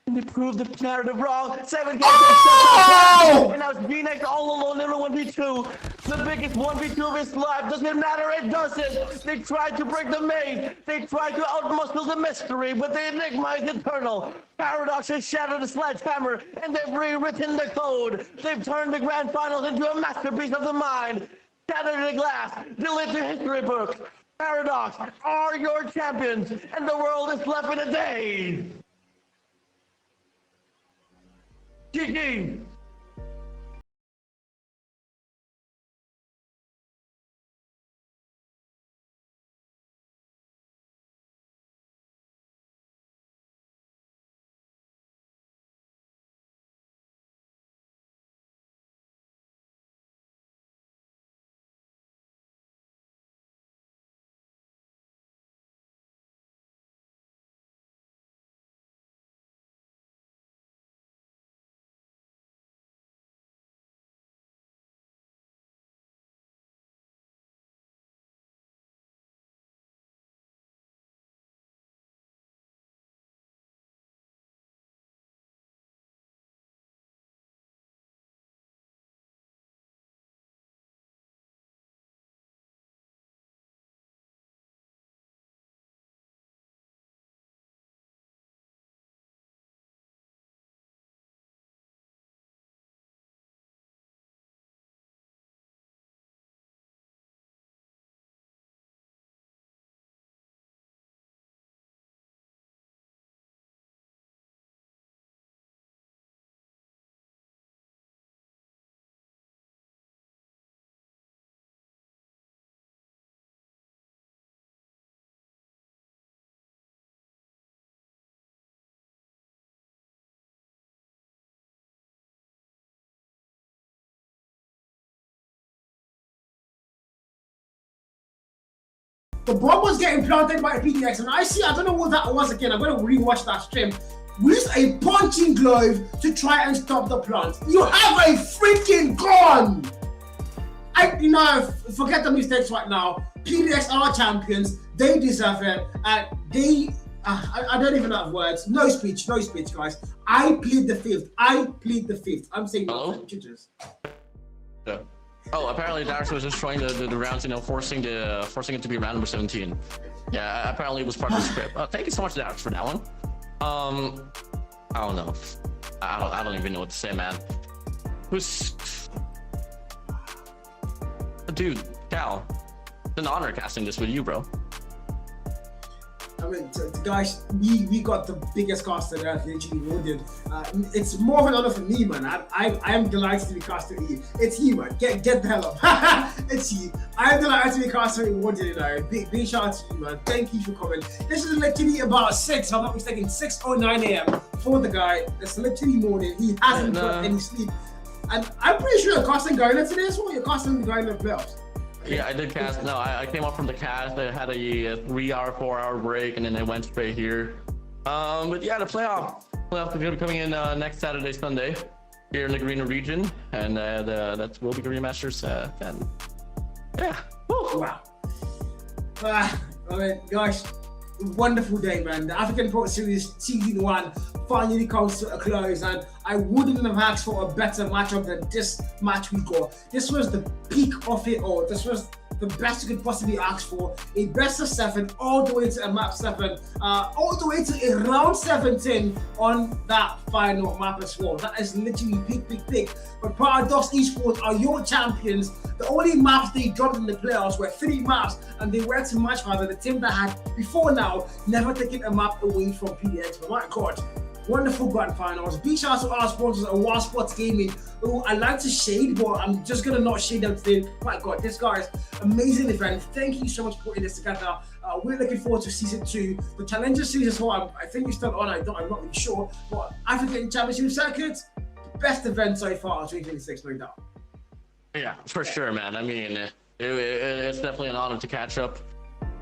And they proved the narrative wrong. 7 games. And now it's Renekton all alone in a 1v2. The biggest 1v2 of his life. Doesn't matter, it doesn't. They tried to break the maze. They tried to outmuscle the mystery, but the enigma is eternal. Paradox has shattered the sledgehammer, and they've rewritten the code. They've turned the grand finals into a masterpiece of the mind. Shattered the glass, delete the history books. Paradox are your champions, and the world is left in a daze. GG! The bomb was getting planted by PDX, and I don't know what that was again. I'm going to rewatch that stream. We used a punching glove to try and stop the plant. You have a freaking gun! Forget the mistakes right now. PDX are champions. They deserve it. I don't even have words. No speech, guys. I plead the fifth. I'm saying no. Yeah. Oh, apparently Darius was destroying the rounds, you know, forcing it to be round number 17. Yeah, apparently it was part of the script. Thank you so much, Darius, for that one. I don't know. I don't even know what to say, man. Dude, Cal, it's an honor casting this with you, bro. I mean, guys, we got the biggest caster that literally wounded. It's more of an honor for me, man. I am delighted to be casting with you. It's you, man. Get the hell up. It's you. I'm delighted to be casting with Wounded, you know. Big shout out to you, man. Thank you for coming. This is literally about 6, if I'm not mistaken, 6:09 a.m. for the guy. It's literally morning. He hasn't got any sleep. And I'm pretty sure you're casting Garner today as well. You're casting the guy in the playoffs. Yeah, I did cast. No, I came up from the cast. I had a 3-hour, 4-hour break, and then I went straight here. But yeah, the playoffs are going to be coming in next Saturday, Sunday, here in the Green region, and that will be the remasters. And yeah, woo. Wow. All right, guys, wonderful day, man. The African Pro Series Season 1 finally comes to a close, and I wouldn't have asked for a better matchup than this match we got. This was the peak of it all. This was the best you could possibly ask for. A best of 7 all the way to a map 7, all the way to a round 17 on that final map as well. That is literally peak. But Paradox Esports are your champions. The only maps they dropped in the playoffs were 3 maps, and they were to match rather the team that had before now never taken a map away from PDX. But my God, wonderful grand finals. Big shout out to our sponsors at Wild Sports Gaming, who I like to shade, but I'm just gonna not shade them today. My God, this guy's amazing event. Thank you so much for putting this together. We're looking forward to season 2. The Challenger series as well. I think it's still on. I'm not really sure, but African Championship Circuit, best event so far, 2026, no doubt. Yeah, for sure, man. I mean, it's definitely an honor to catch up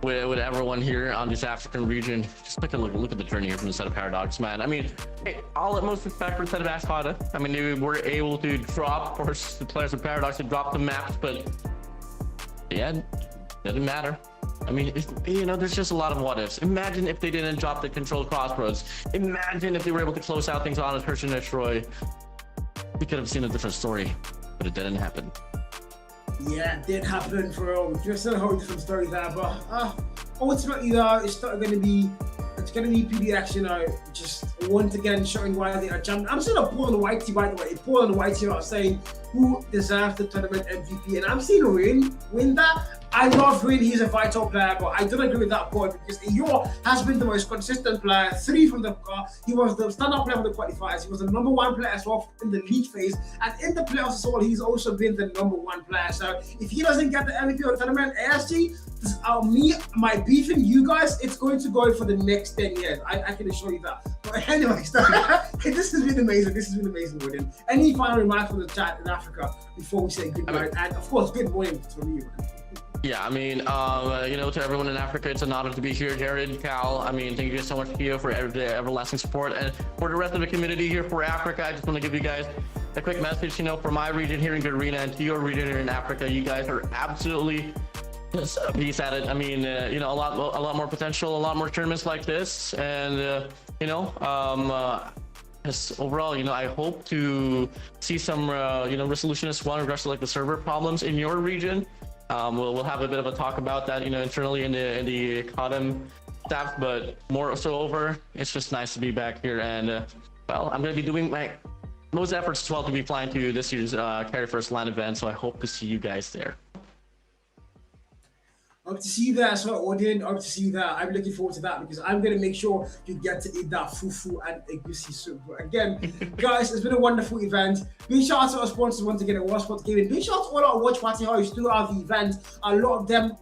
with everyone here on this African region. Just take a look at the journey here from the set of Paradox, man. I mean, hey, all utmost respect for the set of Aspada. I mean, they were able to drop, of course, the players of Paradox to drop the maps, but yeah, it didn't matter. I mean, you know, there's just a lot of what ifs. Imagine if they didn't drop the controlled crossroads. Imagine if they were able to close out things on a Search and Destroy. We could have seen a different story, but it didn't happen. Yeah, it did happen for real. Just a whole different story there, but ultimately though, it's going to be PDX, you know, just once again showing why they are champions. I'm seeing a Paul and Whitey, by the way. Paul and Whitey are saying who deserves the tournament MVP, and I'm seeing Rin win that. I love Rin, he's a vital player, but I don't agree with that point because Eyor has been the most consistent player. 3 from the he was the standout player for the qualifiers. He was the #1 player as well in the league phase, and in the playoffs as well, he's also been the #1 player. So if he doesn't get the MVP of the tournament, ASG, my beefing you guys, it's going to go for the next 10 years. I can assure you that. But anyways, this has been amazing. This has been amazing, William. Any final remarks from the chat in Africa before we say goodnight? And of course, good morning from you, man. Yeah, I mean, you know, to everyone in Africa, it's an honor to be here. Jared, Cal, I mean, thank you guys so much, Theo, for the everlasting support. And for the rest of the community here for Africa, I just want to give you guys a quick message, you know, for my region here in Garena and to your region here in Africa, you guys are absolutely just a piece at it. I mean, you know, a lot more potential, a lot more tournaments like this. And, you know, just overall, you know, I hope to see some, you know, resolution as well in regards to like the server problems in your region. We'll have a bit of a talk about that, you know, internally in the CODM staff, but more so over. It's just nice to be back here, and well, I'm going to be doing my most efforts as well to be flying to this year's Carry First LAN event, so I hope to see you guys there. I hope to see you there as well, audience. I hope to see you there. I'm looking forward to that because I'm going to make sure you get to eat that fufu and egusi soup. But again, guys, it's been a wonderful event. Big shout out to our sponsors once again at Wild Sports Gaming. Big shout out to all our watch party hosts throughout the event. A lot of them,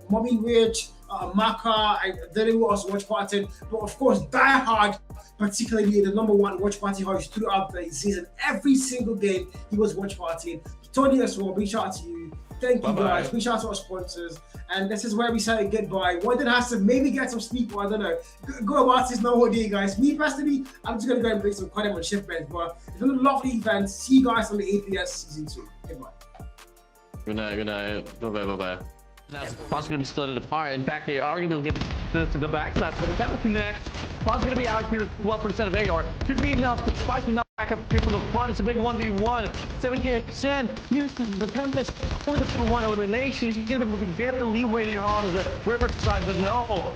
Mommy Rich, Maka, I don't know who else watch party, but of course, Die Hard, particularly the #1 watch party host throughout the season. Every single game he was watch partying. Tony as well, big shout out to you. Thank you guys. Big shout out to our sponsors. And this is where we say goodbye. One has to maybe get some sleep, or I don't know. Go about this no idea, guys. Me personally, I'm just gonna go and bring some CODM on shift beds. But it's been a lovely event. See you guys on the APS season 2. Goodbye. Good night. Bye. That's possibly still in the part. In fact, they are going to get to go back. So that's what's happening next. Spawn's gonna be out here 12% of AR. Should be enough to spice enough back up here for the fun. It's a big 1v1. 78%. Houston, the Tempest for the 2-1 elimination. He's gonna get the leeway here on the river side, but no.